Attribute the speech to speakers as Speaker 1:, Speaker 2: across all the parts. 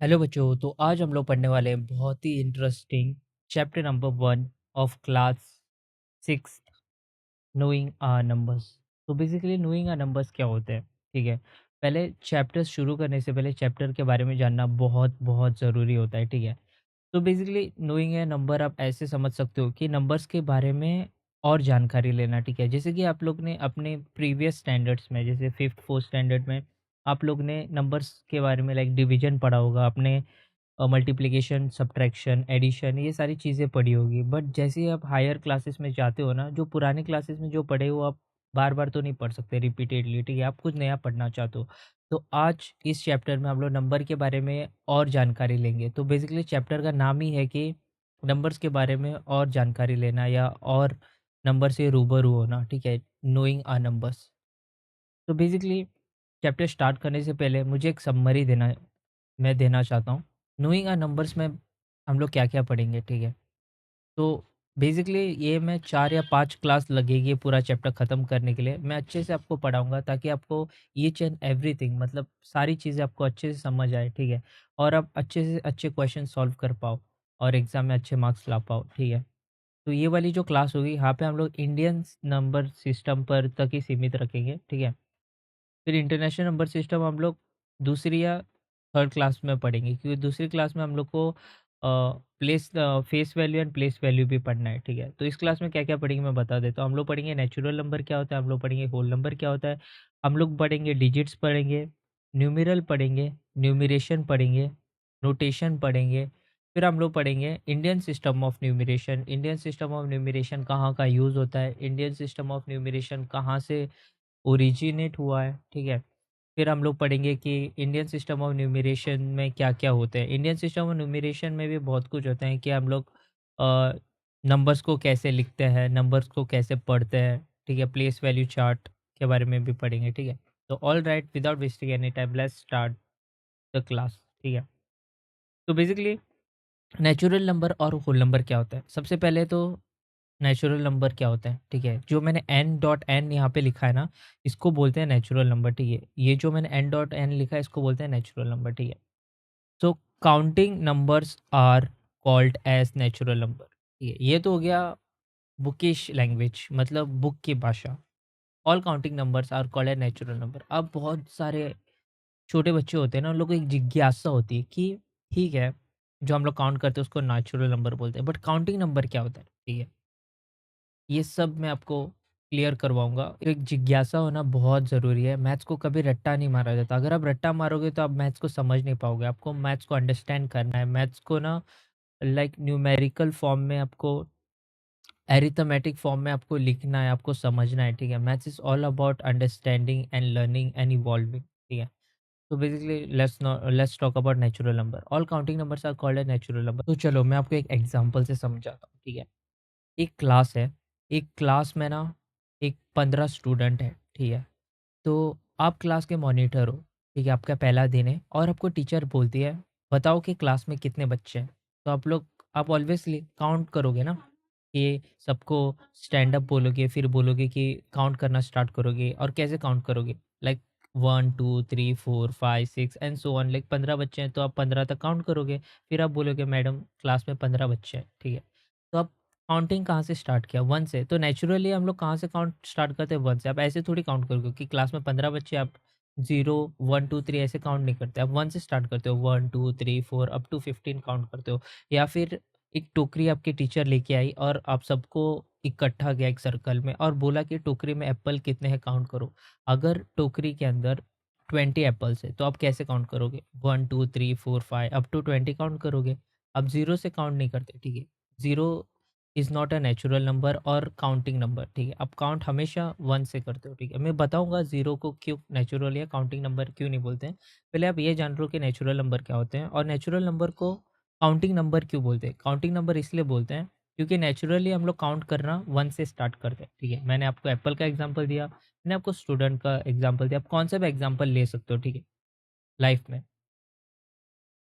Speaker 1: Hello बच्चों, तो आज हम लोग पढ़ने वाले हैं बहुत ही interesting chapter number 1 of class 6 knowing our numbers. तो बेसिकली नोइंग आवर नंबर्स क्या होते हैं? ठीक है, पहले चैप्टर शुरू करने से पहले चैप्टर के बारे में जानना बहुत बहुत ज़रूरी होता है। ठीक है, तो बेसिकली नोइंग ए नंबर आप ऐसे समझ सकते हो कि नंबर्स के बारे में और जानकारी लेना। ठीक है, जैसे कि आप लोग ने अपने प्रीवियस स्टैंडर्ड्स में जैसे फिफ्थ फोर्थ स्टैंडर्ड में आप लोग ने नंबर्स के बारे में लाइक डिवीजन पढ़ा होगा, आपने मल्टीप्लिकेशन, सब्ट्रैक्शन, एडिशन ये सारी चीज़ें पढ़ी होगी। बट जैसे ही आप हायर क्लासेस में जाते हो ना, जो पुराने क्लासेस में जो पढ़े हो आप बार-बार तो नहीं पढ़ सकते रिपीटेडली, ठीक है? आप कुछ नया पढ़ना चाहते हो। तो आज इस चैप्टर में हम लोग नंबर के बारे में और जानकारी लेंगे। तो बेसिकली चैप्टर का नाम ही है कि नंबर्स के बारे में और जानकारी लेना या और नंबर से रूबरू होना, ठीक है? Knowing a numbers. तो बेसिकली चैप्टर स्टार्ट करने से पहले मुझे एक समरी देना चाहता हूँ। नोइंग अ नंबर्स में हम लोग क्या-क्या पढ़ेंगे, ठीक है? तो बेसिकली ये मैं 4 या 5 क्लास लगेगी पूरा चैप्टर ख़त्म करने के लिए। मैं अच्छे से आपको पढ़ाऊँगा ताकि आपको ईच एंड एवरीथिंग मतलब सारी चीज़ें आपको अच्छे से समझ आए, ठीक है? और आप अच्छे से अच्छे क्वेश्चन सॉल्व कर पाओ और एग्ज़ाम में अच्छे मार्क्स ला पाओ, ठीक है? तो ये वाली जो क्लास होगी यहाँ पे हम लोग इंडियन नंबर सिस्टम पर तक ही सीमित रखेंगे, ठीक है? फिर इंटरनेशनल नंबर सिस्टम हम लोग दूसरी या थर्ड क्लास में पढ़ेंगे, क्योंकि दूसरी क्लास में हम लोग को face value and place value भी पढ़ना है। ठीक है, तो इस क्लास में क्या क्या पढ़ेंगे मैं बता देता हूँ। हम लोग पढ़ेंगे नेचुरल नंबर क्या होता है, हम लोग पढ़ेंगे होल नंबर क्या होता है, हम लोग पढ़ेंगे डिजिट्स पढ़ेंगे, न्यूमेरल पढ़ेंगे, न्यूमरेशन पढ़ेंगे, नोटेशन पढ़ेंगे। फिर हम लोग पढ़ेंगे Indian system of numeration. Indian system of numeration कहाँ का यूज़ होता है, इंडियन सिस्टम ऑफ न्यूमरेशन कहाँ से ओरिजिनेट हुआ है, ठीक है? फिर हम लोग पढ़ेंगे कि इंडियन सिस्टम ऑफ न्यूमरेशन में क्या-क्या होते हैं। इंडियन सिस्टम ऑफ न्यूमरेशन में भी बहुत कुछ होता है कि हम लोग नंबर्स को कैसे लिखते हैं, नंबर्स को कैसे पढ़ते हैं, ठीक है? प्लेस वैल्यू चार्ट के बारे में भी पढ़ेंगे, ठीक है? तो all right, without wasting any time let's start the class, ठीक है? तो बेसिकली नेचुरल नंबर और होल नंबर क्या होता है? सबसे पहले तो नेचुरल नंबर क्या होता है, ठीक है? जो मैंने एन डॉट एन यहाँ पे लिखा है ना, इसको बोलते हैं नेचुरल नंबर, ठीक है? ये जो मैंने एन डॉट एन लिखा है, इसको बोलते हैं नेचुरल नंबर, ठीक है? So counting numbers are called as natural number, ठीक है? ये तो हो गया बुकिश लैंग्वेज मतलब बुक की भाषा। All counting numbers are called as natural number. अब बहुत सारे छोटे बच्चे होते हैं ना, उन लोगों को एक जिज्ञासा होती है कि ठीक है, जो हम लोग काउंट करते हैं उसको नेचुरल नंबर बोलते हैं, बट काउंटिंग नंबर क्या होता है, ठीक है? ये सब मैं आपको क्लियर करवाऊँगा। एक जिज्ञासा होना बहुत ज़रूरी है। मैथ्स को कभी रट्टा नहीं मारा जाता। अगर आप रट्टा मारोगे तो आप मैथ्स को समझ नहीं पाओगे। आपको मैथ्स को अंडरस्टैंड करना है। मैथ्स को ना लाइक न्यूमेरिकल फॉर्म में आपको अरिथमेटिक फॉर्म में आपको लिखना है, आपको समझना है, ठीक है? Maths is all about understanding and learning and evolving, ठीक है? तो basically let's talk about natural number. All counting numbers are called as natural number. तो चलो मैं आपको एक एग्ज़ाम्पल से समझाता हूँ, ठीक है? एक क्लास है, एक क्लास में ना एक 15 स्टूडेंट है, ठीक है? तो आप क्लास के मॉनिटर हो, ठीक है? आपका पहला दिन है और आपको टीचर बोलती है, बताओ कि क्लास में कितने बच्चे हैं? तो आप ऑब्वियसली काउंट करोगे ना, कि सबको स्टैंड अप बोलोगे, फिर बोलोगे कि काउंट करना स्टार्ट करोगे और कैसे काउंट करोगे? Like 1, 2, 3, 4, 5, 6 and so on like 15 बच्चे हैं तो आप 15 तक काउंट करोगे। फिर आप बोलोगे मैडम क्लास में 15 बच्चे हैं, ठीक है? तो आप काउंटिंग कहाँ से स्टार्ट किया? 1 से। तो नेचुरली हम लोग कहाँ से काउंट स्टार्ट करते हैं? 1 से। आप ऐसे थोड़ी काउंट करोगे कि क्लास में 15 बच्चे आप 0, 1, 2, 3 ऐसे काउंट नहीं करते। आप 1 से स्टार्ट करते हो। 1, 2, 3, 4 अप टू 15 काउंट करते हो। या फिर एक टोकरी आपकी टीचर लेके आई और आप सबको इकट्ठा किया एक सर्कल में और बोला कि टोकरी में एप्पल कितने हैं काउंट करो। अगर टोकरी के अंदर 20 एप्पल्स है तो आप कैसे काउंट करोगे? 1, 2, 3, 4, 5 अप टू 20 काउंट करोगे। आप 0 से काउंट नहीं करते, ठीक है? 0 is not a natural number और काउंटिंग नंबर, ठीक है? आप काउंट हमेशा 1 से करते हो, ठीक है? मैं बताऊँगा 0 को क्यों नेचुरल या काउंटिंग नंबर क्यों नहीं बोलते हैं। पहले आप ये जान लो कि नेचुरल नंबर क्या होते हैं और नेचुरल नंबर को काउंटिंग नंबर क्यों बोलते हैं? काउंटिंग नंबर इसलिए बोलते हैं क्योंकि नेचुरली हम लोग काउंट करना 1 से स्टार्ट करते हैं, ठीक है? मैंने आपको एप्पल का एग्ज़ाम्पल दिया, मैंने आपको स्टूडेंट का एग्ज़ाम्पल दिया। आप कौन सा भी एग्ज़ाम्पल ले सकते हो, ठीक है? लाइफ़ में।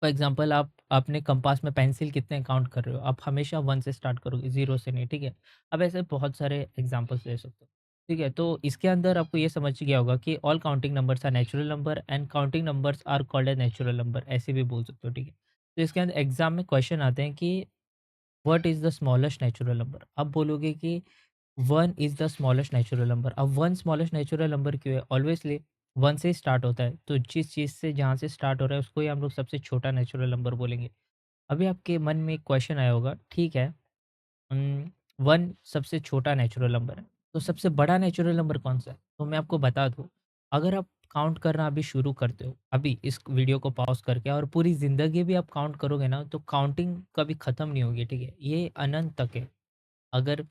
Speaker 1: फॉर एग्ज़ाम्पल आप अपने कंपास में पेंसिल कितने काउंट कर रहे हो? आप हमेशा 1 से स्टार्ट करोगे, 0 से नहीं, ठीक है? अब ऐसे बहुत सारे एग्ज़ाम्पल्स ले सकते हो। ठीक है? तो इसके अंदर आपको ये समझ गया होगा कि all counting numbers are natural number and counting numbers are called as natural number, ऐसे भी बोल सकते हो, ठीक है? तो इसके अंदर एग्ज़ाम में क्वेश्चन आते हैं कि what is the smallest natural number? आप बोलोगे कि 1 is the smallest natural number. अब 1 स्मॉलेस्ट नेचुरल नंबर क्यों है? ऑब्वियसली 1 से ही स्टार्ट होता है, तो जिस चीज़ से जहाँ से स्टार्ट हो रहा है उसको ही हम लोग सबसे छोटा नेचुरल नंबर बोलेंगे। अभी आपके मन में एक क्वेश्चन आया होगा, ठीक है, 1 सबसे छोटा नेचुरल नंबर है, तो सबसे बड़ा नेचुरल नंबर कौन-सा है? तो मैं आपको बता दूँ, अगर आप काउंट करना अभी शुरू करते हो, अभी इस वीडियो को पॉज़ करके और पूरी ज़िंदगी भी आप काउंट करोगे ना, तो काउंटिंग कभी ख़त्म नहीं होगी, ठीक है? ये अनंत तक है। अगर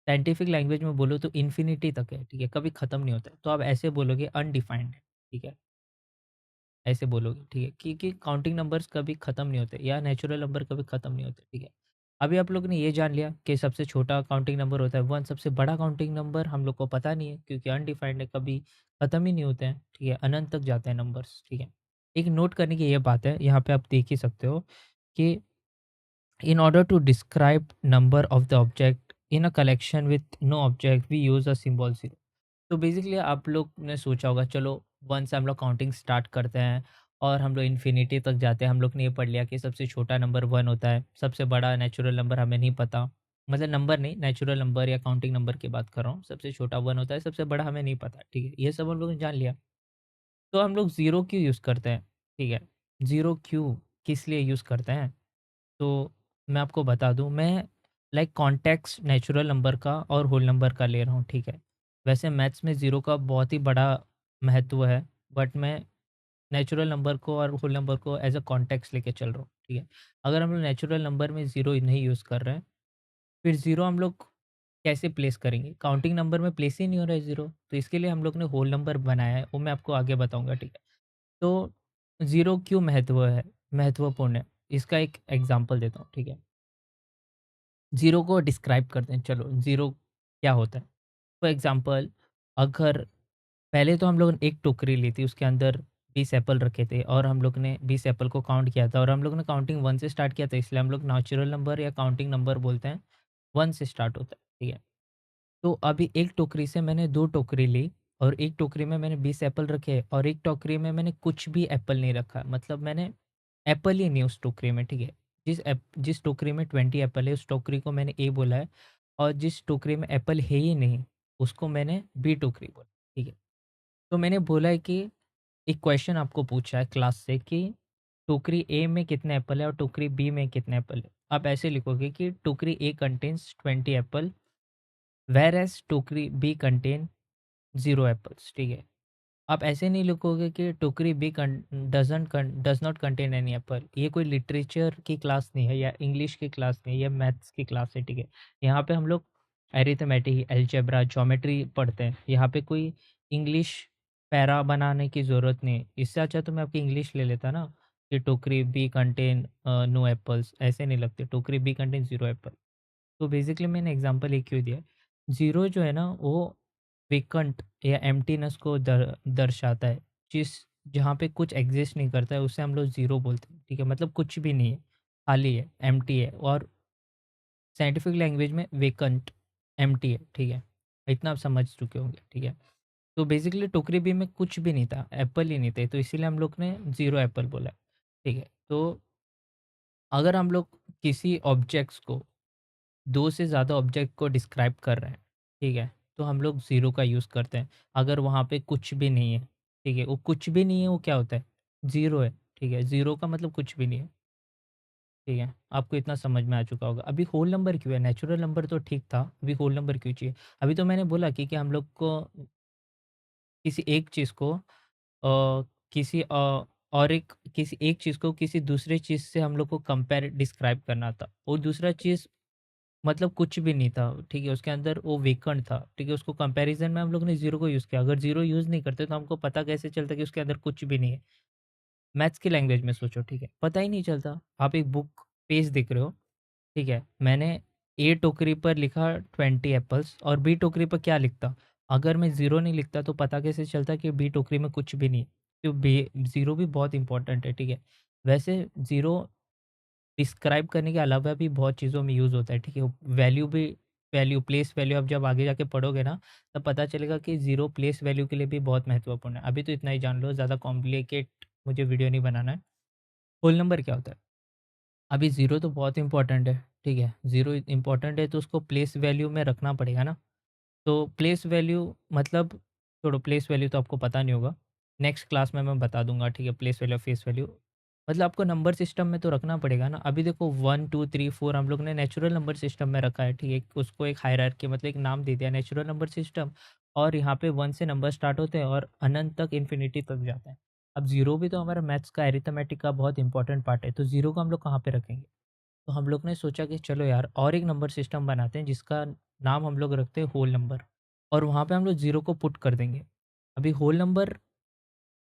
Speaker 1: साइंटिफिक लैंग्वेज में बोलो तो इन्फिनिटी तक है, ठीक है? कभी ख़त्म नहीं होता है। तो आप ऐसे बोलोगे अनडिफाइंड है, ठीक है? ऐसे बोलोगे, ठीक है? क्योंकि काउंटिंग नंबर्स कभी ख़त्म नहीं होते या नेचुरल नंबर कभी ख़त्म नहीं होते, ठीक है? अभी आप लोग ने ये जान लिया कि सबसे छोटा काउंटिंग नंबर होता है 1, सबसे बड़ा काउंटिंग नंबर हम लोग को पता नहीं है क्योंकि अनडिफाइंड है, कभी ख़त्म ही नहीं होते हैं, ठीक है? अनंत तक जाते हैं नंबर्स, ठीक है? एक नोट करने की ये बात है, यहाँ पे आप देख ही सकते हो कि in order to describe number of the object in a collection with no object we use a symbol 0। तो बेसिकली आप लोग ने सोचा होगा चलो 1 से हम लोग काउंटिंग स्टार्ट करते हैं और हम लोग इन्फिनिटी तक जाते हैं। हम लोग ने ये पढ़ लिया कि सबसे छोटा नंबर 1 होता है, सबसे बड़ा नेचुरल नंबर हमें नहीं पता। मतलब नंबर नहीं, नेचुरल नंबर या काउंटिंग नंबर की बात कर रहा हूँ। सबसे छोटा 1 होता है, सबसे बड़ा हमें नहीं पता, ठीक है? ये सब हम लोग ने जान लिया। तो हम लोग 0 क्यों यूज़ करते हैं? ठीक है, 0 क्यों, किस लिए यूज़ करते हैं? तो मैं आपको बता दूँ, मैं लाइक कॉन्टेक्स्ट नेचुरल नंबर का और होल नंबर का ले रहा हूँ, ठीक है। वैसे मैथ्स में ज़ीरो का बहुत ही बड़ा महत्व है, बट मैं नेचुरल नंबर को और होल नंबर को एज़ अ कॉन्टेक्स्ट लेके चल रहा हूँ, ठीक है। अगर हम लोग नेचुरल नंबर में ज़ीरो नहीं यूज़ कर रहे हैं, फिर ज़ीरो हम लोग कैसे प्लेस करेंगे? काउंटिंग नंबर में प्लेस ही नहीं हो रहा है ज़ीरो, तो इसके लिए हम लोग ने होल नंबर बनाया है, वो मैं आपको आगे बताऊँगा, ठीक है। तो ज़ीरो क्यों महत्वपूर्ण है? इसका एक एग्ज़ाम्पल देता हूँ, ठीक है। ज़ीरो को डिस्क्राइब करते हैं, चलो ज़ीरो क्या होता है? फॉर एग्ज़ाम्पल, अगर पहले तो हम लोगों ने एक टोकरी ली थी, उसके अंदर 20 एप्पल रखे थे और हम लोग ने 20 एप्पल को काउंट किया था और हम लोग ने काउंटिंग 1 से स्टार्ट किया था, इसलिए हम लोग नेचुरल नंबर या काउंटिंग नंबर बोलते हैं, 1 से स्टार्ट होता है, ठीक है। तो अभी एक टोकरी से मैंने 2 टोकरी ली और एक टोकरी में मैंने 20 एप्पल रखे और एक टोकरी में मैंने कुछ भी एप्पल नहीं रखा। मतलब मैंने एप्पल ही नहीं उस टोकरी में, ठीक है। जिस टोकरी में 20 एप्पल है, उस टोकरी को मैंने ए बोला है और जिस टोकरी में एप्पल है ही नहीं, उसको मैंने बी टोकरी बोला, ठीक है। तो मैंने बोला है कि एक क्वेश्चन आपको पूछा है क्लास से कि टोकरी ए में कितने एप्पल है और टोकरी बी में कितने एप्पल है। आप ऐसे लिखोगे कि टोकरी ए कंटेन्स 20 एप्पल, व्हेयरएज़ टोकरी बी कंटेन 0 एप्पल्स, ठीक है। आप ऐसे नहीं लिखोगे कि टोकरी B does not contain any apple. ये कोई लिटरेचर की क्लास नहीं है या इंग्लिश की क्लास नहीं है, ये मैथ्स की क्लास है, ठीक है। यहाँ पे हम लोग अरिथमेटिक, अलजेब्रा, ज्योमेट्री पढ़ते हैं। यहाँ पे कोई इंग्लिश पैरा बनाने की ज़रूरत नहीं है। इससे अच्छा तो मैं आपकी इंग्लिश ले लेता ना कि टोकरी बी कंटेन नो एप्पल्स, ऐसे नहीं लगते। टोकरी बी कंटेन 0 एप्पल। तो बेसिकली मैंने एग्जांपल एक क्यों दिया है, ज़ीरो जो है ना वो वेकेंट या एम्प्टीनेस को दर्शाता है। जिस जहाँ पे कुछ एग्जिस्ट नहीं करता है उसे हम लोग ज़ीरो बोलते हैं, ठीक है। मतलब कुछ भी नहीं है, खाली है, एम्प्टी है और साइंटिफिक लैंग्वेज में वेकेंट एम्प्टी है, ठीक है। इतना आप समझ चुके होंगे, ठीक है। तो बेसिकली टोकरी बी में कुछ भी नहीं था, एप्पल ही नहीं थे, तो इसीलिए हम लोग ने ज़ीरो एप्पल बोला है, ठीक है। तो अगर हम लोग किसी ऑब्जेक्ट्स को 2 से ज़्यादा ऑब्जेक्ट को डिस्क्राइब कर रहे हैं, ठीक है? तो हम लोग ज़ीरो का यूज़ करते हैं। अगर वहाँ पे कुछ भी नहीं है, ठीक है? वो कुछ भी नहीं है, वो क्या होता है? ज़ीरो है, ठीक है? ज़ीरो का मतलब कुछ भी नहीं है, ठीक है? आपको इतना समझ में आ चुका होगा। अभी होल नंबर क्यों है? नेचुरल नंबर तो ठीक था, अभी होल नंबर क्यों चाहिए? अभी तो मैंने बोला कि हम लोग को किसी एक चीज़ को किसी और एक किसी एक चीज़ को किसी दूसरे चीज़ से हम लोग को कंपेयर डिस्क्राइब करना था। वो दूसरा चीज़ मतलब कुछ भी नहीं था, ठीक है? उसके अंदर वो वेकेंट था, ठीक है? उसको कंपैरिज़न में हम लोग ने ज़ीरो को यूज़ किया। अगर ज़ीरो यूज़ नहीं करते तो हमको पता कैसे चलता कि उसके अंदर कुछ भी नहीं है? मैथ्स की लैंग्वेज में सोचो, ठीक है? पता ही नहीं चलता। आप एक बुक पेज देख रहे हो, ठीक है? मैंने ए टोकरी पर लिखा 20 एप्पल्स और बी टोकरी पर क्या लिखता? अगर मैं ज़ीरो नहीं लिखता तो पता कैसे चलता कि बी टोकरी में कुछ भी नहीं है? तो बी ज़ीरो भी बहुत इम्पोर्टेंट है, ठीक है? वैसे ज़ीरो डिस्क्राइब करने के अलावा भी बहुत चीज़ों में यूज़ होता है, ठीक है? वैल्यू भी वैल्यू, प्लेस वैल्यू आप जब आगे जाके पढ़ोगे ना, तब पता चलेगा कि ज़ीरो प्लेस वैल्यू के लिए भी बहुत महत्वपूर्ण है। अभी तो इतना ही जान लो, ज़्यादा कॉम्प्लिकेट मुझे वीडियो नहीं बनाना है। होल नंबर क्या होता है? अभी ज़ीरो तो बहुत इंपॉर्टेंट है, ठीक है? ज़ीरो इंपॉर्टेंट है तो उसको प्लेस वैल्यू में रखना पड़ेगा ना। तो प्लेस वैल्यू मतलब, छोड़ो, प्लेस वैल्यू तो आपको पता नहीं होगा। नेक्स्ट क्लास में मैं बता दूँगा, ठीक है? प्लेस वैल्यू, फेस वैल्यू मतलब आपको नंबर सिस्टम में तो रखना पड़ेगा ना। अभी देखो 1, 2, 3, 4 हम लोग ने नेचुरल नंबर सिस्टम में रखा है, ठीक है? उसको एक हायरार्की मतलब एक नाम दे दिया नेचुरल नंबर सिस्टम, और यहाँ पे 1 से नंबर स्टार्ट होते हैं और अनंत तक, इन्फिनिटी तक जाते हैं। अब ज़ीरो भी तो हमारा मैथ्स का, अरिथमेटिक का बहुत इंपॉर्टेंट पार्ट है, तो ज़ीरो को हम लोग कहाँ पे रखेंगे? तो हम लोग ने सोचा कि चलो यार, और एक नंबर सिस्टम बनाते हैं जिसका नाम हम लोग रखते हैं होल नंबर, और वहाँ पे हम लोग ज़ीरो को पुट कर देंगे। अभी होल नंबर,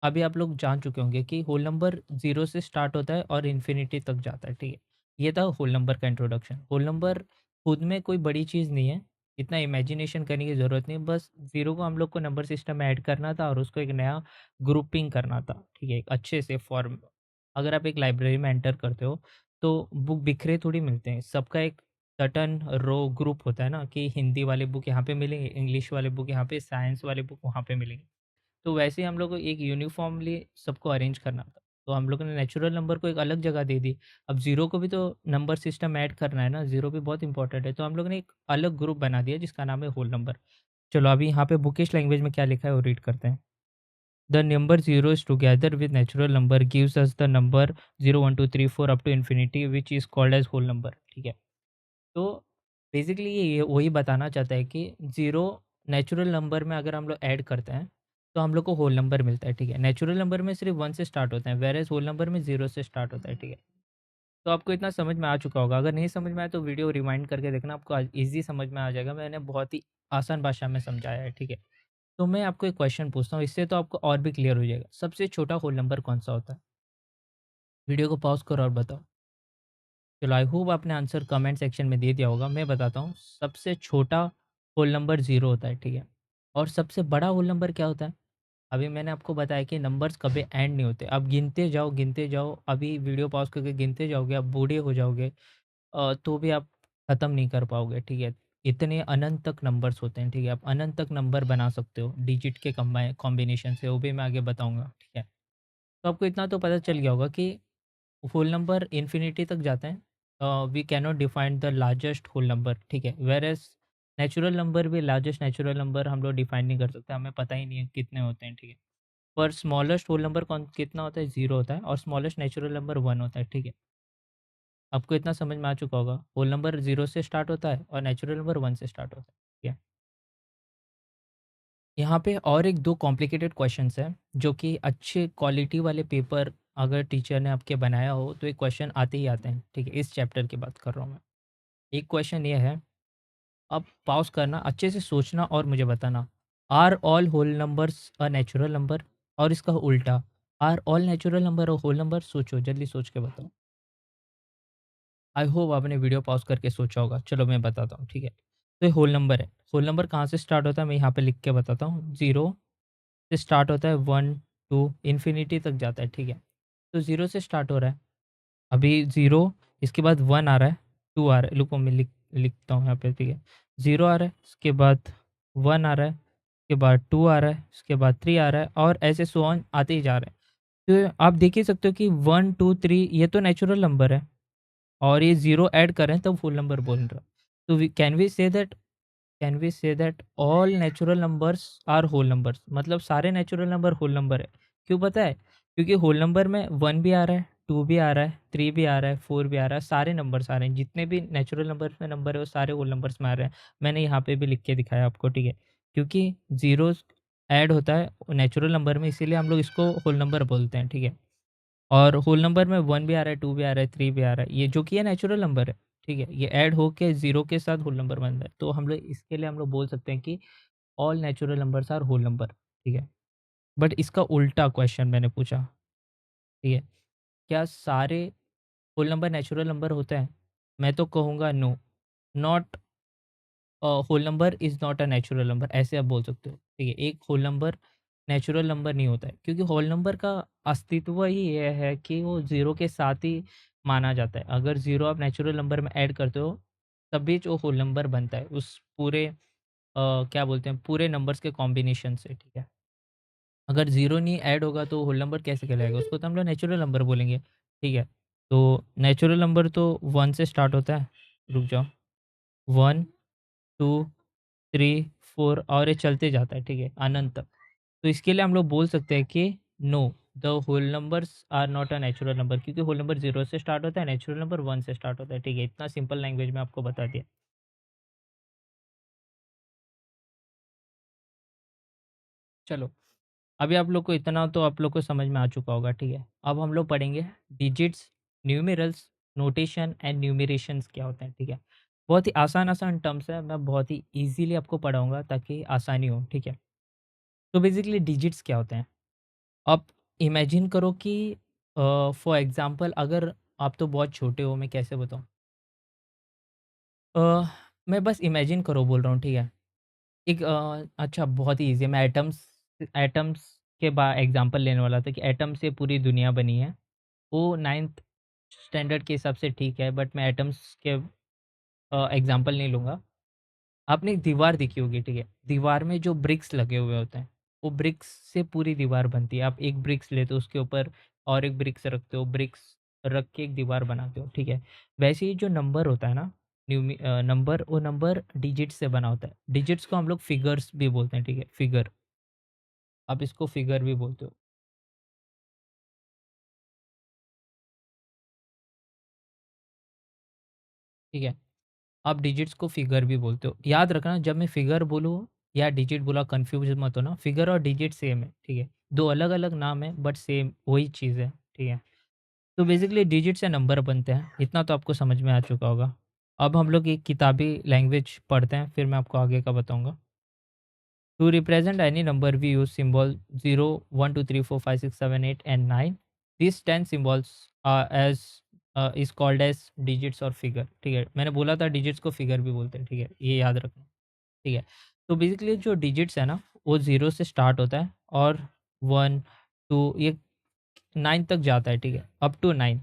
Speaker 1: अभी आप लोग जान चुके होंगे कि होल नंबर 0 से स्टार्ट होता है और इन्फिनिटी तक जाता है, ठीक है? ये था होल नंबर का इंट्रोडक्शन। होल नंबर खुद में कोई बड़ी चीज़ नहीं है, इतना इमेजिनेशन करने की ज़रूरत नहीं है, बस 0 को हम लोग को नंबर सिस्टम में ऐड करना था और उसको एक नया ग्रुपिंग करना था, ठीक है? एक अच्छे से फॉर्म, अगर आप एक लाइब्रेरी में एंटर करते हो, तो बुक बिखरे थोड़ी मिलते हैं, सबका एक सर्टेन रो ग्रुप होता है ना, कि हिंदी वाले बुक यहाँ पे मिलेंगे, इंग्लिश वाले बुक यहाँ पे, साइंस वाले बुक वहाँ पे मिलेंगे। तो वैसे ही हम लोग को एक यूनिफ़ॉर्मली सबको अरेंज करना था। तो हम लोगों ने नेचुरल नंबर को एक अलग जगह दे दी। अब ज़ीरो को भी तो नंबर सिस्टम ऐड करना है ना, ज़ीरो भी बहुत इंपॉर्टेंट है। तो हम लोग ने एक अलग ग्रुप बना दिया जिसका नाम है होल नंबर। चलो अभी यहाँ पे बुकिश लैंग्वेज में क्या लिखा है वो रीड करते हैं। The number zeros together with natural number gives us the number 0, 1, 2, 3, 4 up to infinity which is called as whole number, ठीक है? तो बेसिकली ये वही बताना चाहता है कि ज़ीरो नेचुरल नंबर में अगर हम लोग ऐड करते हैं, तो हम लोग को होल नंबर मिलता है, ठीक है? नेचुरल नंबर में सिर्फ़ 1 से स्टार्ट होते हैं, व्हेयरएज़ होल नंबर में 0 से स्टार्ट होता है, ठीक है? तो आपको इतना समझ में आ चुका होगा, अगर नहीं समझ में आया तो वीडियो रिवाइंड करके देखना, आपको ईज़ी समझ में आ जाएगा, मैंने बहुत ही आसान भाषा में समझाया है, ठीक है? तो मैं आपको एक क्वेश्चन पूछता हूँ, इससे तो आपको और भी क्लियर हो जाएगा। सबसे छोटा होल नंबर कौन-सा होता है? वीडियो को पॉज़ करो और बताओ। चलो आई होप आपने आंसर कमेंट सेक्शन में दे दिया होगा। मैं बताता हूँ, सबसे छोटा होल नंबर 0 होता है, ठीक है? और सबसे बड़ा होल नंबर क्या होता है? अभी मैंने आपको बताया कि नंबर्स कभी एंड नहीं होते। आप गिनते जाओ, अभी वीडियो पॉज़ करके गिनते जाओगे, आप बूढ़े हो जाओगे, तो भी आप ख़त्म नहीं कर पाओगे, ठीक है? इतने अनंत तक नंबर्स होते हैं, ठीक है? आप अनंत तक नंबर बना सकते हो डिजिट के कॉम्बिनेशन से, वो भी मैं आगे बताऊँगा, ठीक है? तो आपको इतना तो पता चल गया होगा कि होल नंबर इन्फिनिटी तक जाते हैं। We can not define the largest whole number, ठीक है? वेयर एज़ नेचुरल नंबर भी, लार्जेस्ट नेचुरल नंबर हम लोग डिफाइन नहीं कर सकते, हमें पता ही नहीं है कितने होते हैं, ठीक है? पर स्मॉलेस्ट होल नंबर कौन कितना होता है? 0 होता है, और स्मॉलेस्ट नेचुरल नंबर 1 होता है, ठीक है? आपको इतना समझ में आ चुका होगा, होल नंबर 0 से स्टार्ट होता है और नेचुरल नंबर 1 से स्टार्ट होता है, ठीक है? यहाँ पे और एक 2 कॉम्प्लिकेटेड क्वेश्चंस हैं, जो कि अच्छे क्वालिटी वाले पेपर अगर टीचर ने आपके बनाया हो, तो ये क्वेश्चन आते ही आते हैं, ठीक है? इस चैप्टर की बात कर रहा हूँ मैं। एक क्वेश्चन ये है, अब पॉज़ करना, अच्छे से सोचना और मुझे बताना, are all whole numbers a natural number? और इसका उल्टा, are all natural number a whole number? सोचो, जल्दी सोच के बताओ। आई होप आपने वीडियो पॉज़ करके सोचा होगा। चलो मैं बताता हूँ, ठीक है? तो ये होल नंबर है। होल नंबर कहाँ से स्टार्ट होता है, मैं यहाँ पे लिख के बताता हूँ। 0 से स्टार्ट होता है, 1, 2 इन्फिनिटी तक जाता है, ठीक है? तो 0 से स्टार्ट हो रहा है। अभी 0, इसके बाद 1 आ रहा है, 2 आ रहा है, रुको मैं लिखता हूँ यहाँ पे, ठीक है? 0 आ रहा है, इसके बाद 1 आ रहा है, इसके बाद 2 आ रहा है, इसके बाद 3 आ रहा है, और ऐसे सो ऑन आते ही जा रहे हैं। तो आप देख ही सकते हो कि 1, 2, 3 ये तो नेचुरल नंबर है, और ये 0 ऐड करें तब होल नंबर बोल रहा है। तो we can we say that all natural numbers are whole numbers? मतलब सारे नेचुरल नंबर होल नंबर है। क्यों पता है? क्योंकि होल नंबर में 1 भी आ रहा है, 2 भी आ रहा है, 3 भी आ रहा है, 4 भी आ रहा है, सारे नंबर्स आ रहे हैं। जितने भी नेचुरल नंबर्स में नंबर है वो सारे होल नंबर्स में आ रहे हैं। मैंने यहाँ पे भी लिख के दिखाया आपको, ठीक है? क्योंकि ज़ीरोज़ ऐड होता है नेचुरल नंबर में, इसीलिए हम लोग इसको होल नंबर बोलते हैं, ठीक है? और होल नंबर में 1 भी आ रहा है, 2 भी आ रहा है, 3 भी आ रहा है, ये जो कि ये नेचुरल नंबर है, ठीक है? ये ऐड होके 0 के साथ होल नंबर बन रहा है। तो हम लोग इसके लिए हम लोग बोल सकते हैं कि all natural numbers are whole number, ठीक है? बट इसका उल्टा क्वेश्चन मैंने पूछा, ठीक है? क्या सारे होल नंबर नेचुरल नंबर होते हैं? मैं तो कहूँगा no, not whole number is not a natural number, ऐसे आप बोल सकते हो, ठीक है? एक होल नंबर नेचुरल नंबर नहीं होता है, क्योंकि होल नंबर का अस्तित्व ही ये है कि वो 0 के साथ ही माना जाता है। अगर 0 आप नेचुरल नंबर में ऐड करते हो, तभी जो होल नंबर बनता है उस पूरे क्या बोलते हैं पूरे नंबर्स के कॉम्बिनेशन से, ठीक है। अगर ज़ीरो नहीं ऐड होगा तो होल नंबर कैसे कहलाएगा? उसको तो हम लोग नेचुरल नंबर बोलेंगे, ठीक है। तो नेचुरल नंबर तो 1 से स्टार्ट होता है, रुक जाओ, 1, 2, 3, 4 और ये चलते जाता है, ठीक है, अनंत तक। तो इसके लिए हम लोग बोल सकते हैं कि no, the whole numbers are not a natural number, क्योंकि होल नंबर 0 से स्टार्ट होता है, नेचुरल नंबर 1 से स्टार्ट होता है, ठीक है। इतना सिंपल लैंग्वेज में आपको बता दिया। चलो, अभी आप लोग को इतना तो आप लोग को समझ में आ चुका होगा, ठीक है। अब हम लोग पढ़ेंगे डिजिट्स, न्यूमेरल्स, नोटेशन एंड न्यूमरेशंस क्या होते हैं, ठीक है। बहुत ही आसान-आसान टर्म्स है, मैं बहुत ही ईज़िली आपको पढ़ाऊँगा ताकि आसानी हो, ठीक है। तो बेसिकली डिजिट्स क्या होते हैं? आप इमेजिन करो कि फॉर एग्ज़ाम्पल अगर आप तो बहुत छोटे हो, मैं कैसे बताऊँ? अ, मैं बस इमेजिन करो बोल रहा हूँ, ठीक है। एक अच्छा बहुत ही ईज़ी है, मैं एटम्स एटम्स के बा एग्ज़ाम्पल लेने वाला था कि एटम से पूरी दुनिया बनी है। वो 9th स्टैंडर्ड के हिसाब से ठीक है, बट मैं एटम्स के एग्ज़ाम्पल नहीं लूँगा। आपने एक दीवार देखी होगी, ठीक है? दीवार में जो ब्रिक्स लगे हुए होते हैं, वो ब्रिक्स से पूरी दीवार बनती है। आप एक ब्रिक्स लेते हो, उसके ऊपर और एक ब्रिक्स रखते हो, ब्रिक्स रख के एक दीवार बनाते हो, ठीक है? वैसे ही जो नंबर होता है ना, नंबर, वो नंबर डिजिट्स से बना होता है। डिजिट्स को हम लोग फिगर्स भी बोलते हैं, ठीक है? फिगर, आप इसको फिगर भी बोलते हो, ठीक है? आप डिजिट्स को फिगर भी बोलते हो। याद रखना, जब मैं फिगर बोलूँ या डिजिट बोला, कन्फ्यूज़ मत होना। फिगर और डिजिट सेम है, ठीक है? 2 अलग-अलग नाम है बट सेम वही चीज़ है, ठीक है? तो बेसिकली डिजिट से नंबर बनते हैं, इतना तो आपको समझ में आ चुका होगा। अब हम लोग एक किताबी लैंग्वेज पढ़ते हैं, फिर मैं आपको आगे का बताऊँगा। To represent any number, we use symbol 0, 1, 2, 3, 4, 5, 6, 7, 8, and 9. These 10 symbols is called as digits और फिगर, ठीक है। मैंने बोला था डिजिट्स को फिगर भी बोलते हैं, ठीक है, ये याद रखना, ठीक है। तो बेसिकली जो डिजिट्स है ना, वो 0 से स्टार्ट होता है और 1, 2 ये 9 तक जाता है, ठीक है, अप टू 9।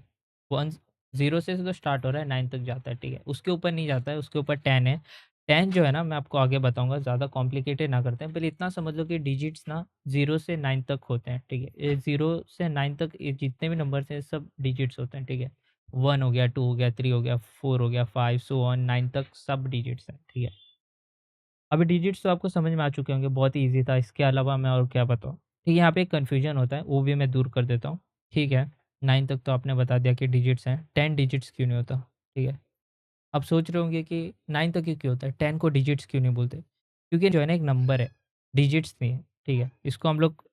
Speaker 1: 1 0 से तो स्टार्ट हो रहा है, 9 तक जाता है, ठीक है। उसके ऊपर नहीं जाता है, उसके ऊपर 10 है। 10 जो है ना, मैं आपको आगे बताऊँगा, ज़्यादा कॉम्प्लिकेटेड ना करते हैं। पहले इतना समझ लो कि डिजिट्स ना 0 से 9 तक होते हैं, ठीक है। ये 0 से 9 तक ये जितने भी नंबर्स हैं, सब डिजिट्स होते हैं, ठीक है। 1 हो गया, 2 हो गया, 3 हो गया, 4 हो गया, 5 सो ऑन 9 तक सब डिजिट्स हैं, ठीक है। अभी डिजिट्स तो आपको समझ में आ चुके होंगे, बहुत ही ईज़ी था। इसके अलावा मैं और क्या बताऊँ? ठीक है, यहाँ पे एक कन्फ्यूज़न होता है, वो भी मैं दूर कर देता हूँ। ठीक है, 9 तक तो आपने बता दिया कि डिजिट्स हैं, 10 डिजिट्स क्यों नहीं होता? ठीक है, अब सोच रहे होंगे कि 9 तक ही क्यों होता है, 10 को डिजिट्स क्यों नहीं बोलते? क्योंकि जो है ना एक नंबर है, डिजिट्स नहीं है, ठीक है? इसको हम लोग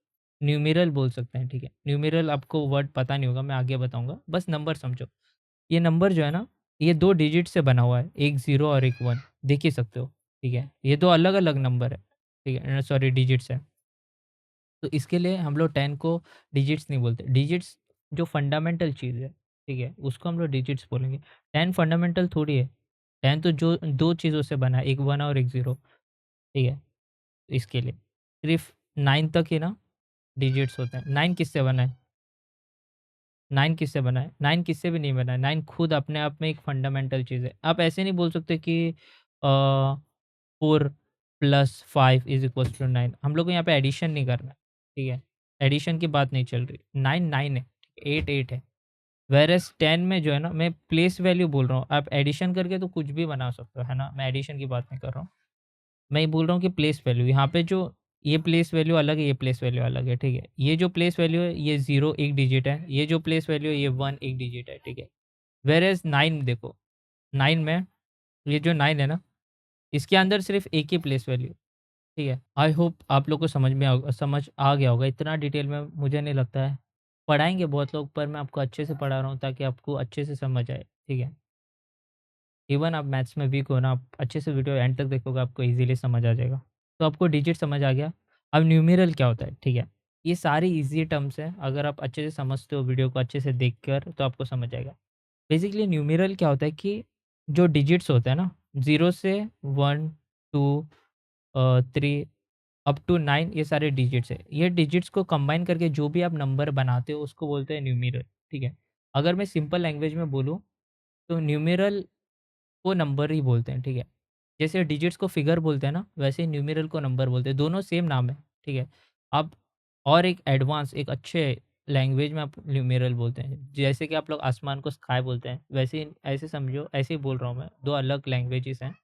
Speaker 1: न्यूमेरल बोल सकते हैं, ठीक है? न्यूमेरल आपको वर्ड पता नहीं होगा, मैं आगे बताऊँगा, बस नंबर समझो। ये नंबर जो है ना, ये 2 डिजिट से बना हुआ है, एक 0 और एक 1, देख ही सकते हो, ठीक है? ये 2 अलग-अलग नंबर है, ठीक है? सॉरी डिजिट्स है। तो इसके लिए हम लोग 10 को डिजिट्स नहीं बोलते। डिजिट्स जो फंडामेंटल चीज़ है, ठीक है? उसको हम लोग डिजिट्स बोलेंगे। 10 फंडामेंटल थोड़ी है। 10 तो जो 2 चीज़ों से बना है, एक 1 और एक 0, ठीक है? तो इसके लिए सिर्फ़ 9 तक ही ना डिजिट्स होते हैं। 9 किससे बना है? 9 किससे बना है? 9 किससे भी नहीं बना है। 9 खुद अपने आप में एक फंडामेंटल चीज़ है। आप ऐसे नहीं बोल सकते कि 4 प्लस 5 इज़ इक्वल्स टू 9। हम लोग को यहाँ पे एडिशन नहीं करना है, ठीक है? एडिशन की बात नहीं चल रही। 9 9 है, 8 8 है। व्हेयरएज़ 10 में जो है ना, मैं प्लेस वैल्यू बोल रहा हूँ। आप एडिशन करके तो कुछ भी बना सकते हो, है ना? मैं एडिशन की बात नहीं कर रहा हूँ। मैं ये बोल रहा हूँ कि प्लेस वैल्यू, यहाँ पे जो ये प्लेस वैल्यू अलग है, ये प्लेस वैल्यू अलग है, ठीक है? ये जो प्लेस वैल्यू है, ये 0 एक डिजिट है। ये जो प्लेस वैल्यू है, ये 1 एक डिजिट है, ठीक है? व्हेयरएज़ 9 देखो, 9 में ये जो 9 है ना, इसके अंदर सिर्फ़ एक ही प्लेस वैल्यू, ठीक है? आई होप आप लोग को समझ आ गया होगा। इतना डिटेल में मुझे नहीं लगता है। पढ़ाएँगे बहुत लोग, पर मैं आपको अच्छे से पढ़ा रहा हूँ ताकि आपको अच्छे से समझ आए, ठीक है? इवन आप मैथ्स में वीक हो ना, आप अच्छे से वीडियो एंड तक देखोगे, आपको ईज़िली समझ आ जाएगा। तो आपको डिजिट समझ आ गया। अब न्यूमेरल क्या होता है, ठीक है? ये सारी ईज़ी टर्म्स हैं, अगर आप अच्छे से समझते हो वीडियो को अच्छे से देखकर, तो आपको समझ आएगा। बेसिकली न्यूमेरल क्या होता है कि जो डिजिट्स होते हैं ना, 0 से 1, 2 3 अप टू 9, ये सारे डिजिट्स हैं। ये डिजिट्स को कंबाइन करके जो भी आप नंबर बनाते हो, उसको बोलते हैं न्यूमेरल, ठीक है? अगर मैं सिंपल लैंग्वेज में बोलूँ, तो न्यूमेरल को नंबर ही बोलते हैं, ठीक है। जैसे डिजिट्स को फिगर बोलते हैं ना, वैसे ही न्यूमेरल को नंबर बोलते हैं, दोनों सेम नाम है, ठीक है। अब और एक एडवांस एक अच्छे लैंग्वेज में आप न्यूमेरल बोलते हैं, जैसे कि आप लोग आसमान को स्काई बोलते हैं, वैसे ही ऐसे समझो, ऐसे ही बोल रहा हूँ मैं, 2 अलग लैंग्वेजेज़ हैं।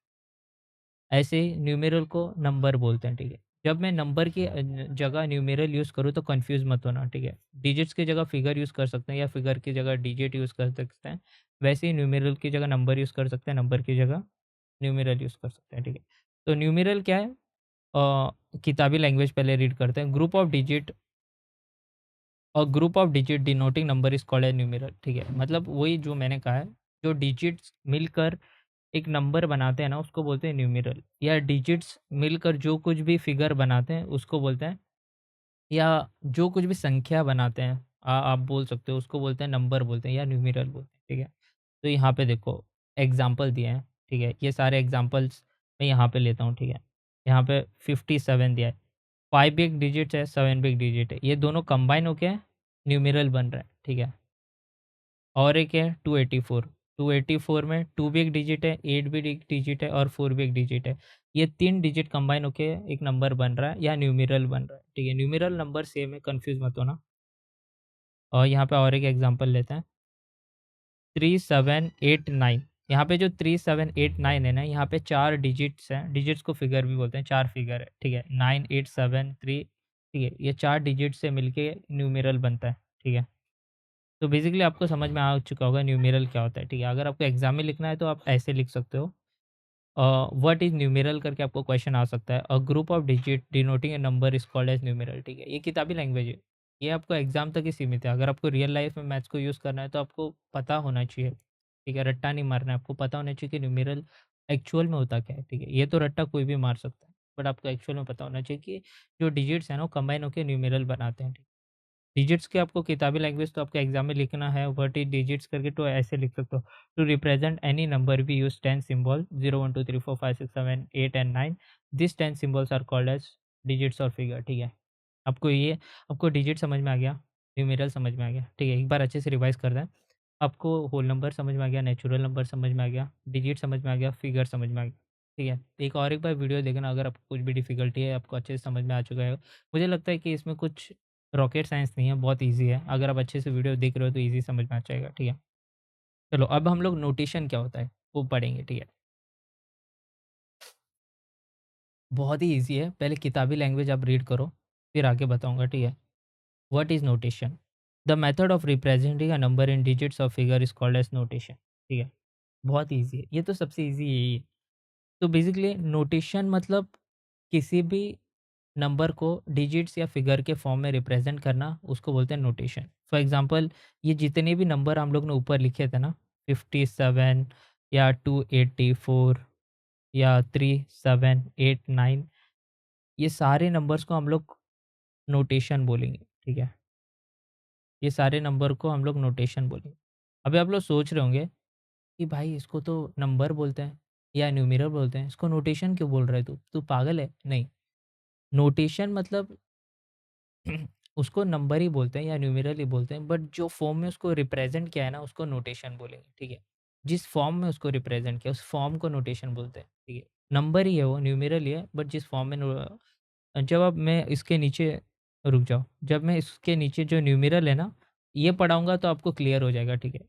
Speaker 1: ऐसे ही न्यूमेरल को नंबर बोलते हैं, ठीक है। जब मैं नंबर की जगह न्यूमेरल यूज़ करूँ तो कन्फ्यूज़ मत होना, ठीक है। डिजिट्स की जगह फिगर यूज़ कर सकते हैं या फिगर की जगह डिजिट यूज़ कर सकते हैं। वैसे ही न्यूमेरल की जगह नंबर यूज़ कर सकते हैं, नंबर की जगह न्यूमेरल यूज़ कर सकते हैं, ठीक है। तो न्यूमेरल क्या है? किताबी लैंग्वेज पहले रीड करते हैं। Group of digit denoting number is called as numeral, ठीक है। मतलब वही जो मैंने कहा है, जो डिजिट्स मिलकर एक नंबर बनाते हैं ना, उसको बोलते हैं न्यूमेरल, या डिजिट्स मिलकर जो कुछ भी फिगर बनाते हैं उसको बोलते हैं, या जो कुछ भी संख्या बनाते हैं, आप बोल सकते हो, उसको बोलते हैं नंबर बोलते हैं या न्यूमेरल बोलते हैं, ठीक है। तो यहाँ पे देखो एग्जाम्पल दिए हैं, ठीक है। ये सारे एग्जाम्पल्स मैं यहाँ पे लेता हूँ, ठीक है। यहाँ पे 57 दिया है, 5 भी एक डिजिट है, 7 भी एक डिजिट है, ये दोनों कंबाइन होके न्यूमेरल बन रहा है, ठीक है। और एक है 284, 284 में 2 भी एक डिजिट है, 8 भी एक डिजिट है और 4 भी एक डिजिट है। ये 3 डिजिट कंबाइन होके एक नंबर बन रहा है या न्यूमेरल बन रहा है, ठीक है। न्यूमेरल नंबर सेम है, कन्फ्यूज़ मत होना। और यहाँ पे और एक एग्ज़ाम्पल लेते हैं, 3789। यहाँ पे जो 3789 है ना, यहाँ पे 4 डिजिट्स हैं, डिजिट्स को फिगर भी बोलते हैं, 4 फिगर है, ठीक है। 9873, ठीक है। ये 4 डिजिट से मिलके न्यूमेरल बनता है, ठीक है। तो बेसिकली आपको समझ में आ चुका होगा न्यूमेरल क्या होता है, ठीक है। अगर आपको एग्जाम में लिखना है तो आप ऐसे लिख सकते हो, व्हाट इज न्यूमेरल करके आपको क्वेश्चन आ सकता है। A group of digit denoting a number is called as numeral, ठीक है। ये किताबी लैंग्वेज है, ये आपको एग्जाम तक ही सीमित है। अगर आपको रियल लाइफ में मैथ्स को यूज़ करना है तो आपको पता होना चाहिए, ठीक है। रट्टा नहीं मारना है, आपको पता होना चाहिए कि न्यूमेरल एक्चुअल में होता क्या है, ठीक है। ये तो रट्टा कोई भी मार सकता है, बट आपको एक्चुअल में पता होना चाहिए कि जो डिजिट्स हैं ना, वो कंबाइन होकर न्यूमेरल बनाते हैं, ठीक है। डिजिट्स की आपको किताबी लैंग्वेज तो आपको एग्जाम में लिखना है, व्हाट इज डिजिट्स करके, तो ऐसे लिख सकते हो, to represent any number we use 10 symbol 0 1 2 3 4 5 6 7 8 and 9, this 10 symbols are called as digits और फिगर, ठीक है। आपको ये आपको डिजिट समझ में आ गया, न्यूमेरल समझ में आ गया, ठीक है। एक बार अच्छे से रिवाइज कर दें। आपको होल नंबर समझ में आ गया, नेचुरल नंबर समझ में आ गया, डिजिट समझ में आ गया, फिगर समझ में आ गया, ठीक है। एक बार वीडियो देखना, अगर आपको कुछ भी डिफिकल्टी है, आपको अच्छे से समझ में आ चुका है। मुझे लगता है कि इसमें कुछ रॉकेट साइंस नहीं है, बहुत ईज़ी है। अगर आप अच्छे से वीडियो देख रहे हो तो ईज़ी समझ में आ जाएगा, ठीक है। चलो अब हम लोग नोटेशन क्या होता है, वो पढ़ेंगे, ठीक है। बहुत ही ईज़ी है, पहले किताबी लैंग्वेज आप रीड करो, फिर आगे बताऊँगा, ठीक है। What is notation? The method of representing a number in digits और figure is called as notation, ठीक है। बहुत ईज़ी है, ये तो सबसे ईज़ी यही है। तो बेसिकली नोटेशन मतलब किसी भी नंबर को डिजिट्स या फिगर के फॉर्म में रिप्रेजेंट करना, उसको बोलते हैं नोटेशन। फॉर एग्जांपल ये जितने भी नंबर हम लोग ने ऊपर लिखे थे ना, 57 या 284 या 3 7 8 9, ये सारे नंबर्स को हम लोग नोटेशन बोलेंगे, ठीक है। ये सारे नंबर को हम लोग नोटेशन बोलेंगे। अभी आप लोग सोच रहे होंगे कि भाई इसको तो नंबर बोलते हैं या न्यूमेरल बोलते हैं, इसको नोटेशन क्यों बोल रहा है तू? तू पागल है? नहीं, नोटेशन मतलब उसको नंबर ही बोलते हैं या न्यूमेरल ही बोलते हैं, बट जो फॉर्म में उसको रिप्रेजेंट किया है ना, उसको नोटेशन बोलेंगे, ठीक है। जिस फॉर्म में उसको रिप्रेजेंट किया, उस फॉर्म को नोटेशन बोलते हैं, ठीक है। नंबर ही है वो, न्यूमेरल ही है, बट जिस फॉर्म में जब अब मैं इसके नीचे रुक जाओ, जब मैं इसके नीचे जो न्यूमेरल है ना, ये पढ़ाऊंगा तो आपको क्लियर हो जाएगा, ठीक है।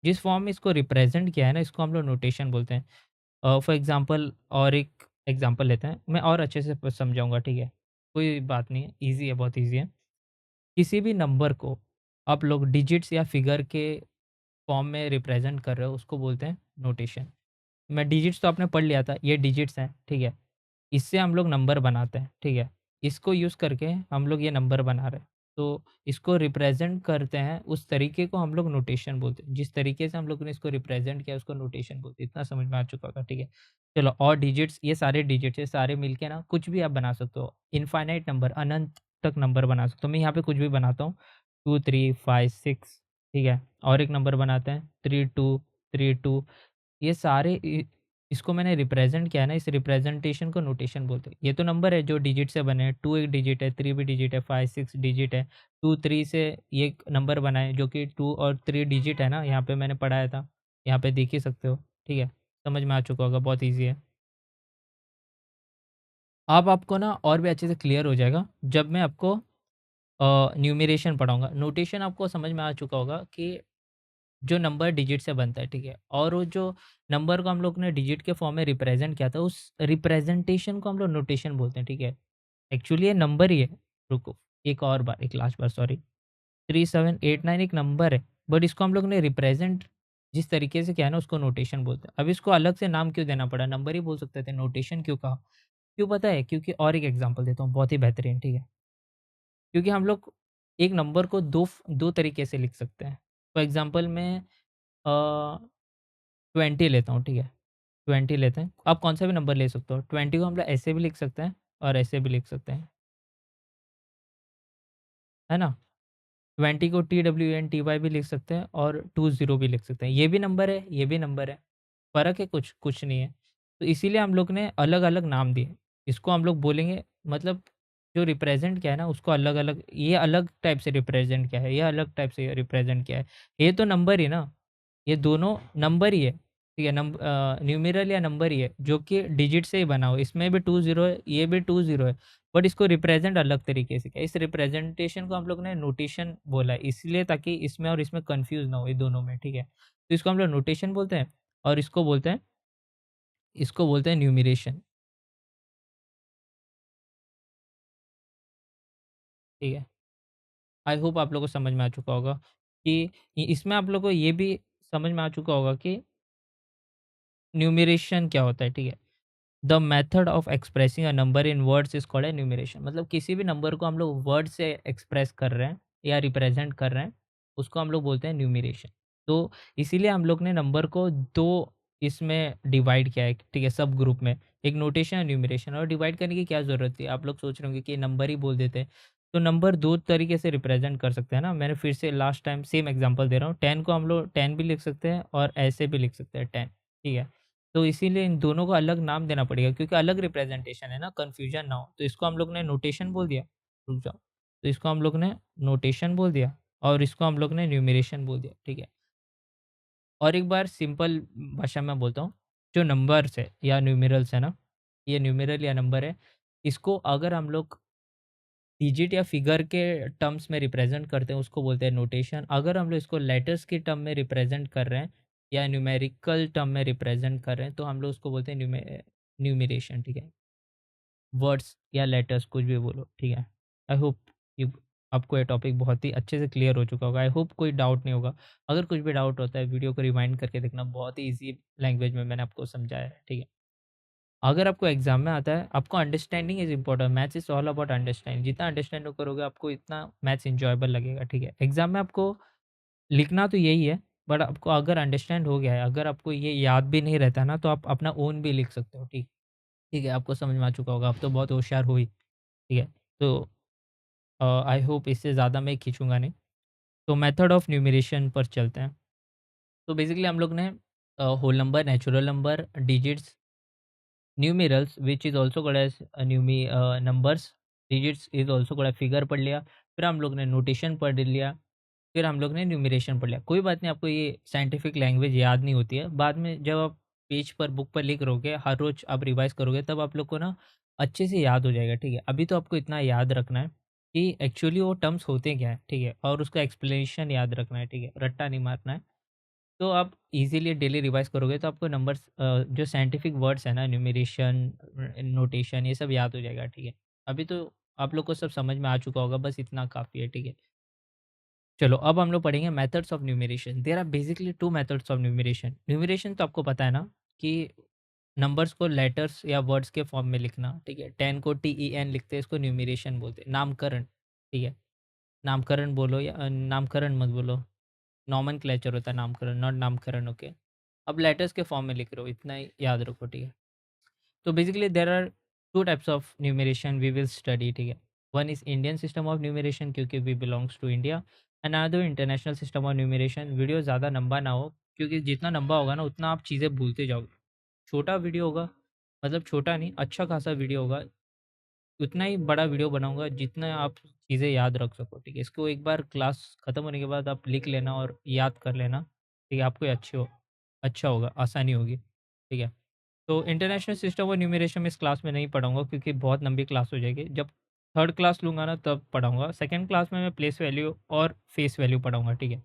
Speaker 1: जिस फॉर्म में इसको रिप्रेजेंट किया है ना, इसको हम लोग नोटेशन बोलते हैं। फॉर एग्जांपल और एक एग्जांपल लेते हैं, मैं और अच्छे से समझाऊंगा, ठीक है। कोई बात नहीं है, ईज़ी है, बहुत ईज़ी है। किसी भी नंबर को आप लोग डिजिट्स या फिगर के फॉर्म में रिप्रेजेंट कर रहे हो, उसको बोलते हैं नोटेशन। मैं डिजिट्स तो आपने पढ़ लिया था, ये डिजिट्स हैं, ठीक है। इससे हम लोग नंबर बनाते हैं, ठीक है। इसको यूज़ करके हम लोग ये नंबर बना रहे हैं। तो इसको रिप्रेजेंट करते हैं, उस तरीके को हम लोग नोटेशन बोलते हैं। जिस तरीके से हम लोग ने इसको रिप्रेजेंट किया, उसको नोटेशन बोलते हैं। इतना समझ में आ चुका होगा, ठीक है। चलो और डिजिट्स, ये सारे डिजिट्स, ये सारे मिलके ना कुछ भी आप बना सकते हो। इनफाइनाइट नंबर, अनंत तक नंबर बना सकते हो। मैं यहाँ पे कुछ भी बनाता हूँ, 2 3 5 6, ठीक है। और एक नंबर बनाते हैं 3 2 3 2, ये सारे इसको मैंने रिप्रेजेंट किया है ना, इस रिप्रेजेंटेशन को नोटेशन बोलते हैं। ये तो नंबर है जो डिजिट से बने हैं, 2 एक डिजिट है, 3 भी डिजिट है, 5 6 डिजिट है। 2 3 से ये एक नंबर बना है जो कि 2 और 3 डिजिट है ना, यहाँ पे मैंने पढ़ाया था, यहाँ पे देख ही सकते हो, ठीक है। समझ में आ चुका होगा, बहुत ईज़ी है। अब आपको ना और भी अच्छे से क्लियर हो जाएगा जब मैं आपको न्यूमरेशन पढ़ाऊँगा। नोटेशन आपको समझ में आ चुका होगा कि जो नंबर डिजिट से बनता है, ठीक है? और वो जो नंबर को हम लोग ने डिजिट के फॉर्म में रिप्रेज़ेंट किया था, उस रिप्रेज़ेंटेशन को हम लोग नोटेशन बोलते हैं, ठीक है? एक्चुअली ये नंबर ही है। रुको, एक लास्ट बार सॉरी। 3789 एक नंबर है, बट इसको हम लोग ने रिप्रेज़ेंट जिस तरीके से किया है ना, उसको नोटेशन बोलते हैं। अब इसको अलग से नाम क्यों देना पड़ा? नंबर ही बोल सकते थे, नोटेशन क्यों कहा? क्यों पता है? क्योंकि और एक एग्ज़ाम्पल देता हूँ, बहुत ही बेहतरीन, ठीक है? क्योंकि हम लोग एक नंबर को 2 तरीके से लिख सकते हैं। फॉर एग्ज़ाम्पल मैं 20 लेता हूँ, ठीक है? 20 लेते हैं, आप कौन-सा भी नंबर ले सकते हो। 20 को हम लोग ऐसे भी लिख सकते हैं और ऐसे भी लिख सकते हैं, है ना? 20 को TWENTY भी लिख सकते हैं और 20 भी लिख सकते हैं। ये भी नंबर है, ये भी नंबर है। फ़र्क है कुछ? कुछ नहीं है। तो इसीलिए हम लोग ने अलग-अलग नाम दिए। इसको हम लोग बोलेंगे मतलब जो रिप्रेज़ेंट किया है ना उसको अलग-अलग ये अलग टाइप से रिप्रेज़ेंट किया है, ये अलग टाइप से रिप्रेज़ेंट किया है। ये तो नंबर ही ना, ये दोनों नंबर ही है। ठीक है? न्यूमेरल या नंबर ही है जो कि डिजिट से ही बना हुआ है। इसमें भी 20 है, ये भी 20 है। बट इसको रिप्रेज़ेंट अलग तरीके से किया है। इस रिप्रेज़ेंटेशन को हम लोग ने नोटेशन बोला है इसलिए ताकि इसमें और इसमें कन्फ्यूज़ ना हो ये दोनों में, ठीक है? तो इसको हम लोग नोटेशन बोलते हैं और इसको बोलते हैं न्यूमरेशन, ठीक है? आई होप आप लोगों को समझ में आ चुका होगा कि इसमें आप लोगों को ये भी समझ में आ चुका होगा कि न्यूमरेशन क्या होता है, ठीक है? The method of expressing a number in words is called a numeration मतलब किसी भी नंबर को हम लोग वर्ड से एक्सप्रेस कर रहे हैं या रिप्रेज़ेंट कर रहे हैं, उसको हम लोग बोलते हैं न्यूमरेशन। तो इसीलिए हम लोग ने नंबर को 2 इसमें डिवाइड किया है, ठीक है? सब ग्रुप में, एक नोटेशन और न्यूमरेशन और डिवाइड करने की क्या ज़रूरत थी? आप लोग सोच रहे होंगे कि नंबर ही बोल देते। तो नंबर 2 तरीके से रिप्रेज़ेंट कर सकते हैं ना, मैंने फिर से लास्ट टाइम सेम एग्ज़ाम्पल दे रहा हूँ। 10 को हम लोग 10 भी लिख सकते हैं और ऐसे भी लिख सकते हैं 10, ठीक है? तो इसीलिए इन दोनों को अलग नाम देना पड़ेगा क्योंकि अलग रिप्रेजेंटेशन है ना, कन्फ्यूजन ना हो। तो इसको हम लोग ने नोटेशन बोल दिया, रुक जाओ। तो इसको हम लोग ने नोटेशन बोल दिया और इसको हम लोग ने न्यूमरेशन बोल दिया, ठीक है। और एक बार सिंपल भाषा में बोलता हूँ, जो नंबर्स है या न्यूमेरल्स है ना, ये न्यूमेरल या नंबर है, इसको अगर हम लोग डिजिट या फिगर के टर्म्स में रिप्रेजेंट करते हैं उसको बोलते हैं नोटेशन। अगर हम लोग इसको लेटर्स के टर्म में रिप्रेजेंट कर रहे हैं या न्यूमेरिकल टर्म में रिप्रेजेंट कर रहे हैं तो हम लोग उसको बोलते हैं न्यूमरेशन, ठीक है? वर्ड्स या लेटर्स कुछ भी बोलो, ठीक है? आई होप ये आपको ये टॉपिक बहुत ही अच्छे से क्लियर हो चुका होगा। आई होप कोई डाउट नहीं होगा। अगर कुछ भी डाउट होता है वीडियो को रिवाइंड करके देखना, बहुत ही ईज़ी लैंग्वेज में मैंने आपको समझाया है, ठीक है? अगर आपको एग्ज़ाम में आता है, आपको understanding is important, maths is all about understanding, जितना अंडरस्टैंड करोगे आपको इतना मैथ्स एन्जॉयबल लगेगा, ठीक है? एग्ज़ाम में आपको लिखना तो यही है, बट आपको अगर अंडरस्टैंड हो गया है, अगर आपको ये याद भी नहीं रहता ना, तो आप अपना ओन भी लिख सकते हो, ठीक है? आपको समझ में आ चुका होगा, आप तो बहुत होशियार हो ही, ठीक है? तो आई होप इससे ज़्यादा मैं खींचूँगा नहीं। तो मेथड ऑफ न्यूमरेशन पर चलते हैं। तो बेसिकली हम लोग ने whole number, natural number, digits numerals which is also called as numbers, digits is also called figure पढ़ लिया, फिर हम लोग ने नोटेशन पढ़ लिया, फिर हम लोग ने न्यूमरेशन पढ़ लिया। कोई बात नहीं आपको ये साइंटिफिक लैंग्वेज याद नहीं होती है, बाद में जब आप पेज पर बुक पर लिख रहोगे, हर रोज़ आप रिवाइज़ करोगे तब आप लोग को ना अच्छे से याद हो जाएगा, ठीक है? अभी तो आपको इतना याद रखना है कि एक्चुअली वो टर्म्स होते क्या हैं, ठीक है? और उसका एक्सप्लेनेशन याद रखना है, ठीक है? रट्टा नहीं मारना है। तो आप इज़िली डेली रिवाइज़ करोगे तो आपको नंबर्स जो साइंटिफिक वर्ड्स हैं ना न्यूमरेशन, नोटेशन ये सब याद हो जाएगा, ठीक है। अभी तो आप लोग को सब समझ में आ चुका होगा, बस इतना काफ़ी है, ठीक है। चलो अब हम लोग पढ़ेंगे methods of numeration. There are basically 2 methods of numeration. Numeration तो आपको पता है ना कि नंबर्स को लेटर्स या वर्ड्स के फॉर्म में लिखना, ठीक है। 10 को TEN लिखते हैं, इसको न्यूमरेशन बोलते हैं, नामकरण, ठीक है। नामकरण बोलो या नामकरण मत बोलो, नोमेनक्लेचर होता है नामकरण, नॉट नामकरण, ओके। अब लेटर्स के फॉर्म में लिख रहे हो, इतना ही याद रखो, ठीक है। तो basically there are 2 types of numeration we will study, ठीक है। One is Indian system of numeration क्योंकि we belongs to India, and another international system of numeration. Video ज़्यादा लंबा ना हो क्योंकि जितना लंबा होगा ना उतना आप चीज़ें भूलते जाओगे। छोटा वीडियो होगा, मतलब छोटा नहीं, अच्छा खासा वीडियो होगा, उतना ही बड़ा वीडियो बनाऊँगा जितना आप चीज़ें याद रख सको, ठीक है। इसको एक बार क्लास खत्म होने के बाद आप लिख लेना और याद कर लेना, ठीक है, आपको ये अच्छे हो अच्छा होगा, आसानी होगी। ठीक है? तो इंटरनेशनल सिस्टम ऑफ न्यूमरेशन में इस क्लास में नहीं पढ़ाऊँगा क्योंकि बहुत लंबी क्लास हो जाएगी। जब थर्ड क्लास लूँगा ना तब पढ़ाऊँगा। सेकंड क्लास में मैं प्लेस वैल्यू और फेस वैल्यू पढ़ाऊँगा, ठीक है?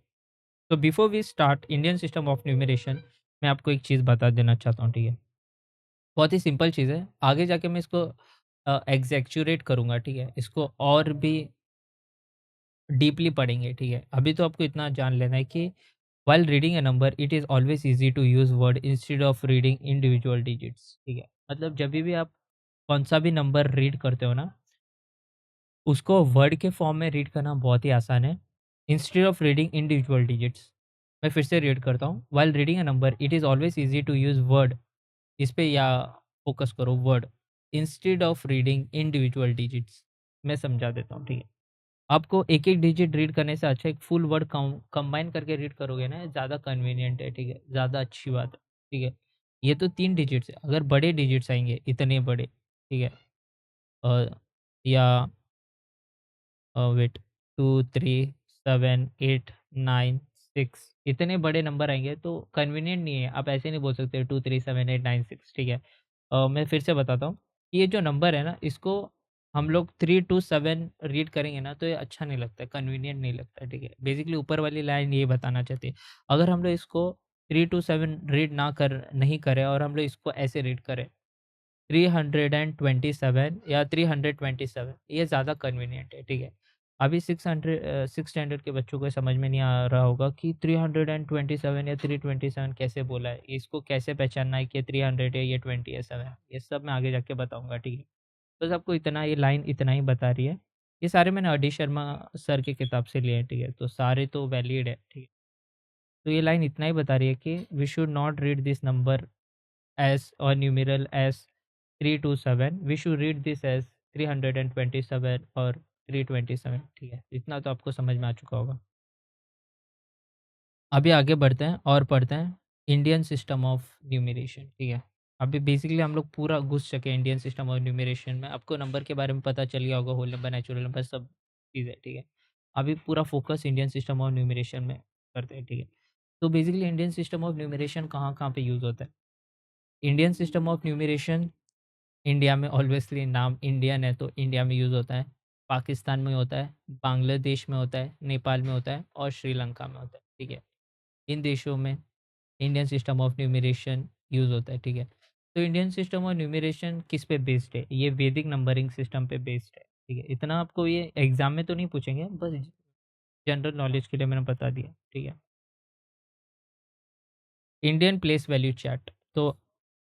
Speaker 1: तो before we start Indian system of numeration, मैं आपको एक चीज़ बता देना चाहता हूँ, ठीक है? बहुत ही सिंपल चीज़ है। आगे जाके मैं इसको एग्ज़ैक्चुरेट करूँगा, ठीक है? इसको और भी डीपली पढ़ेंगे, ठीक है? अभी तो आपको इतना जान लेना है कि while reading a number it is always easy to use word instead of reading individual digits, ठीक है? मतलब जभी भी आप कौन-सा भी नंबर रीड करते हो ना, उसको वर्ड के फॉर्म में रीड करना बहुत ही आसान है, instead of reading individual digits. मैं फिर से रीड करता हूँ, while reading a number it is always easy to use word, इस पे या फ़ोकस करो word, instead of reading individual digits. मैं समझा देता हूँ, ठीक है? आपको एक-एक डिजिट रीड करने से अच्छा एक फुल वर्ड कंबाइन करके रीड करोगे ना, ज़्यादा कन्वीनिएंट है, ठीक है? ज़्यादा अच्छी बात है, ठीक है? ये तो 3 डिजिट्स है, अगर बड़े डिजिट्स आएँगे, इतने बड़े, ठीक है? या वेट 2, 3, 7, 8, 9, 6 इतने बड़े नंबर आएँगे तो कन्वीनिएंट नहीं है। आप ऐसे नहीं बोल सकते 2, 3, 7, 8, 9, 6 ठीक है। मैं फिर से बताता हूँ, ये जो नंबर है ना इसको हम लोग 3 टू 7 रीड करेंगे ना तो ये अच्छा नहीं लगता है, कन्वीनिएंट नहीं लगता है, ठीक है। बेसिकली ऊपर वाली लाइन ये बताना चाहती है। अगर हम लोग इसको 3 टू 7 रीड ना कर नहीं करें और हम लोग इसको ऐसे रीड करें 327 या 327 ये ज़्यादा कन्वीनिएंट है, ठीक है। अभी 6 स्टैंडर्ड के बच्चों को समझ में नहीं आ रहा होगा कि 327 या 327 कैसे बोला है, इसको कैसे पहचानना है कि 300 है, ये 20 है, 7 है, ये सब मैं आगे जाके बताऊँगा, ठीक है। बस आपको इतना ये लाइन इतना ही बता रही है। ये सारे मैंने डी शर्मा सर की किताब से लिए हैं, ठीक है, तो सारे तो वैलिड है, ठीक है। तो ये लाइन इतना ही बता रही है कि we should not read this number as or numeral as 327 we should read this as 327 और 327 ठीक है इतना तो आपको समझ में आ चुका होगा। अभी आगे बढ़ते हैं और पढ़ते हैं इंडियन सिस्टम ऑफ न्यूमरेशन, ठीक है। अभी बेसिकली हम लोग पूरा घुस चुके हैं इंडियन सिस्टम ऑफ न्यूमरेशन में, आपको नंबर के बारे में पता चल गया होगा, होल नंबर नेचुरल नंबर सब चीज़ है, ठीक है। अभी पूरा focus Indian system of numeration में करते हैं, ठीक है। तो basically Indian system of numeration कहाँ कहाँ पे यूज़ होता है। Indian system of numeration India में ऑब्वियसली नाम इंडियन है तो इंडिया में यूज़ होता है, पाकिस्तान में होता है, बांग्लादेश में होता है, नेपाल में होता है और श्रीलंका में होता है, ठीक है। इन देशों में Indian system of numeration use होता है, ठीक है। तो इंडियन सिस्टम ऑफ न्यूमरेशन किस पे बेस्ड है? ये वैदिक नंबरिंग सिस्टम पे बेस्ड है, ठीक है। इतना आपको ये एग्ज़ाम में तो नहीं पूछेंगे, बस जनरल नॉलेज के लिए मैंने बता दिया, ठीक है। इंडियन प्लेस वैल्यू चार्ट, तो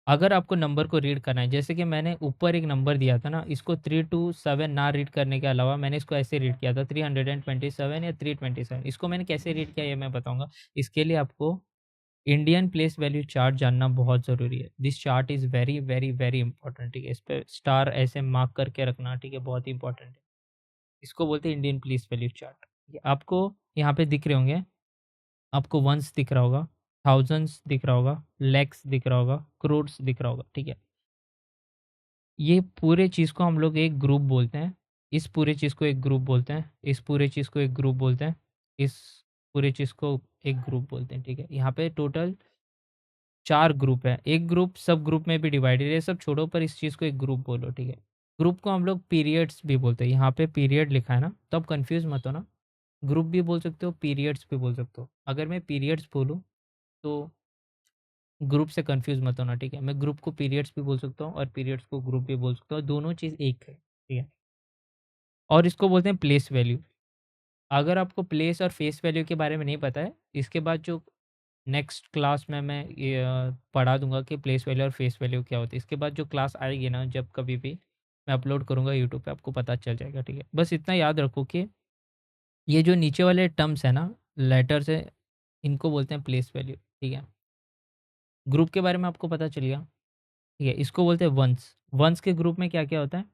Speaker 1: अगर आपको नंबर को रीड करना है, जैसे कि मैंने ऊपर एक नंबर दिया था ना, इसको 3 टू 7 ना रीड करने के अलावा मैंने इसको ऐसे रीड किया था 327 या 327, इसको मैंने कैसे रीड किया ये मैं बताऊँगा। इसके लिए आपको इंडियन प्लेस वैल्यू चार्ट जानना बहुत ज़रूरी है। This chart is very, very, very important, ठीक है। इस पे स्टार ऐसे मार्क करके रखना, ठीक है, बहुत ही इंपॉर्टेंट है। इसको बोलते हैं इंडियन प्लेस वैल्यू चार्ट। ये आपको यहाँ पे दिख रहे होंगे, आपको वन्स दिख रहा होगा, थाउज़ेंड्स दिख रहा होगा, लैक्स दिख रहा होगा, करोड्स दिख रहा होगा, ठीक है। ये पूरे चीज़ को हम लोग एक ग्रुप बोलते हैं। इस पूरे चीज़ को एक ग्रुप बोलते हैं। इस पूरे चीज़ को एक ग्रुप बोलते हैं। इस पूरे चीज़ को एक ग्रुप बोलते हैं, ठीक है। यहाँ पे टोटल 4 ग्रुप हैं। एक ग्रुप सब ग्रुप में भी डिवाइडेड है, ये सब छोड़ो पर इस चीज़ को एक ग्रुप बोलो, ठीक है। ग्रुप को हम लोग पीरियड्स भी बोलते हैं। यहाँ पे पीरियड लिखा है ना, तो आप कन्फ्यूज़ मत होना। ग्रुप भी बोल सकते हो, पीरियड्स भी बोल सकते हो। अगर मैं पीरियड्स बोलूँ तो ग्रुप से कन्फ्यूज़ मत होना, ठीक है। मैं ग्रुप को पीरियड्स भी बोल सकता हूँ और पीरियड्स को ग्रुप भी बोल सकता हूँ। दोनों चीज़ एक है, ठीक है। और इसको बोलते हैं प्लेस वैल्यू। अगर आपको प्लेस और फेस वैल्यू के बारे में नहीं पता है, इसके बाद जो नेक्स्ट क्लास में मैं ये पढ़ा दूँगा कि प्लेस वैल्यू और फेस वैल्यू क्या होती है। इसके बाद जो क्लास आएगी ना जब कभी भी मैं अपलोड करूँगा यूट्यूब पे आपको पता चल जाएगा, ठीक है। बस इतना याद रखो कि ये जो नीचे वाले टर्म्स हैं ना, लेटर्स है, इनको बोलते हैं प्लेस वैल्यू, ठीक है। ग्रुप के बारे में आपको पता चल गया, ठीक है। इसको बोलते हैं वंस। वंस के ग्रुप में क्या-क्या होता है?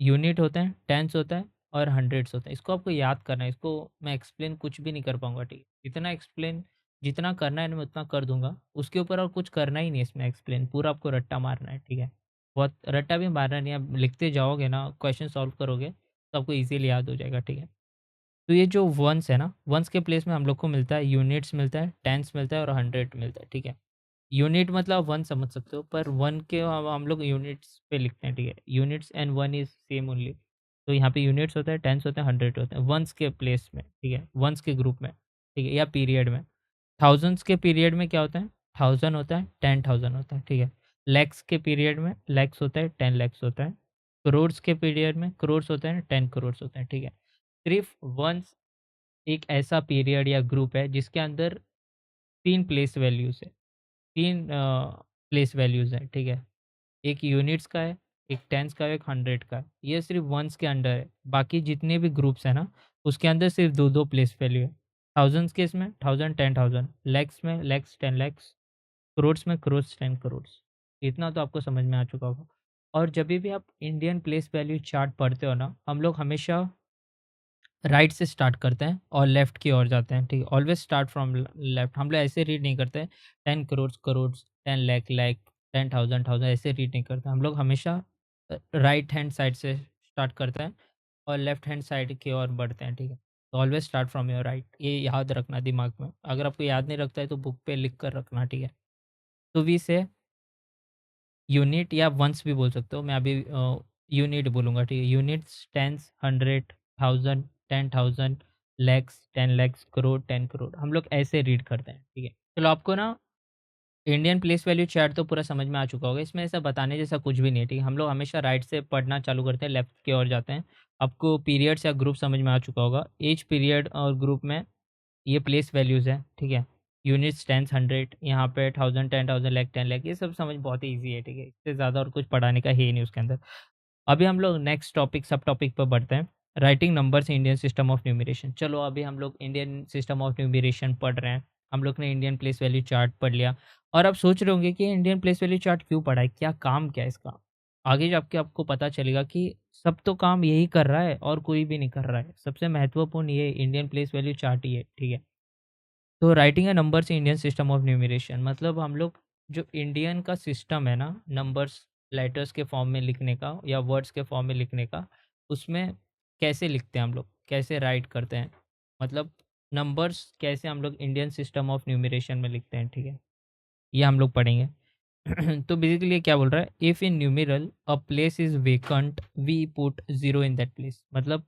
Speaker 1: यूनिट होते हैं, टेंस होता है और हंड्रेड्स होता है। इसको आपको याद करना है, इसको मैं एक्सप्लेन कुछ भी नहीं कर पाऊँगा, ठीक है। इतना एक्सप्लेन जितना करना है ना मैं उतना कर दूँगा, उसके ऊपर और कुछ करना ही नहीं है इसमें एक्सप्लेन, पूरा आपको रट्टा मारना है, ठीक है। बहुत रट्टा भी मारना नहीं है, आप लिखते जाओगे ना, क्वेश्चन सॉल्व करोगे, तो आपको ईज़िली याद हो जाएगा, ठीक है। तो ये जो वन्स है ना, वन्स के प्लेस में हम लोग को मिलता है यूनिट्स मिलता है, टेंस मिलता है और हंड्रेड मिलता है, ठीक है। यूनिट मतलब 1 समझ सकते हो, पर 1 के हम लोग यूनिट्स पे लिखते हैं, ठीक है? Units and 1 is same only. तो यहाँ पे यूनिट्स होता है, टेन्स होते हैं, 100 होते हैं, वन्स के प्लेस में, ठीक है? वन्स के ग्रुप में, ठीक है? या पीरियड में। थाउज़ेंड्स के पीरियड में क्या होता है? 1000 होता है, 10,000 होता है, ठीक है? लैक्स के पीरियड में लैक्स होता है, 10 लैक्स होता है। करोड्स के पीरियड में करोड्स होते हैं, 10 करोड्स होते हैं, ठीक है? सिर्फ़ वन्स एक ऐसा पीरियड या ग्रुप है जिसके अंदर 3 प्लेस वैल्यूज़ है, 3 प्लेस वैल्यूज़ हैं, ठीक है? एक यूनिट्स का है, एक टेन्स का है, एक 100 का है। ये सिर्फ़ वन्स के अंडर है। बाकी जितने भी ग्रुप्स हैं ना, उसके अंदर सिर्फ़ 2-2 प्लेस वैल्यू है। थाउज़ेंड्स के इसमें 1000 10,000, लैक्स में लैक्स 10 लैक्स, करोड्स में करोड्स 10 करोड्स। इतना तो आपको समझ में आ चुका होगा। और जभी भी आप इंडियन प्लेस वैल्यू चार्ट पढ़ते हो ना, हम लोग हमेशा राइट से स्टार्ट करते हैं और लेफ्ट की ओर जाते हैं, ठीक है? Always start from left. हम लोग ऐसे रीड नहीं करते 10 करोड़ करोड्स, 10 लाख लाख, 10,000 थाउज़ेंड ऐसे रीड नहीं करते। हम लोग हमेशा राइट हैंड साइड से स्टार्ट करते हैं और लेफ्ट हैंड साइड की ओर बढ़ते हैं, ठीक है? तो always start from your right, ये याद रखना दिमाग में। अगर आपको याद नहीं रखता है तो बुक पे लिख कर रखना, ठीक है? तो वी से यूनिट या वंस भी बोल सकते हो। मैं अभी यूनिट बोलूँगा, ठीक है? Units, tens, 100, 1000, 10,000, lakhs, 10 lakhs, crore, 10 crore. हम लोग ऐसे रीड करते हैं, ठीक है? चलो आपको ना इंडियन प्लेस वैल्यू चार्ट तो पूरा समझ में आ चुका होगा। इसमें ऐसा बताने जैसा कुछ भी नहीं है, ठीक है? हम लोग हमेशा राइट से पढ़ना चालू करते हैं, लेफ्ट की ओर जाते हैं। आपको पीरियड्स या ग्रुप समझ में आ चुका होगा। ईच पीरियड और ग्रुप में ये प्लेस वैल्यूज़ हैं, ठीक है? यूनिट्स, टेन्स, 100, यहाँ पे 1000, 10,000, लाख, 10 लाख, ये सब समझ बहुत ही ईज़ी है, ठीक है? इससे ज़्यादा और कुछ पढ़ाने का है ही नहीं उसके अंदर। अभी हम लोग नेक्स्ट टॉपिक सब टॉपिक पर बढ़ते हैं। Writing numbers Indian system of numeration. चलो अभी हम लोग इंडियन सिस्टम ऑफ न्यूमरेशन पढ़ रहे हैं। हम लोग ने इंडियन प्लेस वैल्यू चार्ट पढ़ लिया और अब सोच रहे होंगे कि इंडियन प्लेस वैल्यू चार्ट क्यों पढ़ा है? क्या काम क्या है इसका? आगे जाके आपको पता चलेगा कि सब तो काम यही कर रहा है और कोई भी नहीं कर रहा है। सबसे महत्वपूर्ण ये इंडियन प्लेस वैल्यू चार्ट ही है, ठीक है? तो writing a numbers Indian system of numeration मतलब हम लोग जो इंडियन का सिस्टम है ना नंबर्स लेटर्स के फॉर्म में लिखने का या वर्ड्स के फॉर्म में लिखने का, उसमें कैसे लिखते हैं हम लोग, कैसे राइट करते हैं, मतलब नंबर्स कैसे हम लोग इंडियन सिस्टम ऑफ न्यूमरेशन में लिखते हैं, ठीक है? ये हम लोग पढ़ेंगे। तो बेसिकली ये क्या बोल रहा है, if in numeral a place is vacant we put zero in that place. मतलब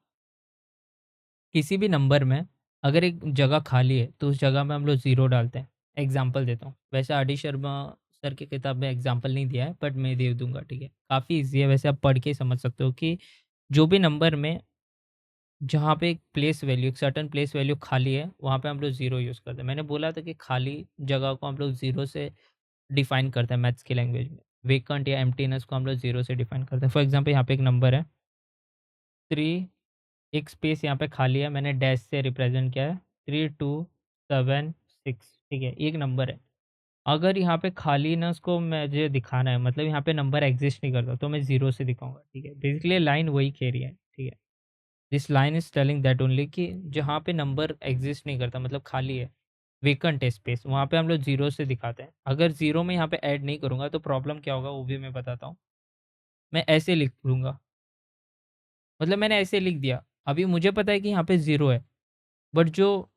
Speaker 1: किसी भी नंबर में अगर एक जगह खाली है तो उस जगह में हम लोग ज़ीरो डालते हैं। एग्ज़ाम्पल देता हूँ, वैसे आर डी शर्मा सर की किताब में एग्ज़ाम्पल नहीं दिया है बट मैं दे दूँगा, ठीक है? काफ़ी ईज़ी है, वैसे आप पढ़ के ही समझ सकते हो कि जो भी नंबर में जहाँ पे एक प्लेस वैल्यू एक सर्टेन प्लेस वैल्यू खाली है वहाँ पे हम लोग ज़ीरो यूज़ करते हैं। मैंने बोला था कि खाली जगह को हम लोग ज़ीरो से डिफ़ाइन करते हैं मैथ्स की लैंग्वेज में। वेकेंट या एम्प्टीनेस को हम लोग ज़ीरो से डिफ़ाइन करते हैं। फॉर एग्ज़ाम्पल यहाँ पे एक नंबर है 3, एक स्पेस यहाँ पे खाली है, मैंने डैश से रिप्रेजेंट किया है 3276, ठीक है? एक नंबर है। अगर यहाँ पे खालीनेस को मुझे दिखाना है मतलब यहाँ पे नंबर एग्जिस्ट नहीं करता तो मैं ज़ीरो से दिखाऊँगा, ठीक है? बेसिकली लाइन वही कह रही है, ठीक है? This line is telling that only कि जहाँ पे नंबर एग्जिस्ट नहीं करता मतलब खाली है, वेकेंट है स्पेस, वहाँ पे हम लोग ज़ीरो से दिखाते हैं। अगर ज़ीरो में यहाँ पे ऐड नहीं करूँगा तो प्रॉब्लम क्या होगा वो भी मैं बताता हूँ। मैं ऐसे लिख लूँगा, मतलब मैंने ऐसे लिख दिया। अभी मुझे पता है कि यहाँ पे ज़ीरो है, बट जो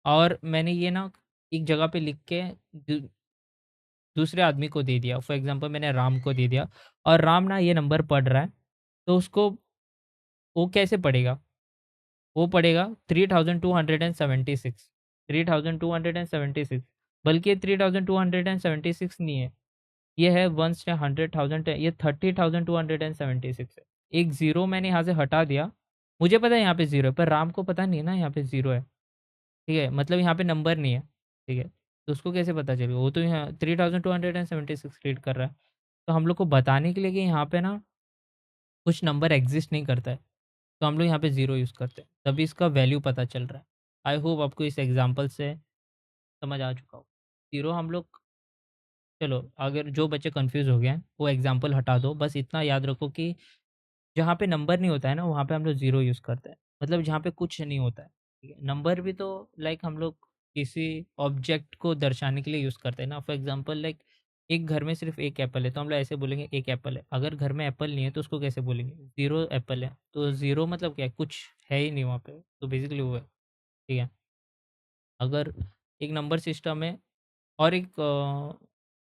Speaker 1: और मैंने ये ना एक जगह पे लिख के दूसरे आदमी को दे दिया। फॉर एग्ज़ाम्पल मैंने राम को दे दिया और राम ना ये नंबर पढ़ रहा है, तो उसको वो कैसे पढ़ेगा? वो पढ़ेगा 3276, 3276, बल्कि ये 3276 नहीं है, ये है वन्स टेन, 100, 1000 ये 30,276 है। एक ज़ीरो मैंने यहाँ से हटा दिया, मुझे पता है यहाँ पे ज़ीरो है, पर राम को पता नहीं है ना यहाँ पे ज़ीरो है। ठीक है? मतलब यहाँ पे नंबर नहीं है, ठीक है? तो उसको कैसे पता चलेगा? वो तो यहाँ 3276 रीड कर रहा है। तो हम लोग को बताने के लिए कि यहाँ पे ना कुछ नंबर एक्ज़िस्ट नहीं करता है, तो हम लोग यहाँ पे ज़ीरो यूज़ करते हैं, तभी इसका वैल्यू पता चल रहा है। आई होप आपको इस एग्ज़ाम्पल से समझ आ चुका हो। ज़ीरो हम लोग चलो अगर जो बच्चे कन्फ्यूज़ हो गए हैं, वो एग्ज़ाम्पल हटा दो, बस इतना याद रखो कि जहाँ पे नंबर नहीं होता है ना, वहाँ पे हम लोग ज़ीरो यूज़ करते हैं। मतलब जहाँ पे कुछ नहीं होता है, ठीक है? नंबर भी तो लाइक हम लोग किसी ऑब्जेक्ट को दर्शाने के लिए यूज़ करते हैं ना। फॉर एग्ज़ाम्पल लाइक एक घर में सिर्फ़ 1 एप्पल है, तो हम लोग ऐसे बोलेंगे 1 एप्पल है। अगर घर में एप्पल नहीं है, तो उसको कैसे बोलेंगे? 0 एप्पल है। तो 0 मतलब क्या है? कुछ है ही नहीं वहाँ पे, तो बेसिकली वो है, ठीक है? अगर एक नंबर सिस्टम है और एक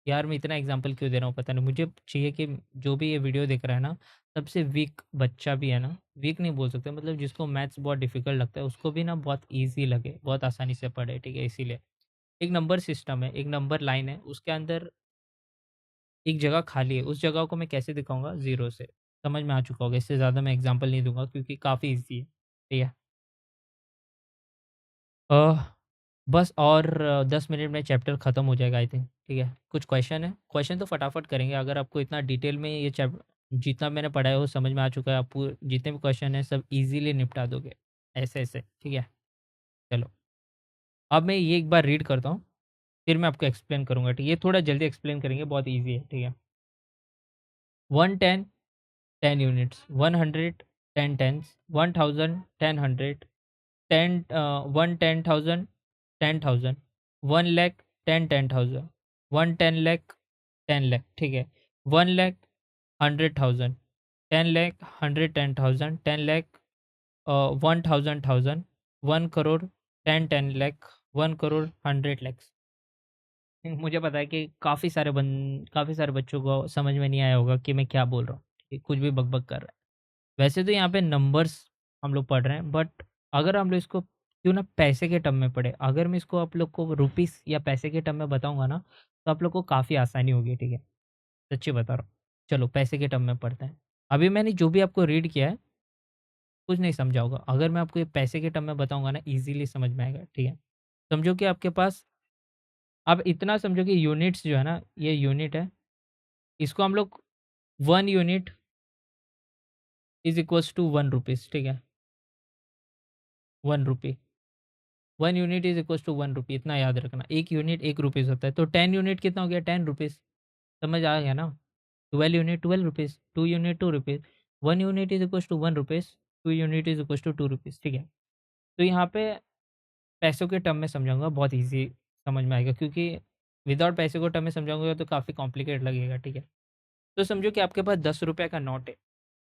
Speaker 1: यार मैं इतना एग्ज़ाम्पल क्यों दे रहा हूँ पता नहीं। मुझे चाहिए कि जो भी ये वीडियो देख रहा है ना, सबसे वीक बच्चा भी है ना, वीक नहीं बोल सकते मतलब जिसको मैथ्स बहुत डिफ़िकल्ट लगता है, उसको भी ना बहुत ईज़ी लगे, बहुत आसानी से पढ़े, ठीक है? इसीलिए। एक नंबर सिस्टम है, एक नंबर लाइन है, उसके अंदर एक जगह खाली है, उस जगह को मैं कैसे दिखाऊँगा? ज़ीरो से। समझ में आ चुका होगा, इससे ज़्यादा मैं एग्ज़ाम्पल नहीं दूँगा क्योंकि काफ़ी ईज़ी है, ठीक है? अ, बस और 10 मिनट में चैप्टर ख़त्म हो जाएगा आई थिंक, ठीक है? कुछ क्वेश्चन है? क्वेश्चन तो फटाफट करेंगे अगर आपको इतना डिटेल में ये जितना मैंने पढ़ा है वो समझ में आ चुका है, आपको जितने भी क्वेश्चन हैं सब ईज़िली निपटा दोगे, ऐसे-ऐसे, ठीक है? चलो, अब मैं ये एक बार रीड करता हूँ, फिर मैं आपको एक्सप्लेन करूँगा, ठीक है? ये थोड़ा जल्दी एक्सप्लेन करेंगे, बहुत ईज़ी है, ठीक है? 110 10 units, 100 10 tens, 1000 10 hundred, 10 1 10,000 10,000, 1 lakh 10 10,000, 1 10 lakh 10 lakh, ठीक है? 1 lakh 100,000, 10 lakh 110,000, 10 lakh 1,000, 1 crore 10 10 lakh, 1 crore 100 lakhs। मुझे पता है कि काफ़ी सारे बच्चों को समझ में नहीं आया होगा कि मैं क्या बोल रहा हूँ, ठीक है? कुछ भी बक-बक कर रहा है। वैसे तो यहाँ पे नंबर्स हम लोग पढ़ रहे हैं बट अगर हम लोग इसको क्यों ना पैसे के टर्म में पढ़े, अगर मैं इसको आप लोग को रुपीस या पैसे के टर्म में बताऊंगा ना तो आप लोग को काफ़ी आसानी होगी, ठीक है? सच्ची बता रहा हूँ। चलो पैसे के टर्म में पढ़ते हैं। अभी मैंने जो भी आपको रीड किया है कुछ नहीं समझा होगा, अगर मैं आपको ये पैसे के टर्म में बताऊंगा ना इजीली समझ में आएगा, ठीक है? समझो कि आपके पास, अब इतना समझो कि यूनिट्स जो है ना, ये यूनिट है, इसको हम लोग 1 unit is equals to 1 rupees, ठीक है? 1 rupee, 1 unit is equals to 1 rupee, इतना याद रखना। 1 यूनिट 1 रुपीज़ होता है, तो 10 यूनिट कितना हो गया? 10 रुपीज़, समझ आ गया ना? 12 unit 12 rupees, 2 unit 2 rupees, 1 unit is equals to 1 rupees, 2 unit is equals to 2 rupees, ठीक है? तो यहाँ पे पैसों के टर्म में समझाऊँगा, बहुत ईज़ी समझ में आएगा क्योंकि विदाउट पैसे को टर्म में समझाऊँगा तो काफ़ी कॉम्प्लिकेट लगेगा, ठीक है? तो समझो कि आपके पास ₹10 का नोट है,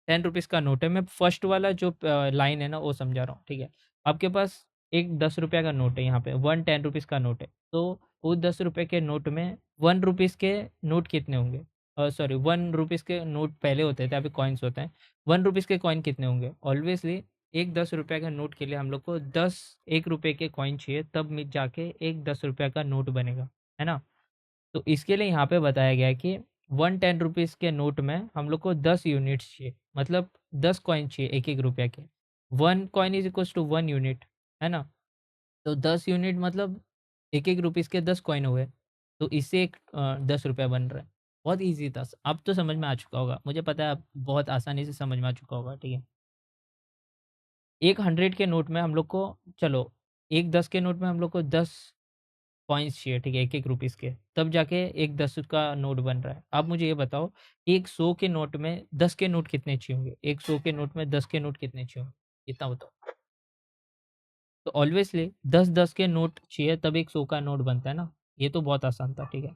Speaker 1: 10 रुपीज़ का नोट है। मैं फर्स्ट वाला जो लाइन है ना वो समझा रहा हूँ, ठीक है? आपके पास एक ₹10 का नोट है यहाँ पे, 1 10 रुपीज़ का नोट है। तो वो ₹10 के नोट में 1 रुपीज़ के नोट कितने होंगे? सॉरी 1 रुपीज़ के नोट पहले होते थे, अभी कॉइन्स होते हैं। 1 रुपीज़ के कॉइन कितने होंगे? ऑब्वियसली एक ₹10 का नोट के लिए हम लोग को 10 ₹1 के कॉइन चाहिए, तब जाके एक ₹10 का नोट बनेगा, है ना? तो इसके लिए यहाँ पे बताया गया है कि 1 10 रुपीज़ के नोट में हम लोग को 10 यूनिट्स चाहिए, मतलब 10 कॉइन चाहिए एक-एक रुपया के। 1 coin is equals to 1 unit, है ना? तो 10 यूनिट मतलब एक-एक रुपीज़ के 10 कॉइन हुए, तो इससे एक ₹10 बन रहा है। बहुत ईज़ी था, अब तो समझ में आ चुका होगा। मुझे पता है अब बहुत आसानी से समझ में आ चुका होगा, ठीक है? एक 100 के नोट में हम लोग को, चलो एक 10 के नोट में हम लोग को 10 कॉइन्स चाहिए, ठीक है? एक-एक रुपीज़ के, तब जाके एक 10 का नोट बन रहा है। अब मुझे ये बताओ, एक 100 के नोट में 10 के नोट कितने चाहिए होंगे? एक 100 के नोट में 10 के नोट कितने चाहिए होंगे? इतना बताओ। तो ऑब्वियसली 10-10 के नोट चाहिए तब एक 100 का नोट बनता है ना? ये तो बहुत आसान था, ठीक है?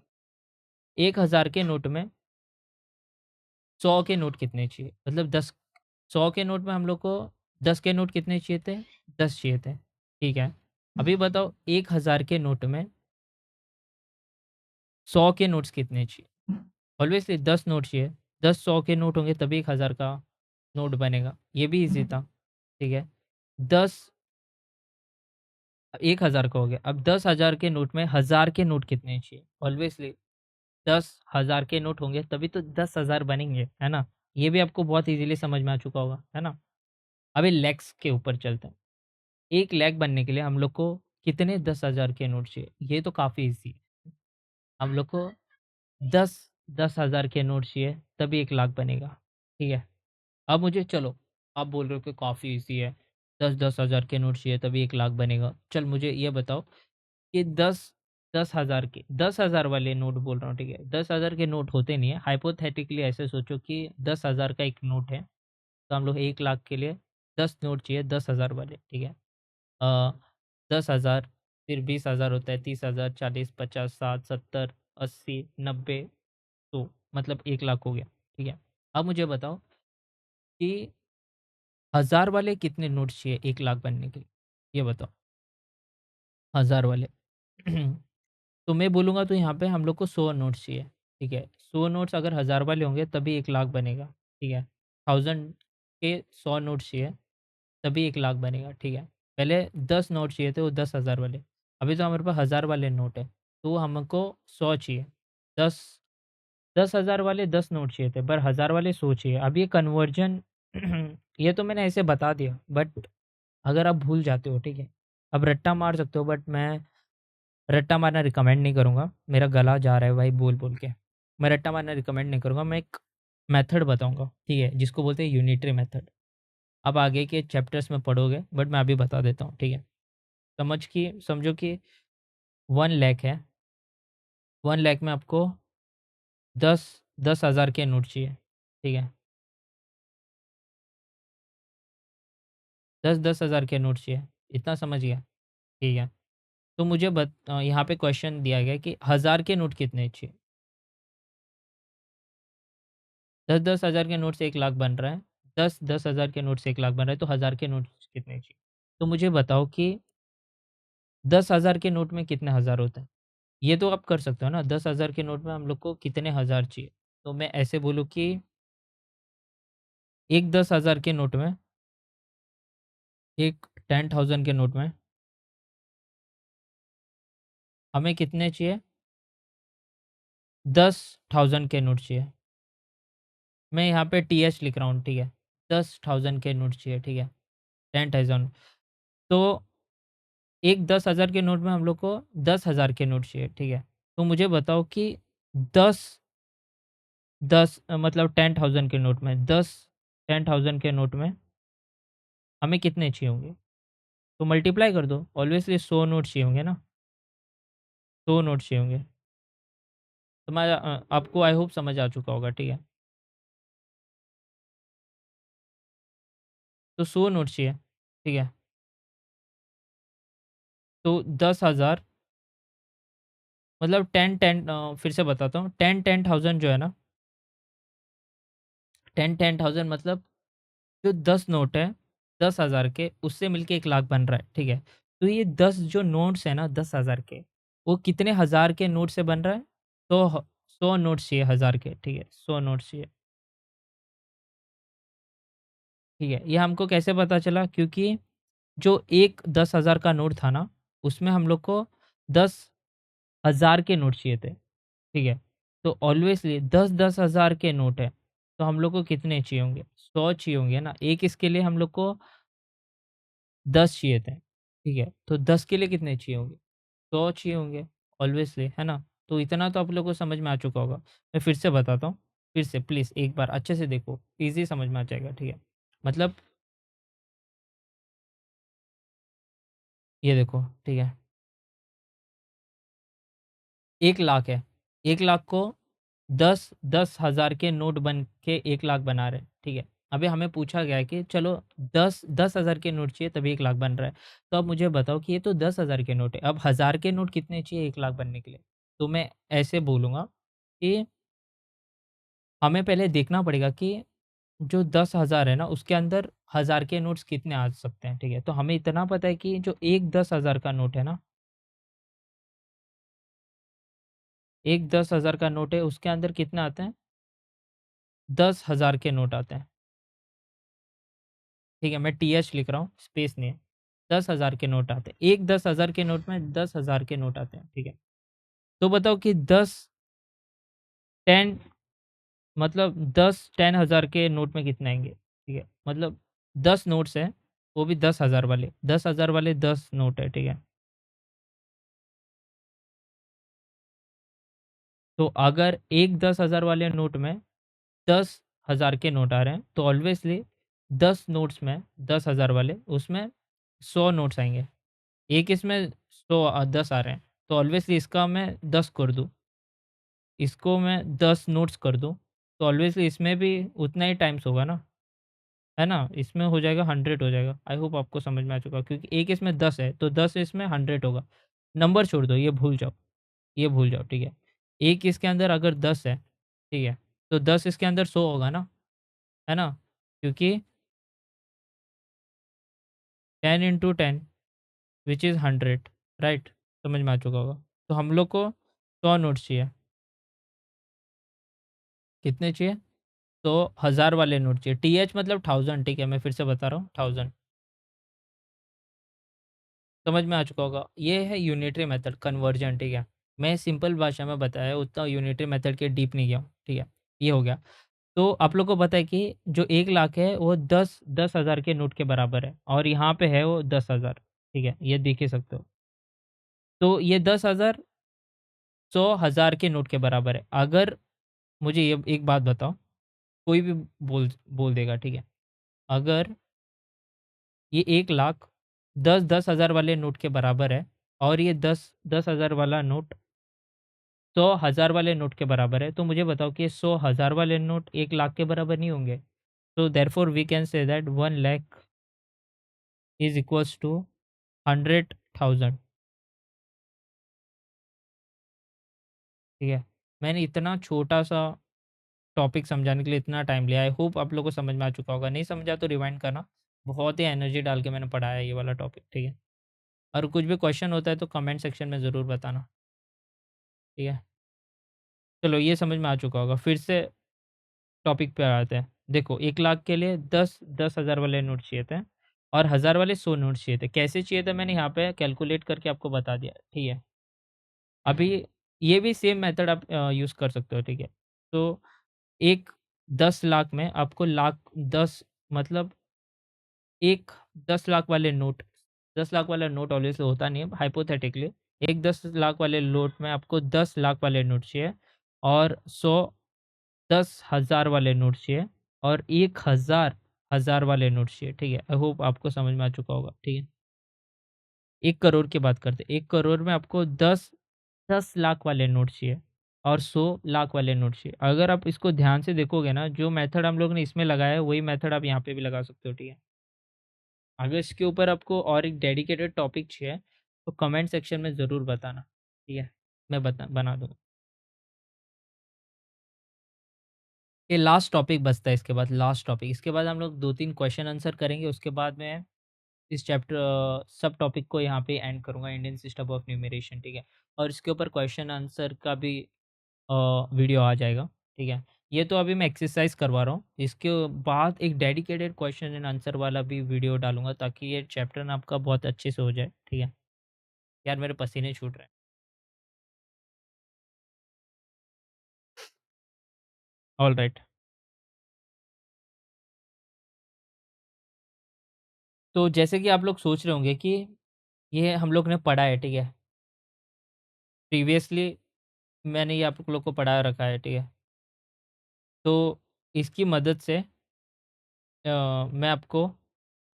Speaker 1: 1000 के नोट में 100 के नोट कितने चाहिए? मतलब 100 के नोट में हम लोग को 10 के नोट कितने चाहिए थे? 10 चाहिए थे, ठीक है? अभी बताओ 1000 के नोट में 100 के नोट्स कितने चाहिए? ऑब्वियसली 10 नोट चाहिए, 10 100 के नोट होंगे तभी 1000 का नोट बनेगा, ये भी ईज़ी था, ठीक है? 10 1000 का हो गया, अब 10,000 के नोट में 1000 के नोट कितने चाहिए? ऑब्वियसली 10,000 के नोट होंगे तभी तो 10,000 बनेंगे, है ना? ये भी आपको बहुत ईज़िली समझ में आ चुका होगा, है ना? अभी लैक्स के ऊपर चलते हैं। 1 लाख बनने के लिए हम लोग को कितने 10,000 के नोट चाहिए? ये तो काफ़ी ईज़ी है। हम लोग को 10 10,000 के नोट चाहिए तभी 1 लाख बनेगा, ठीक है? अब मुझे चलो, आप बोल रहे हो कि काफ़ी ईज़ी है, 10-10 हज़ार के नोट चाहिए तभी 1 लाख बनेगा। चल मुझे ये बताओ कि 10,000 के 10,000 वाले नोट बोल रहा हूँ, ठीक है? 10,000 के नोट होते नहीं है, हाइपोथेटिकली ऐसे सोचो कि 10,000 का एक नोट है, तो हम लोग 1 लाख के लिए 10 नोट चाहिए 10,000 वाले, ठीक है? अ, 10,000 फिर 20,000 होता है, 30,000, 40, 50, 60, 70, 80, 90, 100 मतलब 1 लाख हो गया, ठीक है? अब मुझे बताओ कि 1000 वाले कितने नोट्स चाहिए 1 लाख बनने के लिए? ये बताओ, 1000 वाले। तो मैं बोलूँगा तो यहाँ पे हम लोग को 100 नोट्स चाहिए, ठीक है। 100 नोट्स अगर 1000 वाले होंगे तभी 1 लाख बनेगा, ठीक है। 1000 के 100 नोट्स चाहिए तभी 1 लाख बनेगा, ठीक है। पहले 10 नोट चाहिए थे वो 10,000 वाले, अभी तो हमारे पास 1000 वाले नोट है, तो हमको 100 चाहिए। 10 10,000 वाले 10 नोट चाहिए थे, पर 1000 वाले 100 चाहिए। अब ये कन्वर्जन ये तो मैंने ऐसे बता दिया, बट अगर आप भूल जाते हो, ठीक है। अब रट्टा मार सकते हो, बट मैं रट्टा मारना रिकमेंड नहीं करूँगा। मेरा गला जा रहा है भाई बोल-बोल के। मैं रट्टा मारना रिकमेंड नहीं करूँगा, मैं एक मेथड बताऊँगा, ठीक है, जिसको बोलते हैं यूनिटरी मेथड। आप आगे के चैप्टर्स में पढ़ोगे, बट मैं अभी बता देता हूँ, ठीक है। समझो कि 1 लाख है, 1 लाख में आपको 10 10,000 के नोट चाहिए, ठीक है। 10 हज़ार के नोट चाहिए, इतना समझ गया? ठीक है। तो मुझे यहाँ पे क्वेश्चन दिया गया है कि 1000 के नोट कितने चाहिए? 10 हज़ार के नोट से 1 लाख बन रहा है। 10 हज़ार के नोट से 1 लाख बन रहा है, तो 1000 के नोट कितने चाहिए? तो मुझे बताओ कि 10,000 के नोट में कितने हज़ार होते हैं? ये तो आप कर सकते हो ना, 10,000 के नोट में हम लोग को कितने हज़ार चाहिए? तो मैं ऐसे बोलूँ कि एक 10,000 के नोट में, एक 10,000 के नोट में हमें कितने चाहिए? 10,000 के नोट चाहिए। मैं यहाँ पे टीएच लिख रहा हूँ, ठीक है। 10,000 के नोट चाहिए, ठीक है। 10,000 तो एक 10,000 के नोट में हम लोग को 10,000 के नोट चाहिए, ठीक है। तो मुझे बताओ कि 10 मतलब 10,000 के नोट में 10,000 के नोट में हमें कितने चाहिए होंगे? तो मल्टीप्लाई कर दो, ऑब्वियसली 100 नोट चाहिए होंगे ना, 100 नोट चाहिए होंगे। आपको आई होप समझ आ चुका होगा, ठीक है। तो 100 नोट चाहिए, ठीक है। तो 10,000 मतलब 10 फिर से बताता हूँ, 10,000 जो है ना, 10,000 मतलब जो 10 नोट है 10,000 के, उससे मिलके 1 लाख बन रहा है, ठीक है। तो ये 10 जो नोट्स है ना 10,000 के, वो कितने हज़ार के नोट से बन रहा है? तो 100 नोट्स चाहिए हज़ार के, ठीक है, 100 नोट्स चाहिए, ठीक है। ये हमको कैसे पता चला? क्योंकि जो एक 10,000 का नोट था ना, उसमें हम लोग को 10,000 के नोट चाहिए थे, ठीक है। तो ऑब्वियसली 10-10 हज़ार के नोट है, तो हम लोग को कितने चाहिए होंगे? 100 चाहिए होंगे ना। एक इसके लिए हम लोग को 10 चाहिए थे, ठीक है। तो 10 के लिए कितने चाहिए होंगे? 100 चाहिए होंगे, ऑब्वियसली, है ना? तो इतना तो आप लोगों को समझ में आ चुका होगा। मैं फिर से बताता हूँ, फिर से प्लीज़ एक बार अच्छे से देखो, ईज़ी समझ में आ जाएगा, ठीक है। मतलब ये देखो, ठीक है, 1 लाख है, 1 लाख को 10 हज़ार के नोट बन के 1 लाख बना रहे हैं, ठीक है। अभी हमें पूछा गया है कि चलो 10 हज़ार के नोट चाहिए तभी 1 लाख बन रहा है। तो अब मुझे बताओ कि ये तो 10 हज़ार के नोट है, अब हज़ार के नोट कितने चाहिए 1 लाख बनने के लिए? तो मैं ऐसे बोलूँगा कि हमें पहले देखना पड़ेगा कि जो 10,000 है ना, उसके अंदर हज़ार के नोट्स कितने आ सकते हैं, ठीक है? तो हमें इतना पता है कि जो एक 10,000 का नोट है ना, एक 10,000 का नोट है, उसके अंदर कितने आते हैं? 10,000 के नोट आते हैं, ठीक है? मैं टीएच लिख रहा हूँ, स्पेस नहीं है। 10,000 के नोट आते हैं। एक 10,000 के नोट में 10,000 के नोट आते हैं, ठीक है? तो बताओ कि 10 10,000 के नोट में कितने आएँगे? ठीक है? मतलब 10 नोट्स हैं, वो भी 10,000 वाले। 10,000 वाले 10 नोट है, ठीक है? तो अगर एक 10,000 वाले नोट में 10,000 के नोट आ रहे हैं, तो ऑब्वियसली 10 नोट्स में 10,000 वाले, उसमें 100 नोट्स आएँगे। एक इसमें 10 आ रहे हैं, तो ऑब्वियसली इसका मैं 10 कर दूँ, इसको मैं 10 नोट्स कर दूँ, तो ऑब्वियसली इसमें भी उतना ही टाइम्स होगा ना, है ना? इसमें हो जाएगा 100 हो जाएगा। आई होप आपको समझ में आ चुका क्योंकि एक इसमें 10 है, तो 10 इसमें 100 होगा। नंबर छोड़ दो, ये भूल जाओ, ठीक है? एक इसके अंदर अगर 10 है, ठीक है? तो 10 इसके अंदर 100 होगा ना, है ना? क्योंकि 10 इंटू 10 व्हिच इज़ 100, राइट? समझ में आ चुका होगा। तो हम लोग को 100 नोट्स चाहिए। कितने चाहिए? तो 1000 वाले नोट चाहिए। टीएच मतलब 1000, ठीक है, मैं फिर से बता रहा हूँ 1000। समझ में आ चुका होगा। ये है यूनिटरी मेथड कन्वर्जन, ठीक है। मैं सिंपल भाषा में बताया, उतना यूनिटरी मेथड के डीप नहीं गया हूँ, ठीक है। ये हो गया। तो आप लोग को पता है कि जो 1 लाख है वो 10,000 के नोट के बराबर है और यहाँ पे है वो 10,000, ठीक है, ये देख ही सकते हो। तो ये 10,000 100,000 के नोट के बराबर है। अगर मुझे ये एक बात बताओ, कोई भी बोल बोल देगा, ठीक है। अगर ये 1 लाख 10,000 वाले नोट के बराबर है और ये 10,000 वाला नोट 100,000 वाले नोट के बराबर है, तो मुझे बताओ कि 100,000 वाले नोट 1 लाख के बराबर नहीं होंगे? So therefore we can say that 1 lakh is equals to 100,000, ठीक है। मैंने इतना छोटा-सा टॉपिक समझाने के लिए इतना टाइम लिया। आई होप आप लोगों को समझ में आ चुका होगा। नहीं समझा तो रिवाइंड करना। बहुत ही एनर्जी डाल के मैंने पढ़ाया है ये वाला टॉपिक, ठीक है। और कुछ भी क्वेश्चन होता है तो कमेंट सेक्शन में ज़रूर बताना, ठीक है। चलो ये समझ में आ चुका होगा। फिर से टॉपिक पे आते हैं। देखो 1 लाख के लिए 10,000 वाले नोट चाहिए थे और 1000 वाले 100 नोट चाहिए थे। कैसे चाहिए थे मैंने यहाँ पे कैलकुलेट करके आपको बता दिया, ठीक है। अभी ये भी सेम मेथड आप यूज़ कर सकते हो, ठीक है। तो एक 10 लाख में आपको लाख 10 मतलब एक 10 लाख वाले नोट 10 लाख वाला नोट ऑब्वियसली होता नहीं है, हाइपोथेटिकली एक 10 लाख वाले नोट में आपको 10 लाख वाले नोट चाहिए और 100 10,000 वाले नोट चाहिए और 1,000 हज़ार वाले नोट चाहिए, ठीक है। आई होप आपको समझ में आ चुका होगा, ठीक है। 1 करोड़ की बात करते हैं। 1 करोड़ में आपको 10 लाख वाले नोट चाहिए और 100 लाख वाले नोट चाहिए। अगर आप इसको ध्यान से देखोगे ना, जो मेथड हम लोग ने इसमें लगाया है, वही मेथड आप यहाँ पे भी लगा सकते हो, ठीक है। अगर इसके ऊपर आपको और एक डेडिकेटेड टॉपिक चाहिए, तो कमेंट सेक्शन में ज़रूर बताना, ठीक है। मैं बना दूँगा। ये लास्ट टॉपिक बचता है इसके बाद, लास्ट टॉपिक। इसके बाद हम लोग 2-3 क्वेश्चन आंसर करेंगे, उसके बाद मैं इस चैप्टर सब टॉपिक को यहाँ पे एंड करूँगा, इंडियन सिस्टम ऑफ न्यूमरेशन, ठीक है। और इसके ऊपर क्वेश्चन आंसर का भी अ, वीडियो आ जाएगा, ठीक है। ये तो अभी मैं एक्सरसाइज करवा रहा हूँ, इसके बाद एक डेडिकेटेड क्वेश्चन एंड आंसर वाला भी वीडियो डालूँगा ताकि ये चैप्टर ना आपका बहुत अच्छे से हो जाए, ठीक है। यार मेरे पसीने छूट रहे हैं। ऑलराइट। तो जैसे कि आप लोग सोच रहे होंगे कि ये हम लोग ने पढ़ा है, ठीक है। प्रीवियसली मैंने ये आप लोग को पढ़ा रखा है, ठीक है। तो इसकी मदद से मैं आपको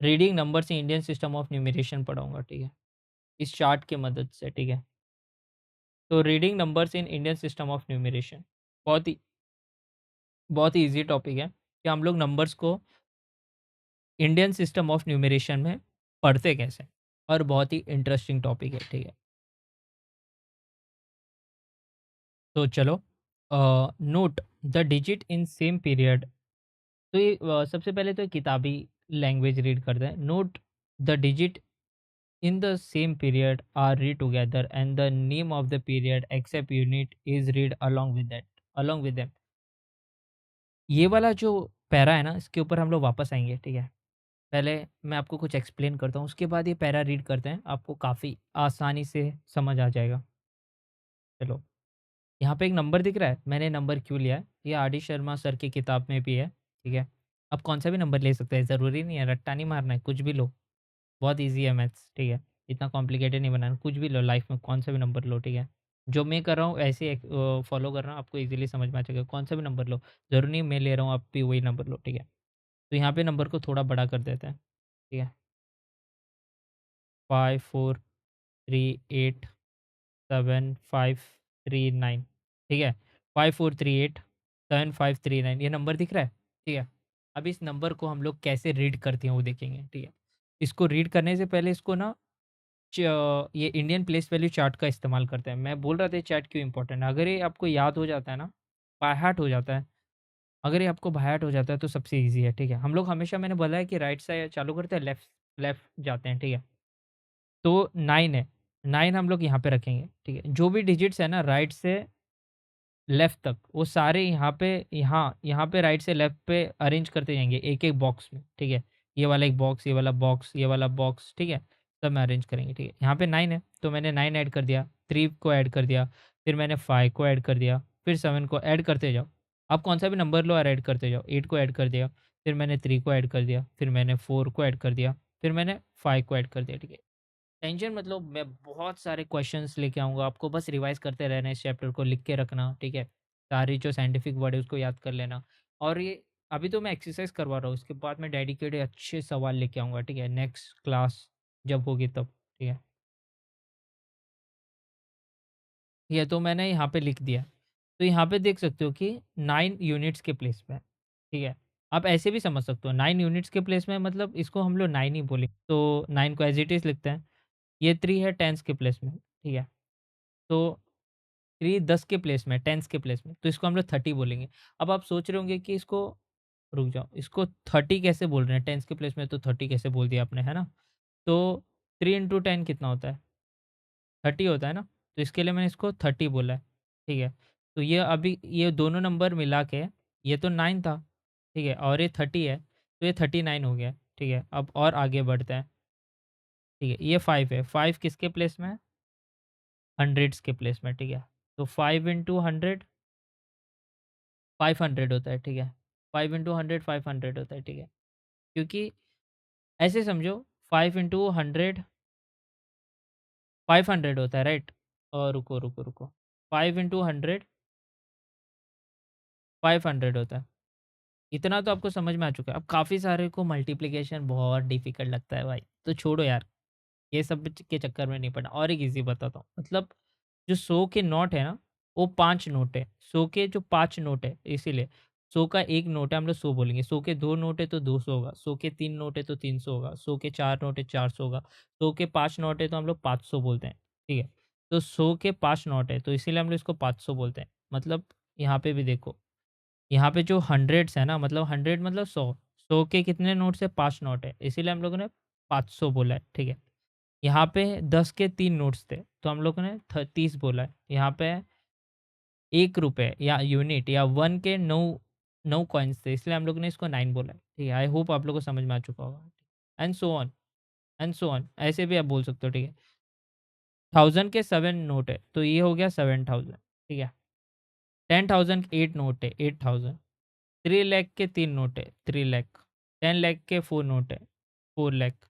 Speaker 1: रीडिंग नंबर से इंडियन सिस्टम ऑफ न्यूमरेशन पढ़ाऊँगा, ठीक है। इस चार्ट की मदद से, ठीक है। तो reading numbers in Indian system of numeration बहुत ही बहुत ही ईज़ी टॉपिक है कि हम लोग नंबर्स को इंडियन सिस्टम ऑफ न्यूमरेशन में पढ़ते कैसे, और बहुत ही इंटरेस्टिंग टॉपिक है, ठीक है। तो चलो note the digit in same period. तो ये सबसे पहले तो किताबी लैंग्वेज रीड करते हैं। Note the digit in the same period are read together and the name of the period except unit is read along with them। ये वाला जो पैरा है ना, इसके ऊपर हम लोग वापस आएंगे, ठीक है। पहले मैं आपको कुछ एक्सप्लेन करता हूँ, उसके बाद ये पैरा रीड करते हैं, आपको काफ़ी आसानी से समझ आ जाएगा। चलो, यहाँ पे एक नंबर दिख रहा है, मैंने नंबर क्यों लिया है, ये आर डी शर्मा सर की किताब में भी है, ठीक है। आप कौन सा भी नंबर ले सकते हैं, ज़रूरी नहीं है रट्टा नहीं मारना है, कुछ भी लो। बहुत ईज़ी है मैथ्स, ठीक है। इतना कॉम्प्लिकेटेड नहीं बनाना, कुछ भी लो लाइफ़ में, कौन सा भी नंबर लो, ठीक है। जो मैं कर रहा हूँ ऐसे फॉलो कर रहा हूँ, आपको ईज़िली समझ में आ जाएगा, कौन सा भी नंबर लो। ज़रूरी नहीं मैं ले रहा हूँ, आप भी वही नंबर लो, ठीक है। तो यहाँ पे नंबर को थोड़ा बड़ा कर देते हैं, ठीक है। 5 4 3 8 7 5 3 9, ठीक है। 5 4 3 8 7 5 3 9, ये नंबर दिख रहा है, ठीक है। अब इस नंबर को हम लोग कैसे रीड करते हैं वो देखेंगे, ठीक है। इसको रीड करने से पहले इसको ना ये इंडियन प्लेस वैल्यू चार्ट का इस्तेमाल करते हैं। मैं बोल रहा था ये चार्ट क्यों इंपॉर्टेंट है। अगर ये आपको याद हो जाता है ना, बाय हार्ट हो जाता है। अगर ये आपको बाय हार्ट हो जाता है तो सबसे ईज़ी है, ठीक है। हम लोग हमेशा, मैंने बोला है कि राइट से चालू करते हैं, लेफ्ट लेफ्ट जाते हैं, ठीक है। तो 9 है, 9 हम लोग यहाँ पे रखेंगे, ठीक है। जो भी डिजिट्स है ना राइट से लेफ्ट तक, वो सारे यहाँ पे यहाँ पे राइट से लेफ्ट पे अरेंज करते जाएँगे एक-एक बॉक्स में, ठीक है। ये वाला एक बॉक्स, ये वाला बॉक्स, ये वाला बॉक्स, ठीक है। सब में अरेंज करेंगे, ठीक है। यहाँ पे 9 है, तो मैंने 9 ऐड कर दिया, 3 को ऐड कर दिया, फिर मैंने 5 को ऐड कर दिया, फिर 7 को ऐड करते जाओ। आप कौन-सा भी नंबर लो और ऐड करते जाओ। 8 को ऐड कर दिया, फिर मैंने 3 को ऐड कर दिया, फिर मैंने 4 को ऐड कर दिया, फिर मैंने 5 को ऐड कर दिया, ठीक है। टेंशन मतलब मैं बहुत सारे क्वेश्चंस लेके आऊँगा, आपको बस रिवाइज़ करते रहना है, इस चैप्टर को लिख के रखना, ठीक है? सारी जो साइंटिफिक वर्ड है उसको याद कर लेना और ये अभी तो मैं एक्सरसाइज़ करवा रहा हूँ, उसके बाद मैं डेडिकेटेड अच्छे सवाल लेके आऊँगा, ठीक है? नेक्स्ट क्लास जब होगी तब, ठीक है? ये तो मैंने यहाँ पे लिख दिया। तो यहाँ पे देख सकते हो कि 9 यूनिट्स के प्लेस में, ठीक है? आप ऐसे भी समझ सकते हो 9 यूनिट्स के प्लेस में मतलब इसको हम लोग 9 ही बोलेंगे, तो 9 को एज़ इट इज़ लिखते हैं। ये 3 है टेंस के प्लेस में, ठीक है? तो 3 10 के प्लेस में, टेंस के प्लेस में, तो इसको हम लोग 30 बोलेंगे। अब आप सोच रहे होंगे कि इसको रुक जाओ, इसको 30 कैसे बोल रहे हैं? टेंस के प्लेस में तो 30 कैसे बोल दिया आपने, है ना? तो 3 इंटू 10 कितना होता है? 30 होता है ना? तो इसके लिए मैंने इसको 30 बोला है, ठीक है? तो ये अभी ये दोनों नंबर मिला के ये तो 9 था, ठीक है? और ये 30 है, तो ये 39 हो गया, ठीक है? अब और आगे बढ़ते हैं, ठीक है? ये 5 है, 5 किसके प्लेस में है? हंड्रेड्स के प्लेस में, ठीक है? तो 5 इंटू 100 500 होता है, ठीक है? 5 इंटू 100 500 होता है, ठीक है? क्योंकि ऐसे समझो 5 इंटू 100 500 होता है, राइट? और रुको 5 इंटू 100 500 होता है। इतना तो आपको समझ में आ चुका है। अब काफ़ी सारे को मल्टिप्लिकेशन बहुत डिफ़िकल्ट लगता है भाई, तो छोड़ो यार। ये सब के चक्कर में नहीं पड़ना और एक ईज़ी बताता हूँ। मतलब जो 100 के नोट है ना, वो 5 नोट है। 100 के जो 5 नोट है इसीलिए 100 का 1 नोट है हम लोग 100 बोलेंगे। 100 के 2 नोट है तो 200 होगा। 100 के 3 नोट है तो 300 होगा। 100 के 4 नोट है 400 होगा। 100 के 5 नोट है तो हम लोग 500 बोलते हैं, ठीक है? तो 100 के 5 नोट है तो इसीलिए हम लोग इसको 500 बोलते हैं। मतलब यहाँ पे भी देखो, यहाँ पे जो हंड्रेड्स है ना मतलब 100 मतलब 100। 100 के कितने नोट्स है? 5 नोट है। इसीलिए हम लोगों ने 500 बोला है, ठीक है? यहाँ पे 10 के 3 नोट्स थे, तो हम लोगों ने 30 बोला है। यहाँ पे ₹1 या यूनिट या 1 के 9 कॉइन्स थे, इसलिए हम लोगों ने इसको 9 बोला है। ठीक है, आई होप आप लोगों को समझ में आ चुका होगा। And so on and so on ऐसे भी आप बोल सकते हो, ठीक है। 1000 के 7 नोट है, तो ये हो गया 7000, ठीक है। 10,000 के 8 नोट है, 8000। 3 लाख के 3 नोट है, 3 लाख। 10 लाख के 4 नोट है, 4 लाख।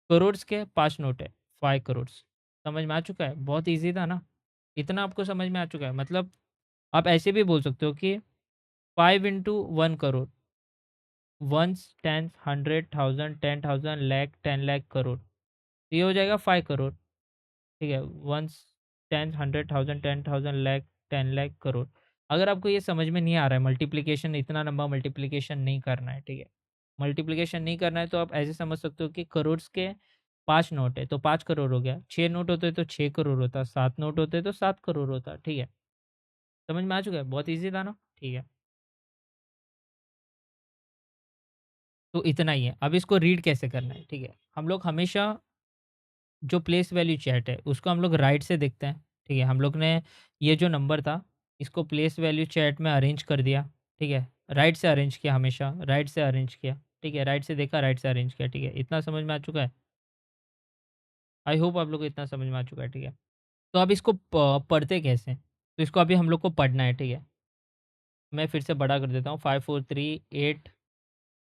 Speaker 1: करोड़ के 5 नोट है, 5 करोड़। समझ में आ चुका है? बहुत ईज़ी था ना? इतना आपको समझ में आ चुका है। मतलब आप ऐसे भी बोल सकते हो कि 5 into 1 crore, ones, tens, 100, 1000, 10,000, lakh, 10 lakh, crore. ये हो जाएगा 5 करोड़, ठीक है? Ones, tens, 100, 1000, 10,000, lakh, 10 lakh, crore. अगर आपको ये समझ में नहीं आ रहा है मल्टीप्लिकेशन, इतना लंबा मल्टीप्लिकेशन नहीं करना है, ठीक है? मल्टीप्लिकेशन नहीं करना है तो आप ऐसे समझ सकते हो कि करोड़्स के 5 नोट है तो 5 करोड़ हो गया, 6 नोट होते तो 6 करोड़ होता, 7 नोट होते तो 7 करोड़ होता, ठीक है? समझ में आ चुका है? बहुत ईज़ी था ना? ठीक है। तो इतना ही है। अब इसको रीड कैसे करना है, ठीक है? हम लोग हमेशा जो प्लेस वैल्यू चैट है, उसको हम लोग राइट से देखते हैं, ठीक है? हम लोग ने ये जो नंबर था, इसको प्लेस वैल्यू चैट में अरेंज कर दिया, ठीक है? राइट से अरेंज किया हमेशा, राइट से अरेंज किया, ठीक है? राइट से देखा, राइट से अरेंज किया, ठीक है? इतना समझ में आ चुका है? आई होप आप लोग को इतना समझ में आ चुका है, ठीक है? तो अब इसको पढ़ते कैसे हैं? तो इसको अभी हम लोग को पढ़ना है, ठीक है? मैं फिर से बड़ा कर देता हूँ 5 4 3 8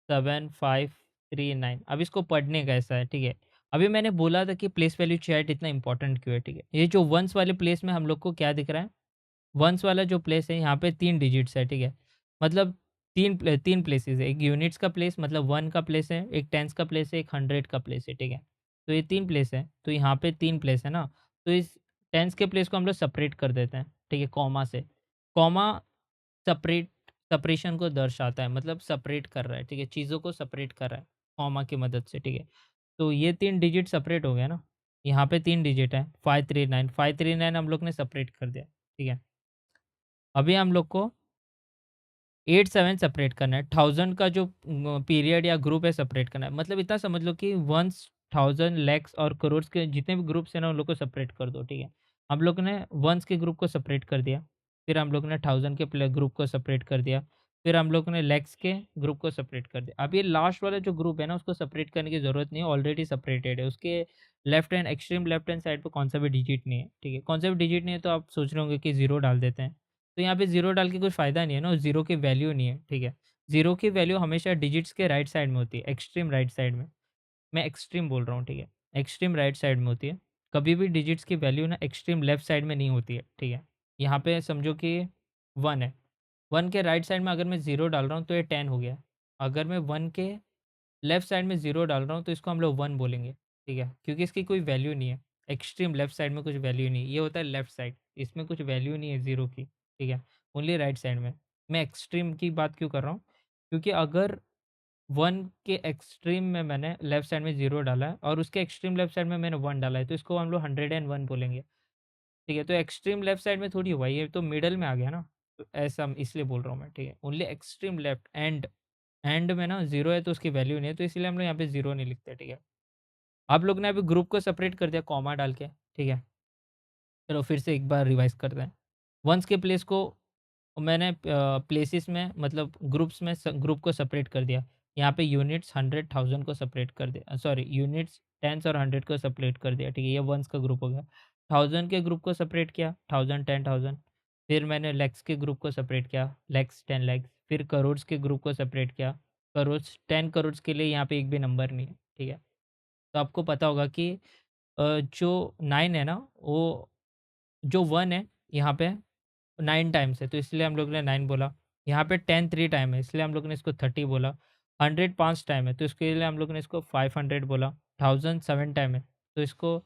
Speaker 1: 7 5 3 9। अब इसको पढ़ने का ऐसा है, ठीक है? अभी मैंने बोला था कि प्लेस वैल्यू चैट इतना इंपॉर्टेंट क्यों है, ठीक है? ये जो वन्स वाले प्लेस में हम लोग को क्या दिख रहा है? वन्स वाला जो प्लेस है यहाँ पे 3 डिजिट्स है, ठीक है? मतलब 3 प्लेसेस है, एक यूनिट्स का प्लेस मतलब 1 का प्लेस है, एक टेंस का प्लेस है, एक 100 का प्लेस है, ठीक है? तो ये 3 प्लेस है, तो यहाँ पे 3 प्लेस है ना, तो इस टेंस के प्लेस को हम लोग सेपरेट कर देते हैं, ठीक है? कॉमा से। कॉमा सेपरेट सेपरेशन को दर्शाता है, मतलब सेपरेट कर रहा है, ठीक है? चीज़ों को सेपरेट कर रहा है, कॉमा की मदद से, ठीक है? तो ये 3 डिजिट सेपरेट हो गया ना, यहाँ पे 3 डिजिट है 539 539 हम लोग ने सेपरेट कर दिया, ठीक है? अभी हम लोग को 8 7 सेपरेट करना है, 1000 का जो पीरियड या ग्रुप है सेपरेट करना है। मतलब इतना समझ लो कि वन्स थाउज़ेंड, लैक्स और करोड़स के जितने भी ग्रुप्स हैं ना, उन लोग को सेपरेट कर दो, ठीक है। हम लोग ने वन्स के ग्रुप को सेपरेट कर दिया, फिर हम लोग ने थाउज़ेंड के ग्रुप को सेपरेट कर दिया, फिर हम लोग ने लैक्स के ग्रुप को सेपरेट कर दिया। अब ये लास्ट वाला जो ग्रुप है ना, उसको सेपरेट करने की ज़रूरत नहीं है, ऑलरेडी सेपरेटेड है। उसके left hand extreme left hand side पे कौन सा भी डिजिट नहीं है, ठीक है। कौन सा भी डिजिट नहीं है तो आप सोच रहे होंगे कि ज़ीरो डाल देते हैं। तो यहाँ पे ज़ीरो डाल के कुछ फ़ायदा नहीं है ना, ज़ीरो की वैल्यू नहीं है, ठीक है। ज़ीरो की वैल्यू हमेशा डिजिट्स के राइट साइड में होती है, एक्सट्रीम राइट साइड में। मैं एक्सट्रीम बोल रहा हूँ, ठीक है। एक्सट्रीम राइट साइड में होती है। कभी भी डिजिट्स की वैल्यू ना एक्सट्रीम लेफ्ट साइड में नहीं होती है, ठीक है। यहाँ पे समझो कि 1 है। 1 के राइट साइड में अगर मैं 0 डाल रहा हूँ तो ये 10 हो गया। अगर मैं 1 के लेफ्ट साइड में 0 डाल रहा हूँ तो इसको हम लोग 1 बोलेंगे, ठीक है। क्योंकि इसकी कोई वैल्यू नहीं है। एक्सट्रीम लेफ्ट साइड में कुछ वैल्यू नहीं है। ये होता है लेफ्ट साइड, इसमें कुछ वैल्यू नहीं है 0 की, ठीक है। ओनली राइट साइड में। मैं एक्सट्रीम की बात क्यों कर रहा हूँ? क्योंकि अगर 1 के एक्सट्रीम में मैंने लेफ्ट साइड में 0 डाला है और उसके एक्सट्रीम लेफ्ट साइड में मैंने 1 डाला है, तो इसको हम लोग 101 बोलेंगे, ठीक है। तो एक्सट्रीम लेफ्ट साइड में थोड़ी हुआ, ये तो मिडल में आ गया ना, तो ऐसा इसलिए बोल रहा हूँ मैं, ठीक है। ओनली एक्सट्रीम लेफ्ट एंड में ना 0 है तो उसकी वैल्यू नहीं है, तो इसलिए हम लोग यहाँ पे 0 नहीं लिखते, ठीक है। आप लोग ने अभी ग्रुप को सेपरेट कर दिया कॉमा डाल के, ठीक है। चलो फिर से एक बार रिवाइज़ करते हैं। वंस के प्लेस को मैंने प्लेसेस में मतलब ग्रुप्स में ग्रुप को सेपरेट कर दिया। यहाँ पे यूनिट्स 100 1000 को सेपरेट कर दिया, सॉरी यूनिट्स टेंस और 100 को सेपरेट कर दिया, ठीक है। ये वंस का ग्रुप हो गया। 1000 के ग्रुप को सेपरेट किया, 1000 10,000। फिर मैंने लैक्स के ग्रुप को सेपरेट किया, लैक्स 10 लैक्स। फिर करोड्स के ग्रुप को सेपरेट किया, करोड्स 10 करोड्स के लिए यहाँ पे एक भी नंबर नहीं है, ठीक है। तो आपको पता होगा कि जो 9 है ना, वो जो 1 है यहाँ पे 9 टाइम्स है, तो इसलिए हम लोग ने 9 बोला। यहाँ पे 10 3 टाइम है, इसलिए हम लोग ने इसको 30 बोला। 100 5 टाइम है, तो इसके लिए हम लोग ने इसको 500 बोला। 1000 7 टाइम है, तो इसको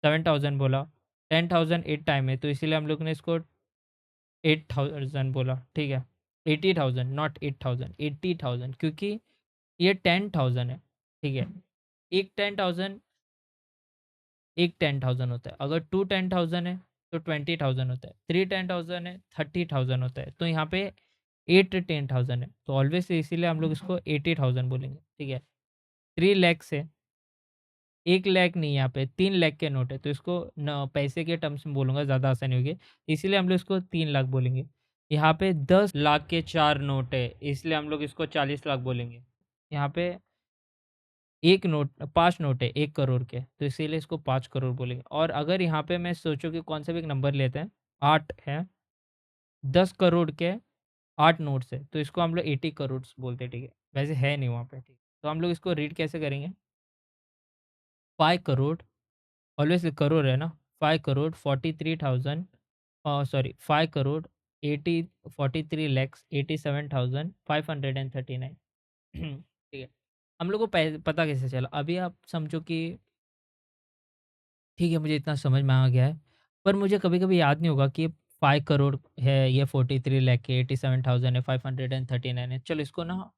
Speaker 1: 7000 बोला। 10,000 8 टाइम है, तो इसीलिए हम लोग ने इसको 8000 बोला, ठीक है। 80,000 नॉट 8000, 80,000 क्योंकि ये 10,000 है, ठीक है। एक 10,000 एक 10,000 होता है। अगर 2 10,000 है तो 20,000 होता है। 3 10,000 है 30,000 होता है। तो यहाँ पे 8 10,000 है। तो ऑलवेज़ इसीलिए हम लोग इसको 80,000 बोलेंगे, ठीक है। 3 लैक्स है, 1 लाख नहीं, यहाँ पे 3 लाख के नोट है, तो इसको न पैसे के टर्म्स में बोलूँगा, ज़्यादा आसानी होगी। इसीलिए हम लोग इसको 3 लाख बोलेंगे। यहाँ पे 10 लाख के 4 नोट है, इसलिए हम लोग इसको 40 लाख बोलेंगे। यहाँ पे 1 नोट 5 नोट है 1 करोड़ के, तो इसीलिए इसको 5 करोड़ बोलेंगे। और अगर यहाँ पे मैं सोचूँ कि कौन सा भी एक नंबर लेते हैं, 8 है, 10 करोड़ के 8 नोट्स है, तो इसको हम लोग 80 करोड़ बोलते हैं, ठीक है। वैसे है नहीं वहाँ पे, ठीक। तो हम लोग इसको रीड कैसे करेंगे? 5 करोड़, ऑलवेज़ करोड़ है ना, 5 करोड़ 43,000 सॉरी 5 करोड़ 80 43 लैक्स 87,539 ठीक है। हम लोग को पता कैसे चला? अभी आप समझो कि ठीक है, मुझे इतना समझ में आ गया है। पर मुझे कभी-कभी याद नहीं होगा कि ये 5 करोड़ है, ये 43 लाख है, 87,000 है, 539 है। चलो इसको ना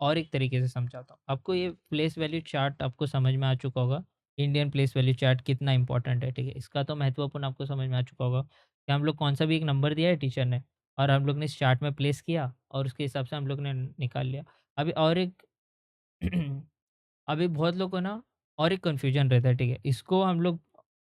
Speaker 1: और एक तरीके से समझाता हूँ। आपको ये प्लेस वैल्यू चार्ट आपको समझ में आ चुका होगा। इंडियन प्लेस वैल्यू चार्ट कितना इम्पोर्टेंट है, ठीक है? इसका तो महत्वपूर्ण आपको समझ में आ चुका होगा कि हम लोग कौन-सा भी एक नंबर दिया है टीचर ने और हम लोग ने इस चार्ट में प्लेस किया और उसके हिसाब से हम लोग ने निकाल लिया। अभी और एक अभी बहुत लोग को ना और एक कन्फ्यूजन रहता है, ठीक है? इसको हम लोग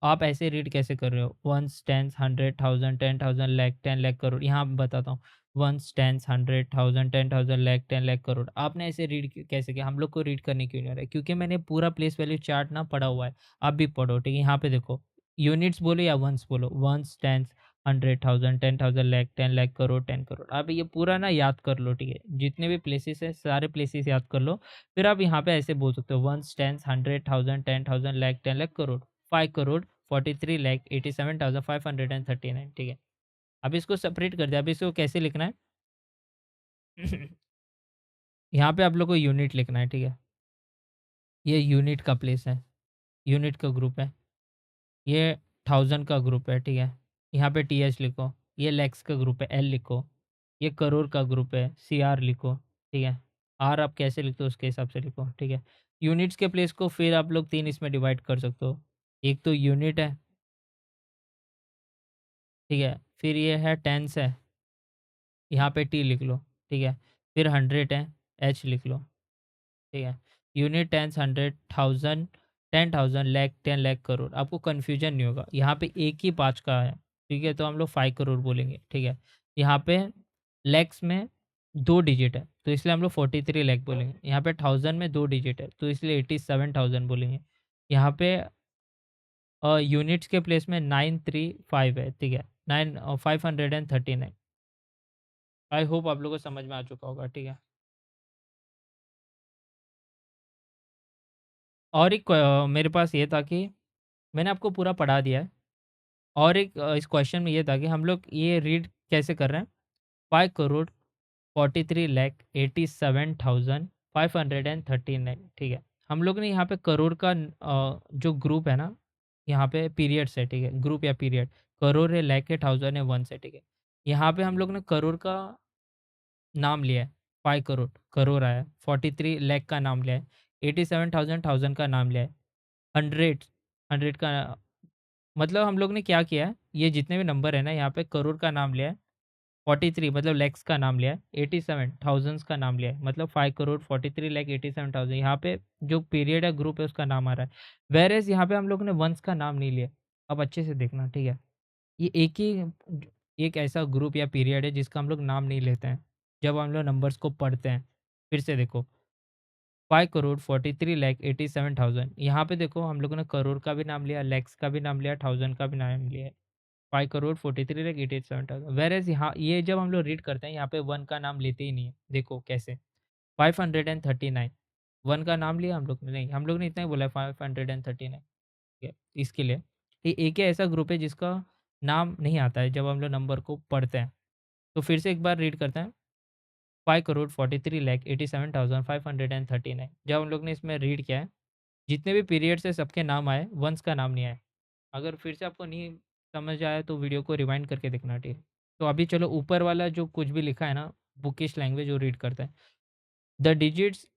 Speaker 1: आप ऐसे रीड कैसे कर रहे हो? Ones, tens, 100, 1000, 10,000, lakh, 10 lakh, crore. यहाँ मैं बताता हूँ। Ones, tens, 100, 1000, 10,000, lakh, 10 lakh, crore. आपने ऐसे रीड कैसे किया? हम लोग को रीड करने क्यों नहीं आ रहा है? क्योंकि मैंने पूरा प्लेस वैल्यू चार्ट ना पढ़ा हुआ है। आप भी पढ़ो, ठीक है? यहाँ पे देखो, यूनिट्स बोलो या वन्स बोलो। Ones, tens, 100, 1000, 10,000, lakh, 10 lakh, crore, 10 crore. आप ये पूरा ना याद कर लो, ठीक है? जितने भी प्लेसेस हैं, सारे प्लेसेस याद कर लो। फिर आप यहाँ पे ऐसे बोल सकते हो, वन्स, टेन्स, 100, 1000, 10,000, लाख, 10 लाख, करोड़। 5 करोड़ 43 लाख 87,539, ठीक है। अब इसको सेपरेट कर दिया। अब इसको कैसे लिखना है? यहाँ पे आप लोग को यूनिट लिखना है, ठीक है। ये यूनिट का प्लेस है, यूनिट का ग्रुप है। ये 1000 का ग्रुप है, ठीक है। यहाँ पे टीएच लिखो। ये लैक्स का ग्रुप है, एल लिखो। ये करोड़ का ग्रुप है, सीआर लिखो, ठीक है। आर आप कैसे लिखते हो उसके हिसाब से लिखो, ठीक है। यूनिट्स के प्लेस को फिर आप लोग 3 इसमें डिवाइड कर सकते हो। एक तो यूनिट है, ठीक है। फिर ये है टेंस है, यहाँ पे टी लिख लो, ठीक है। फिर 100 है, एच लिख लो, ठीक है। यूनिट, टेंस, 100, 1000 10,000 लाख, 10 लाख, करोड़, आपको कन्फ्यूजन नहीं होगा। यहाँ पे एक ही 5 का है, ठीक है? तो हम लोग 5 करोड़ बोलेंगे, ठीक है? यहाँ पे लैक्स में 2 डिजिट है, तो इसलिए हम लोग 43 लाख बोलेंगे। यहाँ पे थाउज़ेंड में 2 डिजिट है, तो इसलिए 87,000 बोलेंगे। यहाँ पे यूनिट्स के प्लेस में 935 है, ठीक है? 539। आई होप आप लोगों को समझ में आ चुका होगा, ठीक है? और एक मेरे पास ये था कि मैंने आपको पूरा पढ़ा दिया है। और एक इस क्वेश्चन में ये था कि हम लोग ये रीड कैसे कर रहे हैं, 5 करोड़ 43 लाख 87,539, ठीक है? हम लोग ने यहाँ पे करोड़ का जो ग्रुप है ना, यहाँ पे पीरियड्स है, ठीक है? ग्रुप या पीरियड, करोड़ है, लाख है, थाउज़ेंड है, वन्स है, ठीक है? यहाँ पे हम लोग ने करोड़ का नाम लिया है, 5 करोड़, करोड़ आया है, 43 लाख का नाम लिया है, 87,000 थाउज़ेंड का नाम लिया है, 100 100 का, मतलब हम लोग ने क्या किया है, ये जितने भी नंबर है ना, यहाँ पे करोड़ का नाम लिया है, 43 मतलब लैक्स का नाम लिया है, 87 थाउज़ेंड्स का नाम लिया है, मतलब 5 करोड़ 43 लाख 87,000, यहाँ पे जो पीरियड है, ग्रुप है, उसका नाम आ रहा है। व्हेयरएज़ यहाँ पे हम लोग ने वंस का नाम नहीं लिया। अब अच्छे से देखना, ठीक है? ये एक ऐसा ग्रुप या पीरियड है जिसका हम लोग नाम नहीं लेते हैं, जब हम लोग नंबर्स को पढ़ते हैं। फिर से देखो, 5 करोड़ 43 लाख 87,000, यहाँ पे देखो हम लोगों ने करोड़ का भी नाम लिया, लैक्स का भी नाम लिया, थाउज़ेंड का भी नाम लिया है। 5 करोड़ 43 लाख 87,000, व्हेयरएज़ यहाँ ये जब हम लोग रीड करते हैं, यहाँ पे 1 का नाम लेते ही नहीं है। देखो कैसे, 539, 1 का नाम लिया हम लोग ने? नहीं, हम लोग ने इतना ही बोला है, 539, ठीक है? इसके लिए ये एक ही ऐसा ग्रुप है जिसका नाम नहीं आता है जब हम लोग नंबर को पढ़ते हैं। तो फिर से एक बार रीड करते हैं, 5 करोड़ 43 लाख 87,539, जब हम लोग ने इसमें रीड किया है, जितने भी पीरियड्स है सबके नाम आए, वंस का नाम नहीं आया। अगर फिर से आपको नहीं समझ आया तो वीडियो को रिवाइंड करके देखना, ठीक है? तो अभी चलो ऊपर वाला जो कुछ भी लिखा है ना, बुकिश लैंग्वेज, वो रीड करते हैं। The digits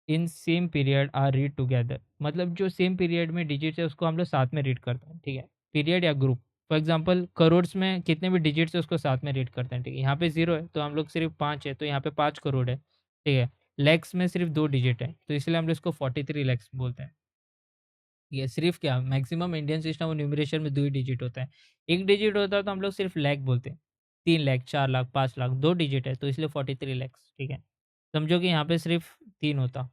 Speaker 1: in same period are read together, मतलब जो सेम पीरियड में डिजिट्स है उसको हम लोग साथ में रीड करते हैं, ठीक है? पीरियड या ग्रुप, फॉर एग्जांपल करोड़्स में कितने भी डिजिट्स है उसको साथ में रीड करते हैं, ठीक है? यहाँ पे 0 है तो हम लोग सिर्फ 5 है, तो यहाँ पे 5 करोड़ है, ठीक है? लैक्स में सिर्फ 2 डिजिट है, तो इसलिए हम लोग इसको 43 लैक्स बोलते हैं। ये सिर्फ क्या, मैक्सिमम इंडियन सिस्टम और न्यूमरेशन में 2 ही डिजिट होता है। 1 डिजिट होता है तो हम लोग सिर्फ लाख बोलते हैं। 3 लाख, 4 लाख, 5 लाख, 2 डिजिट है तो इसलिए 43 लैक्स, ठीक है? समझो कि यहाँ पे सिर्फ 3 होता,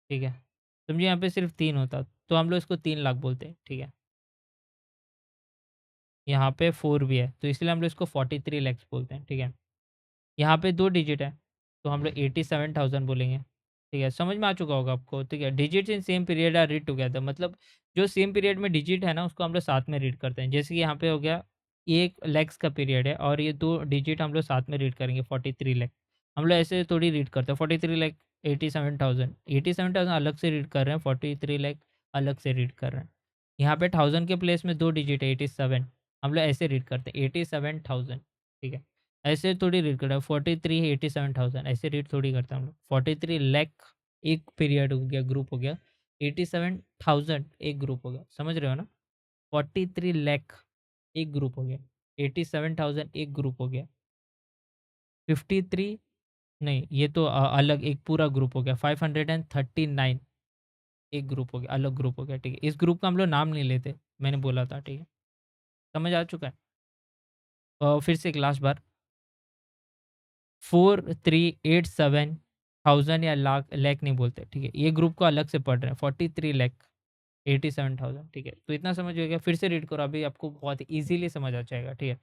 Speaker 1: ठीक है? समझिए यहाँ पे सिर्फ 3 होता तो हम लोग इसको 3 लाख बोलते हैं, ठीक है? यहाँ पे 4 भी है तो इसलिए हम लोग इसको 43 लैक्स बोलते हैं, ठीक है? यहाँ पे 2 डिजिट है, तो हम लोग 87,000 बोलेंगे, ठीक है? समझ में आ चुका होगा आपको, ठीक है? Digits in same period are read together, मतलब जो सेम पीरियड में डिजिट है ना, उसको हम लोग साथ में रीड करते हैं। जैसे कि यहाँ पे हो गया, ये 1 लैक्स का पीरियड है और ये 2 डिजिट हम लोग साथ में रीड करेंगे, 43 लैख। हम लोग ऐसे थोड़ी रीड करते हैं, 43 लैख 87,000, 87,000 अलग से रीड कर रहे हैं, 43 लैख अलग से रीड कर रहे हैं। यहाँ पे 1000 के प्लेस में 2 डिजिट है, 87, हम लोग ऐसे रीड करते हैं, 87,000, ठीक है? ऐसे थोड़ी रीड करता है, 43 87,000 ऐसे रीड थोड़ी करता हम लोग। 43 लाख एक पीरियड हो गया, ग्रुप हो गया, 87,000 एक ग्रुप हो गया, समझ रहे हो ना? 43 लाख एक ग्रुप हो गया, 87,000 एक ग्रुप हो गया, 53 नहीं, ये तो अलग एक पूरा ग्रुप हो गया, 539 एक ग्रुप हो गया, अलग ग्रुप हो गया, ठीक है? इस ग्रुप का हम लोग नाम नहीं लेते, मैंने बोला था, ठीक है? समझ आ चुका है? फिर से एक लास्ट बार, 4387 थाउज़ेंड या लाख, लैख नहीं बोलते, ठीक है? ये ग्रुप को अलग से पढ़ रहे हैं, 43 लाख 87,000, ठीक है? तो इतना समझ हो गया, फिर से रीड करो, अभी आपको बहुत ईज़िली समझ आ जाएगा, ठीक है?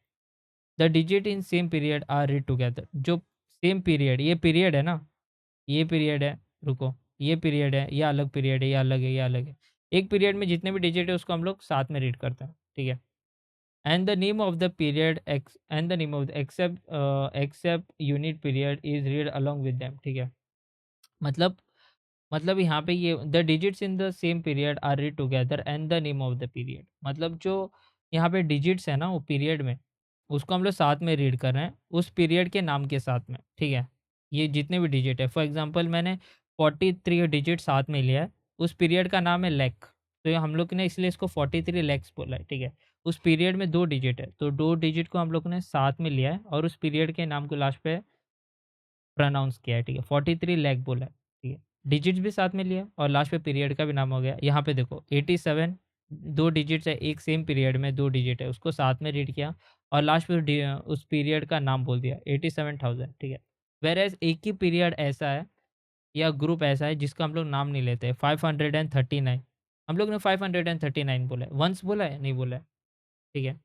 Speaker 1: The digit in same period are read together, जो सेम पीरियड, ये पीरियड है ना, ये पीरियड है, रुको, ये पीरियड है, ये अलग पीरियड है, ये अलग है, ये अलग है। एक पीरियड में जितने भी डिजिट है उसको हम लोग साथ में रीड करते हैं, ठीक है? And the name of the period ex and the name of the except unit period is read along with them, ठीक है? मतलब यहाँ पे ये the digits in the same period are read together and the name of the period, मतलब जो यहाँ पे डिजिट्स है ना वो पीरियड में, उसको हम लोग साथ में रीड कर रहे हैं उस पीरियड के नाम के साथ में, ठीक है? ये जितने भी डिजिट है, फॉर एग्जांपल मैंने 43 डिजिट साथ में लिया है, उस पीरियड का नाम है लैख, तो ये हम लोग ने इसलिए इसको 43 लैक्स बोला है, ठीक है? उस पीरियड में 2 डिजिट है, तो 2 डिजिट को हम लोग ने साथ में लिया है और उस पीरियड के नाम को लास्ट पे प्रोनाउंस किया है, ठीक है? 43 लाख बोला है, ठीक है? डिजिट्स भी साथ में लिया और लास्ट पे पीरियड का भी नाम हो गया। यहाँ पे देखो 87 2 डिजिट्स है, एक सेम पीरियड में 2 डिजिट है, उसको साथ में रीड किया और लास्ट पे उस पीरियड का नाम बोल दिया 87,000, ठीक है। व्हेयरएज़ एक ही पीरियड ऐसा है या ग्रुप ऐसा है जिसका हम लोग नाम नहीं लेते, 539 हम लोग ने 539 बोला है, वन्स बोला है, नहीं बोला है, ठीक है।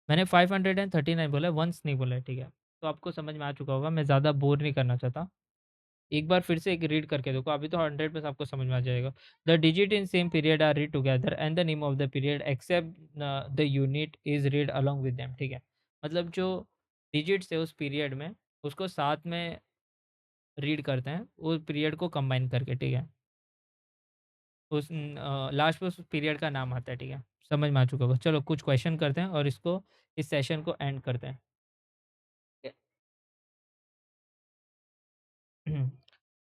Speaker 1: मैंने 539 बोला है, वन्स नहीं बोला है, ठीक है। तो आपको समझ में आ चुका होगा, मैं ज़्यादा बोर नहीं करना चाहता। एक बार फिर से एक रीड करके देखो, अभी तो 100% आपको समझ में आ जाएगा। The digit in same period are read together and the name of the period except the unit is read along with them, ठीक है। मतलब जो डिजिट्स है उस पीरियड में, उसको साथ में रीड करते हैं, वो पीरियड को कंबाइन करके, ठीक है। उस लास्ट में उस पीरियड का नाम आता है, ठीक है। समझ में आ चुका होगा। चलो कुछ क्वेश्चन करते हैं और इसको इस सेशन को एंड करते हैं।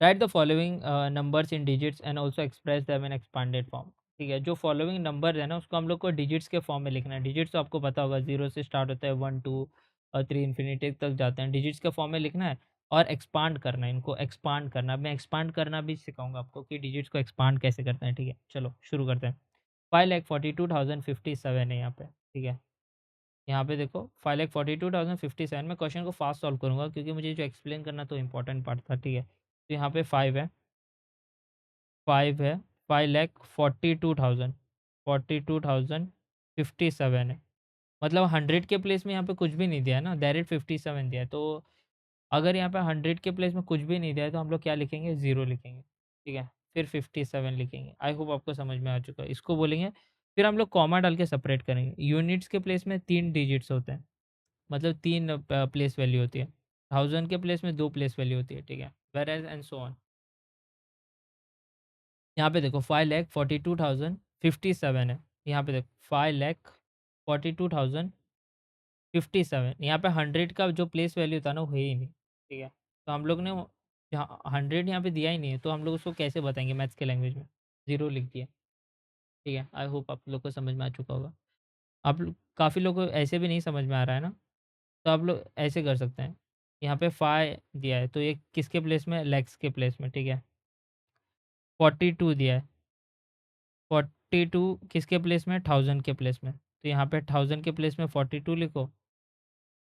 Speaker 1: Right the following numbers in digits and also express them in expanded form, ठीक है। जो फॉलोइंग नंबर है ना, उसको हम लोग को डिजिट्स के फॉर्म में लिखना है। डिजिट्स तो आपको पता होगा, 0 से स्टार्ट होता है, 1 2 और 3 इन्फिनिटी तक जाते हैं। डिजिट्स के फॉर्म में लिखना है और एक्सपांड करना है, इनको एक्सपांड करना। मैं एक्सपांड करना भी सिखाऊंगा आपको कि डिजिट्स को एक्सपांड कैसे करते हैं, ठीक है। चलो शुरू करते हैं। 5,42,057 है यहाँ पे, ठीक है। यहाँ पे देखो 5,42,057 में क्वेश्चन को फास्ट सॉल्व करूँगा क्योंकि मुझे जो एक्सप्लेन करना तो इम्पोर्टेंट पार्ट था, ठीक है। तो यहाँ पे 5 है, 5,42,000 42,057 है। मतलब 100 के प्लेस में यहाँ पे कुछ भी नहीं दिया है ना, डायरेक्ट 57 दिया है। तो अगर यहाँ पे 100 के प्लेस में कुछ भी नहीं दिया है तो हम लोग क्या लिखेंगे, 0 लिखेंगे, ठीक है। फिर 57 लिखेंगे। आई होप आपको समझ में आ चुका है। इसको बोलेंगे, फिर हम लोग कॉमा डाल के सेपरेट करेंगे। यूनिट्स के प्लेस में 3 डिजिट्स होते हैं, मतलब 3 प्लेस वैल्यू होती है। 1000 के प्लेस में 2 प्लेस वैल्यू होती है, ठीक है। Where and so on. यहाँ पे देखो 5,42,057 है। यहाँ पे देखो 5,42,057, यहाँ पे 100 का जो प्लेस वैल्यू था ना, वो है ही नहीं, ठीक है। तो हम लोग ने यहाँ 100 यहाँ पे दिया ही नहीं है, तो हम लोग उसको कैसे बताएंगे मैथ्स के लैंग्वेज में, 0 लिख दिया, ठीक है। आई होप आप लोग को समझ में आ चुका होगा। आप लोग, काफ़ी लोगों को ऐसे भी नहीं समझ में आ रहा है ना, तो आप लोग ऐसे कर सकते हैं। यहाँ पे 5 दिया है तो ये किसके प्लेस में, लैक्स के प्लेस में, ठीक है। 42 दिया है, 42 किसके प्लेस में, 1000 के प्लेस में। तो यहाँ पे 1000 के प्लेस में 42 लिखो,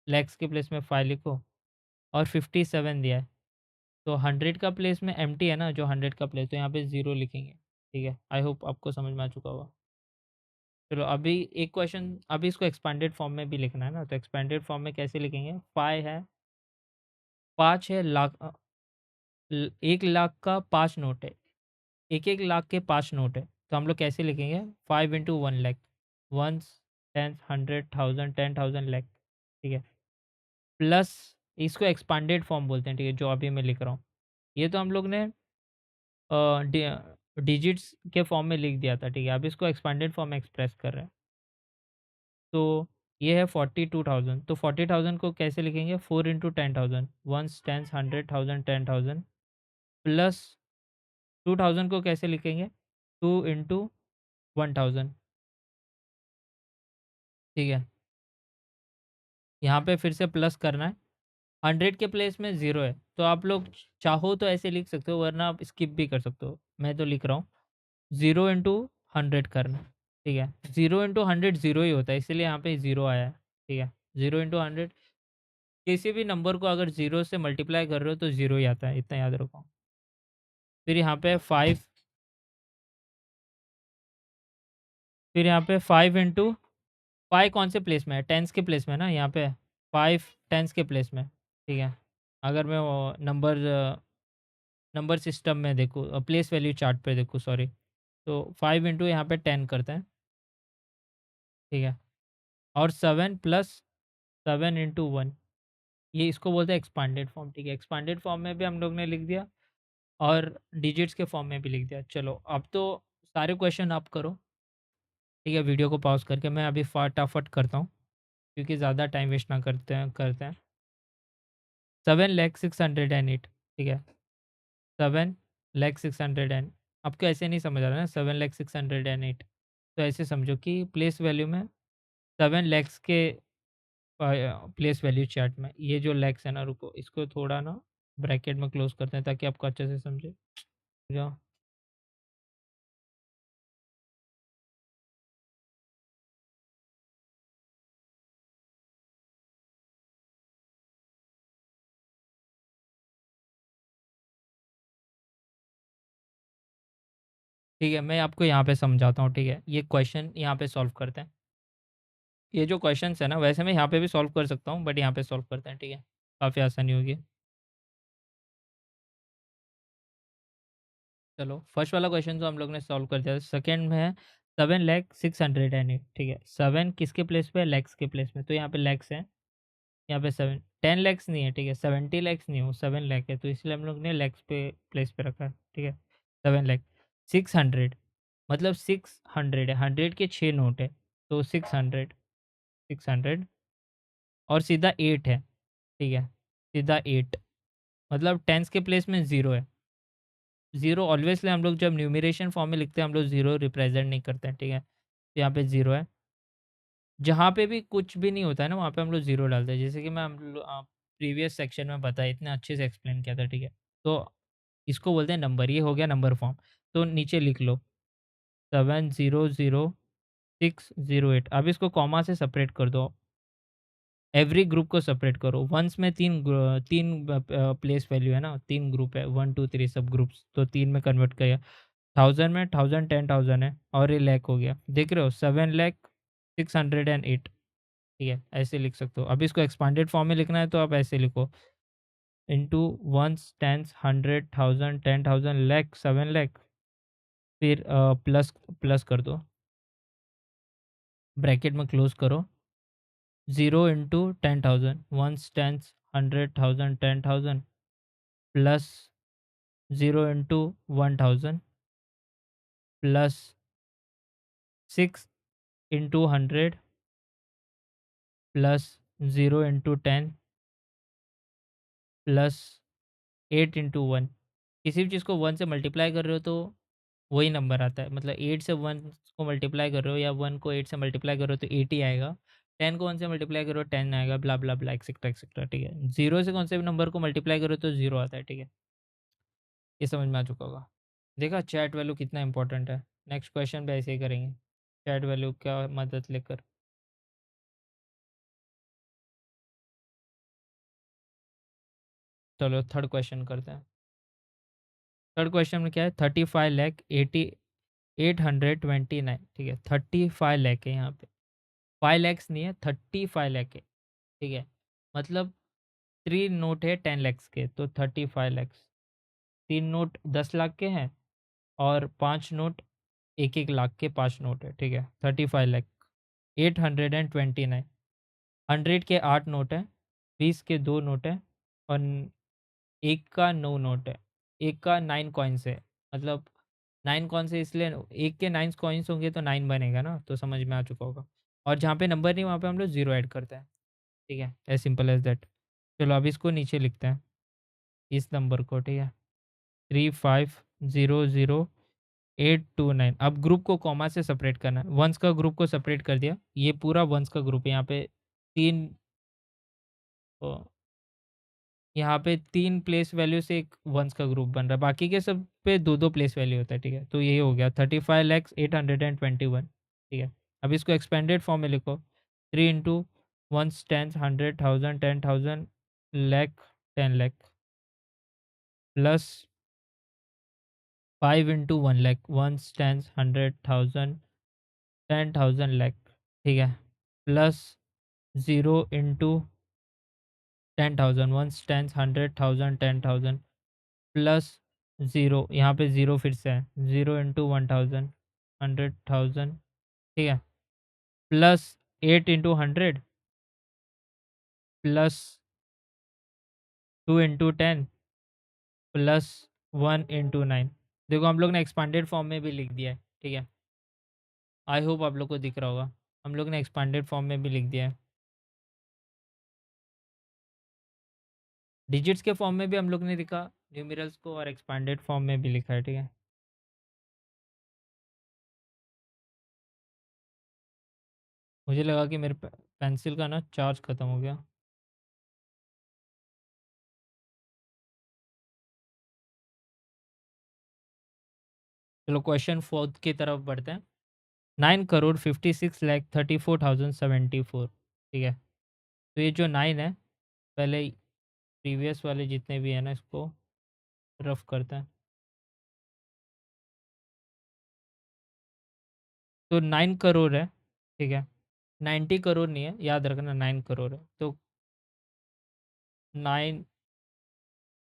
Speaker 1: लैक्स के प्लेस में 5 लिखो और 57 दिया है। तो 100 का प्लेस में एम्प्टी है ना, जो 100 का प्लेस, तो यहाँ पे 0 लिखेंगे, ठीक है। आई होप आपको समझ में आ चुका होगा। चलो अभी एक क्वेश्चन, अभी इसको एक्सपेंडेड फॉर्म में भी लिखना है ना, तो एक्सपेंडेड फॉर्म में कैसे लिखेंगे। 5 है, 5 है लाख, 1 लाख का 5 नोट है, एक लाख के 5 नोट है। तो हम लोग कैसे लिखेंगे, 5 into 1 lakh, ones, tens, 100,000, 10,000 lakh, ठीक है। प्लस इसको एक्सपांडेड फॉर्म बोलते हैं, ठीक है, जो अभी मैं लिख रहा हूँ। ये तो हम लोग ने डिजिट्स के फॉर्म में लिख दिया था, ठीक है। अब इसको एक्सपांडेड फॉर्म में एक्सप्रेस कर रहे हैं। तो ये है 42,000, तो 40,000 को कैसे लिखेंगे, 4 इंटू 10,000, वंस, टेंस, 100,000, 10,000 प्लस 2,000 को कैसे लिखेंगे, 2 इंटू 1,000, ठीक है। यहाँ पे फिर से प्लस करना है, 100 के प्लेस में 0 है, तो आप लोग चाहो तो ऐसे लिख सकते हो, वरना आप स्किप भी कर सकते हो। मैं तो लिख रहा हूँ 0 इंटू 100 करना, ठीक है। 0 इंटू 100 0 ही होता है, इसीलिए यहाँ पे 0 आया है, ठीक है। 0 इंटू 100, किसी भी नंबर को अगर 0 से मल्टीप्लाई कर रहे हो तो 0 ही आता है, इतना याद रखो। फिर यहाँ पे 5, फिर यहाँ पे 5 इंटू 5 कौन से प्लेस में है, टेंस के प्लेस में है ना, यहाँ पे 5 टेंस के प्लेस में, ठीक है। अगर मैं वो नंबर सिस्टम में देखूँ, प्लेस वैल्यू चार्ट पे देखूँ, सॉरी, तो 5 इंटू यहाँ पे 10 करते हैं, ठीक है। और 7 प्लस 7 इंटू 1, ये इसको बोलते हैं एक्सपांडेड फॉर्म, ठीक है। एक्सपांडेड फॉर्म में भी हम लोग ने लिख दिया और डिजिट्स के फॉर्म में भी लिख दिया। चलो अब तो सारे क्वेश्चन आप करो, ठीक है। वीडियो को पॉज करके मैं अभी फटाफट करता हूँ क्योंकि ज़्यादा टाइम वेस्ट ना करते हैं। 7,06,108, ठीक है। 7,06,100 आपको ऐसे नहीं समझ आ रहा है ना, 7,06,108, तो ऐसे समझो कि प्लेस वैल्यू में 7 लैक्स के प्लेस वैल्यू चार्ट में ये जो लैक्स है ना, रुको इसको थोड़ा ना ब्रैकेट में क्लोज करते हैं ताकि आपको अच्छे से समझे जाओ। ठीक है, मैं आपको यहाँ पे समझाता हूँ। ठीक है, ये क्वेश्चन यहाँ पे सॉल्व करते हैं। ये जो क्वेश्चंस है ना, वैसे मैं यहाँ पे भी सॉल्व कर सकता हूँ, बट यहाँ पे सॉल्व करते हैं। ठीक है, काफ़ी आसानी होगी। चलो, फर्स्ट वाला क्वेश्चन तो हम लोग ने सॉल्व कर दिया। सेकंड में है 7,06,108। ठीक है, 7 किसके प्लेस पे है? लैक्स के प्लेस में। तो यहाँ पे लैक्स है, यहाँ पे 7 10 लैक्स नहीं है। ठीक है, 70 लैक्स नहीं हो, 7 लैख है, तो इसलिए हम लोग ने लैक्स पे प्लेस पे रखा है। ठीक है, 7 लैख। 600 मतलब 600 है, 100 के 6 नोट है, तो 600 600 और सीधा 8 है। ठीक है, सीधा 8 मतलब टेंस के प्लेस में ज़ीरो है। ज़ीरो ऑलवेज़ली हम लोग जब न्यूमरेशन फॉर्म में लिखते हैं, हम लोग ज़ीरो रिप्रेज़ेंट नहीं करते हैं। ठीक है, तो यहाँ पे ज़ीरो है। जहाँ पे भी कुछ भी नहीं होता है ना, वहाँ पे हम लोग ज़ीरो डालते हैं। जैसे कि मैं प्रीवियस सेक्शन में बताया, इतने अच्छे से एक्सप्लेन किया था। ठीक है, तो इसको बोलते हैं नंबर। ये हो गया नंबर फॉर्म। तो नीचे लिख लो 7,006,008। अब इसको कॉमा से सेपरेट कर दो। एवरी ग्रुप को सेपरेट करो। वंस में 3 प्लेस वैल्यू है ना, 3 ग्रुप है, 1 2 3 सब ग्रुप्स, तो 3 में कन्वर्ट किया। 1000 में 1000 10,000 है, और ये लैख हो गया। देख रहे हो, 7,06,008। ठीक है, ऐसे लिख सकते हो। अब इसको एक्सपांडेड फॉर्म में लिखना है तो आप ऐसे लिखो, into ones tense 100 1000 10,000 lakh 7 lakh, फिर प्लस प्लस कर दो, ब्रैकेट में क्लोज करो। 0 into 10,000 ones tense 100 1000 10,000 plus 0 into 1000 plus 6 into 100 plus 0 into 10 plus 8 into 1। किसी भी चीज़ को 1 से मल्टीप्लाई कर रहे हो तो वही नंबर आता है। मतलब 8 से 1 को मल्टीप्लाई कर रहे हो, या 1 को 8 से मल्टीप्लाई करो तो 8 ही आएगा। 10 को 1 से मल्टीप्लाई करो 10 आएगा, ब्ला ब्ला ब्ला एक्सेट्रा एक्सेट्रा। ठीक है, 0 से कौन से भी नंबर को मल्टीप्लाई करो तो 0 आता है। ठीक है, ये समझ में आ चुका होगा। देखा चैट वैल्यू कितना इंपॉर्टेंट है। नेक्स्ट क्वेश्चन भी ऐसे ही करेंगे, चैट वैल्यू का मदद लेकर। चलो थर्ड क्वेश्चन करते हैं। थर्ड क्वेश्चन में क्या है? 35,80,829। ठीक है, 35 लाख है यहाँ पे, 5 लैक्स नहीं है, 35 लाख है। ठीक है, मतलब 3 नोट है 10 लैक्स के, तो 35 लैक्स। 3 नोट 10 लाख के हैं, और 5 नोट 1-1 लाख के 5 नोट है। ठीक है, 35,08,29। 100 के 8 नोट है, 20 के 2 नोट है, और एक का 9 नोट है, एक का 9 कॉइन्स है। मतलब 9 कॉइन्स है, इसलिए एक के 9 कॉइन्स होंगे तो 9 बनेगा ना, तो समझ में आ चुका होगा। और जहाँ पे नंबर नहीं, वहाँ पे हम लोग ज़ीरो ऐड करते हैं। ठीक है, एज सिंपल एज दैट। चलो अब इसको नीचे लिखते हैं, इस नंबर को। ठीक है, 35,00,829। अब ग्रुप को कॉमा से सेपरेट करना है। वंस का ग्रुप को सेपरेट कर दिया, ये पूरा वंस का ग्रुप है। यहाँ पे 3, यहाँ पे 3 प्लेस वैल्यू से एक वंस का ग्रुप बन रहा है, बाकी के सब पे 2-2 प्लेस वैल्यू होता है। ठीक है, तो यही हो गया 35,08,21। ठीक है, अब इसको एक्सपेंडेड फॉर्म में लिखो। 3 into ones tense 100 1000 10,000 lakh 10 lakh plus 5 into 1 lakh ones tens 100 1000 10,000 lakh. ठीक है, plus 0 into 10,000 ones tense 100 1000 10,000 plus 0, यहाँ पे 0 फिर से है, 0 इंटू 1000 100,000। ठीक है, plus 8 into 100 plus 2 into 10 plus 1 into 9। देखो हम लोग ने एक्सपांडेड फॉर्म में भी लिख दिया है। ठीक है, आई होप आप लोग को दिख रहा होगा, हम लोग ने एक्सपांडेड फॉर्म में भी लिख दिया है। डिजिट्स के फॉर्म में भी हम लोग ने लिखा, न्यूमेरल्स को, और एक्सपांडेड फॉर्म में भी लिखा है। ठीक है, मुझे लगा कि मेरे पेंसिल का ना चार्ज ख़त्म हो गया। चलो क्वेश्चन 4 की तरफ बढ़ते हैं। 9,56,34,074, ठीक है। तो ये जो 9 है, पहले प्रीवियस वाले जितने भी हैं ना, इसको रफ करते हैं। तो 9 करोड़ है, ठीक है। 90 करोड़ नहीं है, याद रखना 9 करोड़ है। तो 9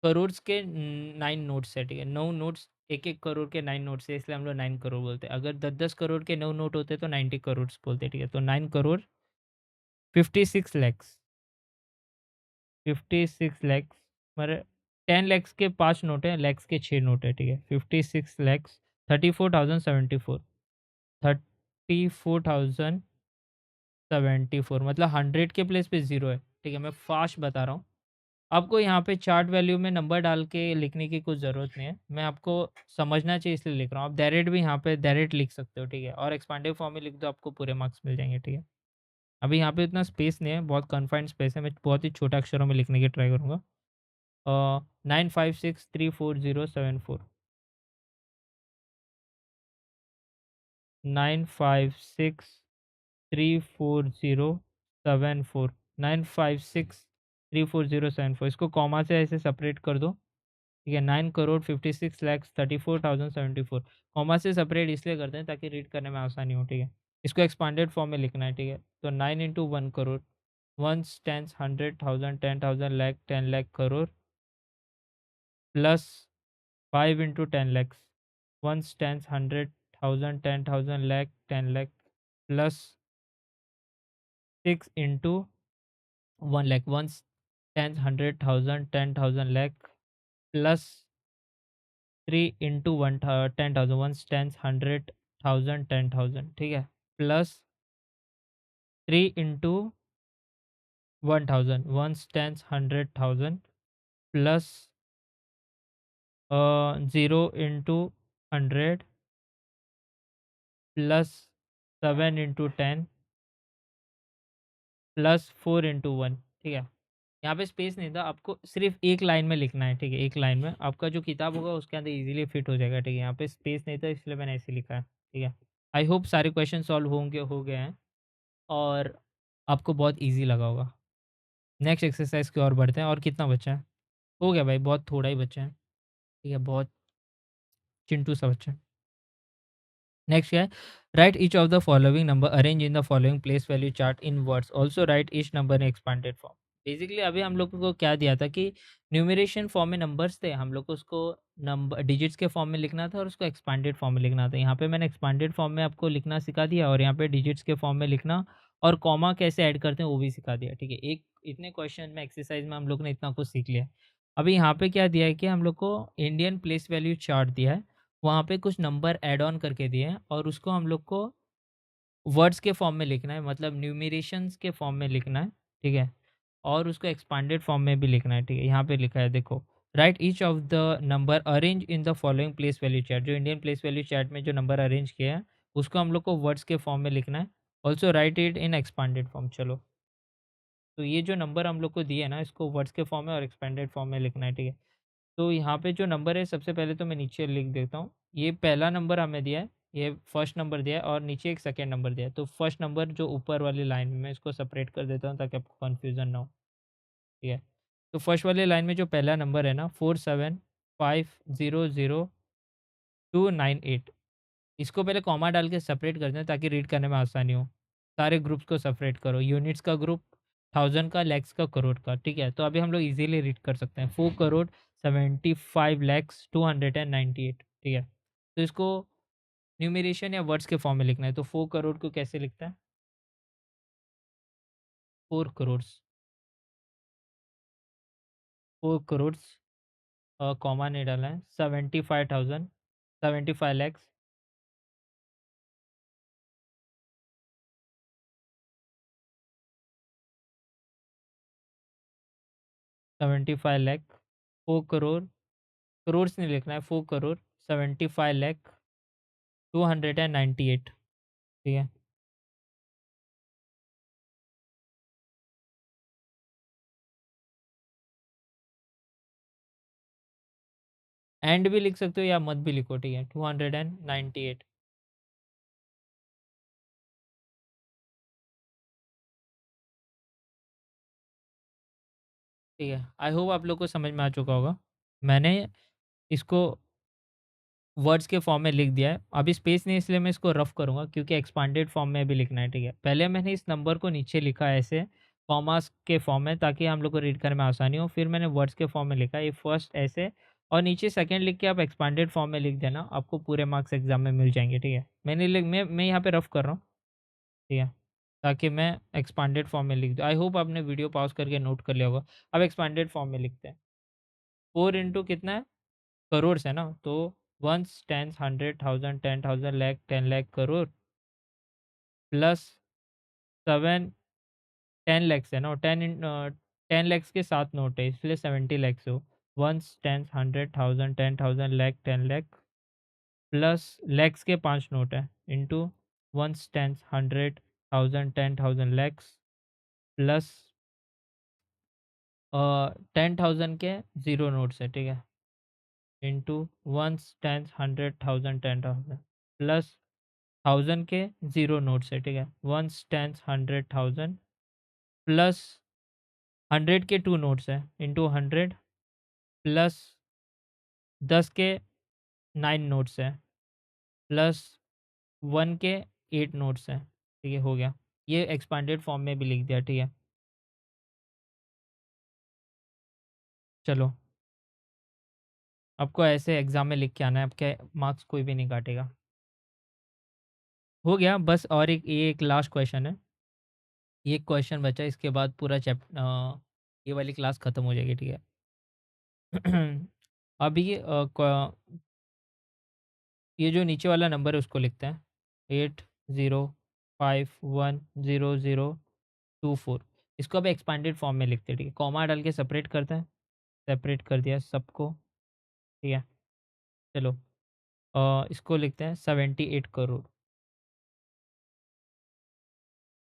Speaker 1: करोड़ के 9 नोट्स है, ठीक है। 9 नोट्स, 1-1 करोड़ के 9 नोट्स है, इसलिए हम लोग 9 करोड़ बोलते हैं। अगर 10-10 करोड़ के 9 नोट होते तो 90 करोड़ बोलते, ठीक है। तो 9 करोड़ 56 लैक्स, 56 लैक्स, मतलब 10 लैक्स के 5 नोट है, लैक्स के 6 नोट है, ठीक है। 56 लैक्स 34,074, 34,074, मतलब 100 के प्लेस पे ज़ीरो है, ठीक है। मैं फास्ट बता रहा हूँ। आपको यहाँ पे चार्ट वैल्यू में नंबर डाल के लिखने की कुछ ज़रूरत नहीं है। मैं आपको समझना चाहिए इसलिए लिख रहा हूँ। आप डायरेक्ट भी यहाँ पे डायरेक्ट लिख सकते हो, ठीक है। और एक्सपांडेड फॉर्म में लिख दो, आपको पूरे मार्क्स मिल जाएँगे, ठीक है। अभी यहाँ पे इतना स्पेस नहीं है, बहुत कन्फाइंड स्पेस है। मैं बहुत ही छोटे अक्षरों में लिखने की ट्राई करूँगा। 9563407 9563407 9563407 इसको कॉमा से ऐसे सेपरेट कर दो, ठीक है। 9,56,34,074, कॉमा से सेपरेट इसलिए करते हैं ताकि रीड करने में आसानी हो, ठीक है। इसको एक्सपांडेड फॉर्म में लिखना है, ठीक है। तो 9 into 1 crore, ones, tens, 100,000, 10,000, lakh, 10 lakh crore, plus 5 into 10 lakhs, ones, tens, 100,000, 10,000, lakh, 10 lakh, plus 6 into 1 lakh, ones, tens, 100,000, 10,000, lakh, plus 3 into 10,000, ones, tens, 100,000, 10,000, ठीक है। Plus 3 into 1,000, ones, tens, 100,000, plus 0 into 100, plus 7 into 10, plus 4 into 1, ठीक है। यहाँ पे स्पेस नहीं था, आपको सिर्फ एक लाइन में लिखना है, ठीक है। एक लाइन में आपका जो किताब होगा उसके अंदर इजीली फिट हो जाएगा, ठीक है। यहाँ पे स्पेस नहीं था इसलिए मैंने ऐसे लिखा है, ठीक है। आई होप सारे क्वेश्चन सॉल्व होंगे, हो गए हैं, और आपको बहुत इजी लगा होगा। नेक्स्ट एक्सरसाइज की ओर बढ़ते हैं। और कितना बचा है? हो गया भाई, बहुत थोड़ा ही बचा है, ठीक है। बहुत चिंटू सा बच्चा है। नेक्स्ट क्या है? Right each of the following number arrange in the following place value chart in words, also right each number in expanded form. Basically अभी हम लोग को क्या दिया था कि न्यूमरेशन फॉर्म में नंबर्स थे, हम लोग को उसको नंबर डिजिट्स के फॉर्म में लिखना था और उसको एक्सपांडेड फॉर्म में लिखना था। यहाँ पे मैंने एक्सपांडेड फॉर्म में आपको लिखना सिखा दिया, और यहाँ पे डिजिट्स के फॉर्म में लिखना और कॉमा कैसे ऐड करते हैं वो भी सिखा दिया, ठीक है। एक इतने क्वेश्चन में, एक्सरसाइज में हम लोग ने इतना कुछ सीख लिया। अभी यहाँ पे क्या दिया है कि हम लोग को इंडियन प्लेस वैल्यू चार्ट दिया है, वहाँ पे कुछ नंबर ऐड ऑन करके दिए हैं और उसको हम लोग को वर्ड्स के फॉर्म में लिखना है, मतलब न्यूमरेशंस के फॉर्म में लिखना है, ठीक है। और उसको एक्सपांडेड फॉर्म में भी लिखना है, ठीक है। यहाँ पे लिखा है देखो, right each of the number arrange in the following place value chat. जो इंडियन प्लेस वैल्यू चैट में जो नंबर अरेंज किया है उसको हम लोग को वर्ड्स के फॉर्म में लिखना है। Also right it in expanded form. चलो, तो ये जो नंबर हम लोग को दिए है ना, इसको वर्ड्स के फॉर्म में और एक्सपेंडेड फॉर्म में लिखना है, ठीक है। तो यहाँ पे जो नंबर है, सबसे पहले तो मैं नीचे लिख देता हूँ। ये पहला नंबर हमें दिया है, ये फर्स्ट नंबर दिया है, और नीचे एक सेकेंड नंबर दिया है। तो फर्स्ट नंबर जो ऊपर वाली लाइन में, मैं इसको सेपरेट कर देता हूँ ताकि आपको कन्फ्यूज़न ना हो, ठीक है। तो फर्स्ट वाली लाइन में जो पहला नंबर है ना, 47500298, इसको पहले कॉमा डाल के सेपरेट कर दें ताकि रीड करने में आसानी हो। सारे ग्रुप्स को सेपरेट करो, यूनिट्स का ग्रुप, थाउजेंड का, लैक्स का, करोड़ का, ठीक है। तो अभी हम लोग इजीली रीड कर सकते हैं, 4,75,0298, ठीक है। तो इसको न्यूमरेशन या वर्ड्स के फॉर्म में लिखना है। तो 4 करोड़ को कैसे लिखता है? 4 करोड़, 4 करोड़, कॉमा नहीं डाला है। 75,000, 75 लैक्स, 75 लैख, 4 करोड़, करोड़ नहीं लिखना है, 4 करोड़ 75,0298, ठीक है। एंड भी लिख सकते हो या मत भी लिखो, ठीक है। 298, ठीक है। आई होप आप लोग को समझ में आ चुका होगा। मैंने इसको वर्ड्स के फॉर्म में लिख दिया है। अभी स्पेस नहीं, इसलिए मैं इसको रफ करूँगा क्योंकि एक्सपांडेड फॉर्म में भी लिखना है, ठीक है। पहले मैंने इस नंबर को नीचे लिखा है ऐसे कॉमास के फॉर्म में, ताकि हम लोग को रीड करने में आसानी हो। फिर मैंने वर्ड्स के फॉर्म में लिखा ये फर्स्ट ऐसे, और नीचे सेकंड लिख के आप एक्सपांडेड फॉर्म में लिख देना, आपको पूरे मार्क्स एग्जाम में मिल जाएंगे, ठीक है। मैं यहाँ पे रफ कर रहा हूँ, ठीक है, ताकि मैं एक्सपांडेड फॉर्म में लिख दूँ। आई होप आपने वीडियो पॉज करके नोट कर लिया होगा। अब एक्सपांडेड फॉर्म में लिखते हैं। 4 इंटू कितना है, करोड़ है ना, तो ones, tens, 100,000, 10,000, lakh, 10 lakh crore, plus 7, 10 lakhs है ना, 10 लैक्स के 7 नोट है, इसलिए 70 लैक्स हो। Ones, tens, 100,000, 10,000, lakh, 10 lakh, plus lakhs के 5 नोट है, into ones, tens, 100,000, 10,000, lakhs, plus 10,000 के 0 नोट्स है, ठीक है, इंटू वंस, टेंस, 100,000, 10,000, प्लस 1000 के 0 नोट्स है, ठीक है, वंस, टेंस, 100,000, प्लस 100 के 2 नोट्स है, इंटू 100, प्लस 10 के 9 नोट्स है, प्लस 1 के 8 नोट्स है, ठीक है, हो गया। ये एक्सपांडेड फॉर्म में भी लिख दिया, ठीक है। चलो, आपको ऐसे एग्जाम में लिख के आना है, आपके मार्क्स कोई भी नहीं काटेगा। हो गया बस, और एक लास्ट क्वेश्चन है। ये क्वेश्चन बचा, इसके बाद पूरा ये वाली क्लास खत्म हो जाएगी, ठीक है। अभी ये जो नीचे वाला नंबर है उसको लिखते हैं, 8051000024। इसको अब एक्सपांडेड फॉर्म में लिखते हैं, ठीक है। कॉमा डाल के सेपरेट करते हैं, सेपरेट कर दिया सबको, ठीक है। चलो, इसको लिखते हैं 78 करोड़,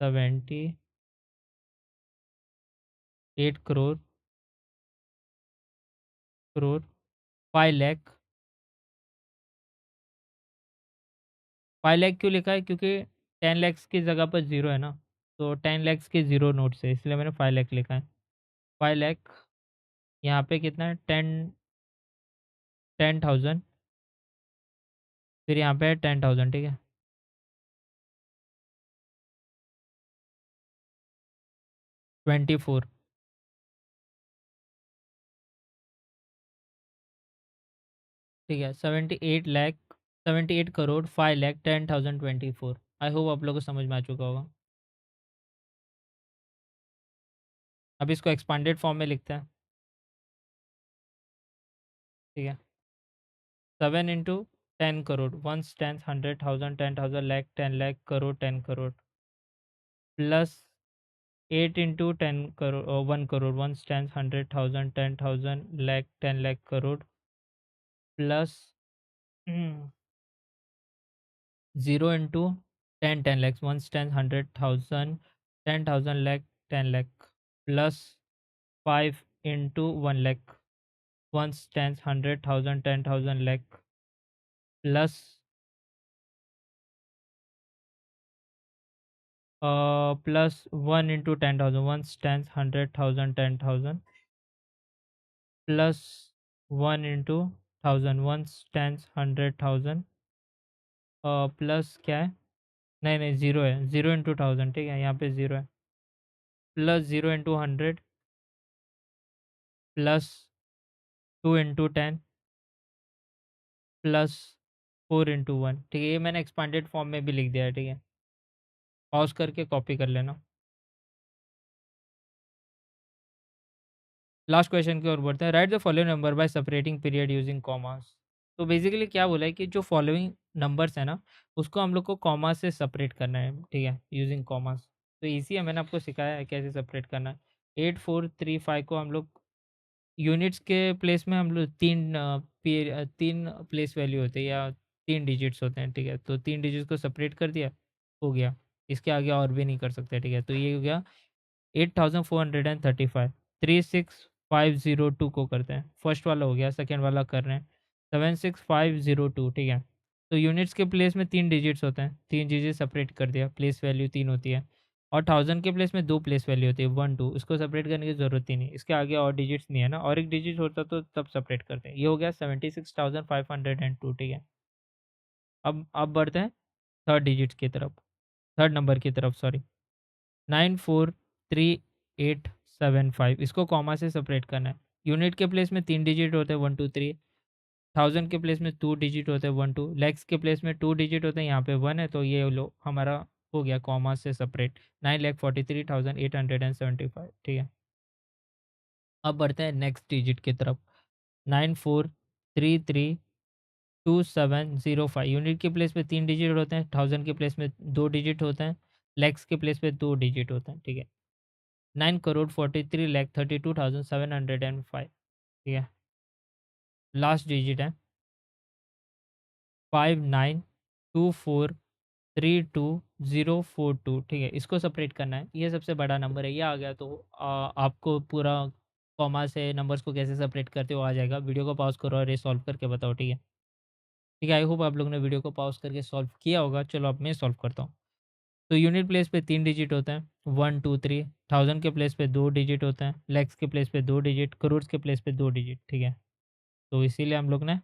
Speaker 1: 78 करोड़, करोड़, 5 लाख। 5 लाख क्यों लिखा है, क्योंकि 10 लैक्स की जगह पर जीरो है ना, तो 10 लैक्स के 0 नोट से, इसलिए मैंने 5 लाख लिखा है। 5 लाख, यहाँ पे कितना है, 10,000, फिर यहाँ पे है 10,000, ठीक है। 24, ठीक है। 78 लाख, 78 करोड़, 5 लाख, 10,024। आई होप आप लोगों को समझ में आ चुका होगा। अब इसको एक्सपांडेड फॉर्म में लिखते हैं, ठीक है। 7 into 10 crore, ones, tens, 100,000, 10,000, lakh, 10 lakh, crore, 10 crore, plus 8 into 10 crore, 1 crore, ones, tens, 100,000, 10,000, lakh, 10 lakh, crore, plus 0 into 10, 10 lakhs, ones, ten, 100,000, 10,000, lakh, 10 lakh, plus 5 into 1 lakh, ones, tens, 100,000, 10,000, lakh, plus plus 1 into 10,000, ones, tens, 100,000, 10,000, plus 1 into 1000, ones, tens, 100,000, plus क्या है, नहीं नहीं, ज़ीरो है, 0 इंटू 1000, ठीक है, यहाँ पे ज़ीरो है, plus 0 into 100, plus 2 into 10, plus 4 into 1, ठीक है। ये मैंने एक्सपांडेड फॉर्म में भी लिख दिया है, ठीक है। पॉज करके कॉपी कर लेना। लास्ट क्वेश्चन की ओर बढ़ते हैं। Right the following number by separating period using commas. तो बेसिकली क्या बोला है कि जो फॉलोइंग नंबर्स है ना, उसको हम लोग को कॉमा से सेपरेट करना है, ठीक है, यूजिंग कॉमास। तो इसी है, मैंने आपको सिखाया है कैसे सेपरेट करना है। 8435 को हम लोग यूनिट्स के प्लेस में, हम लोग 3 प्लेस वैल्यू होते हैं, या 3 डिजिट्स होते हैं, ठीक है। तो 3 डिजिट्स को सेपरेट कर दिया, हो गया। इसके आगे और भी नहीं कर सकते, ठीक है। तो ये हो गया 8435। 36502 को करते हैं, फर्स्ट वाला हो गया, सेकेंड वाला कर रहे हैं। 76502, ठीक है। तो यूनिट्स के प्लेस में 3 डिजिट्स होते हैं, 3 डिजिट सेपरेट कर दिया, प्लेस वैल्यू 3 होती है। और 1000 के प्लेस में 2 प्लेस वैल्यू होती है, 1, 2, इसको सेपरेट करने की ज़रूरत ही नहीं, इसके आगे और डिजिट्स नहीं है ना, और एक डिजिट होता तो तब सेपरेट करते हैं। ये हो गया 76,502, ठीक है। अब बढ़ते हैं थर्ड डिजिट की तरफ, थर्ड नंबर की तरफ, सॉरी। 943875, इसको कॉमा से सेपरेट करना है। यूनिट के प्लेस में 3 डिजिट होते हैं, 1, 2, 3। 1000 के प्लेस में 2 डिजिट होते हैं, 1, 2। लैक्स के प्लेस में 2 डिजिट होते हैं, यहाँ पे 1 है, तो ये लो हमारा हो गया कॉमा से सेपरेट, 9,43,875, ठीक है। अब बढ़ते हैं नेक्स्ट डिजिट की तरफ, 94332705। यूनिट के प्लेस पे 3 डिजिट होते हैं, 1000 के प्लेस में 2 डिजिट होते हैं, लैक्स के प्लेस पे 2 डिजिट होते हैं, ठीक है। 9,43,32,705, ठीक है। लास्ट डिजिट है 592432 ठीक है, इसको सेपरेट करना है। ये सबसे बड़ा नंबर है, ये आ गया तो आपको पूरा कॉमा से नंबर्स को कैसे सेपरेट करते हो आ जाएगा। वीडियो को पॉज़ करो और ये सॉल्व करके बताओ, ठीक है। ठीक है, आई होप आप लोगों ने वीडियो को पॉज़ करके सॉल्व किया होगा। चलो अब मैं सॉल्व करता हूँ। तो यूनिट प्लेस पे 3 डिजिट होते हैं, 1, 2, 3। 1000 के प्लेस पे 2 डिजिट होते हैं, लैक्स के प्लेस पे 2 डिजिट, करोड़ के प्लेस पे 2 डिजिट, ठीक है। तो इसीलिए हम लोग ने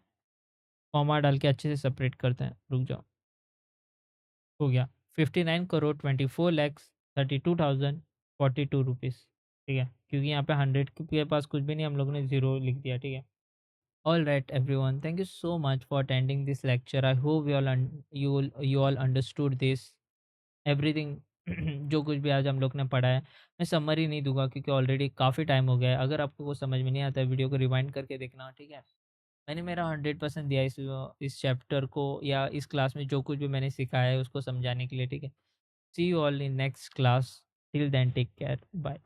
Speaker 1: कॉमा डाल के अच्छे से सेपरेट करते हैं। रुक जाओ, हो गया 59,24,32,042 रुपीज़, ठीक है। क्योंकि यहाँ पे 100 के पास कुछ भी नहीं, हम लोग ने ज़ीरो लिख दिया, ठीक है। All right everyone, thank you so much for attending this lecture. I hope you all understood this everything. जो कुछ भी आज हम लोग ने पढ़ा है, मैं समरी नहीं दूंगा क्योंकि ऑलरेडी काफ़ी टाइम हो गया है। अगर आपको वो समझ में नहीं आता है, वीडियो को रिवाइंड करके देखना, ठीक है। मैंने मेरा 100% दिया इस चैप्टर को या इस क्लास में जो कुछ भी मैंने सिखाया है उसको समझाने के लिए, ठीक है। See you all in next class, till then take care, bye.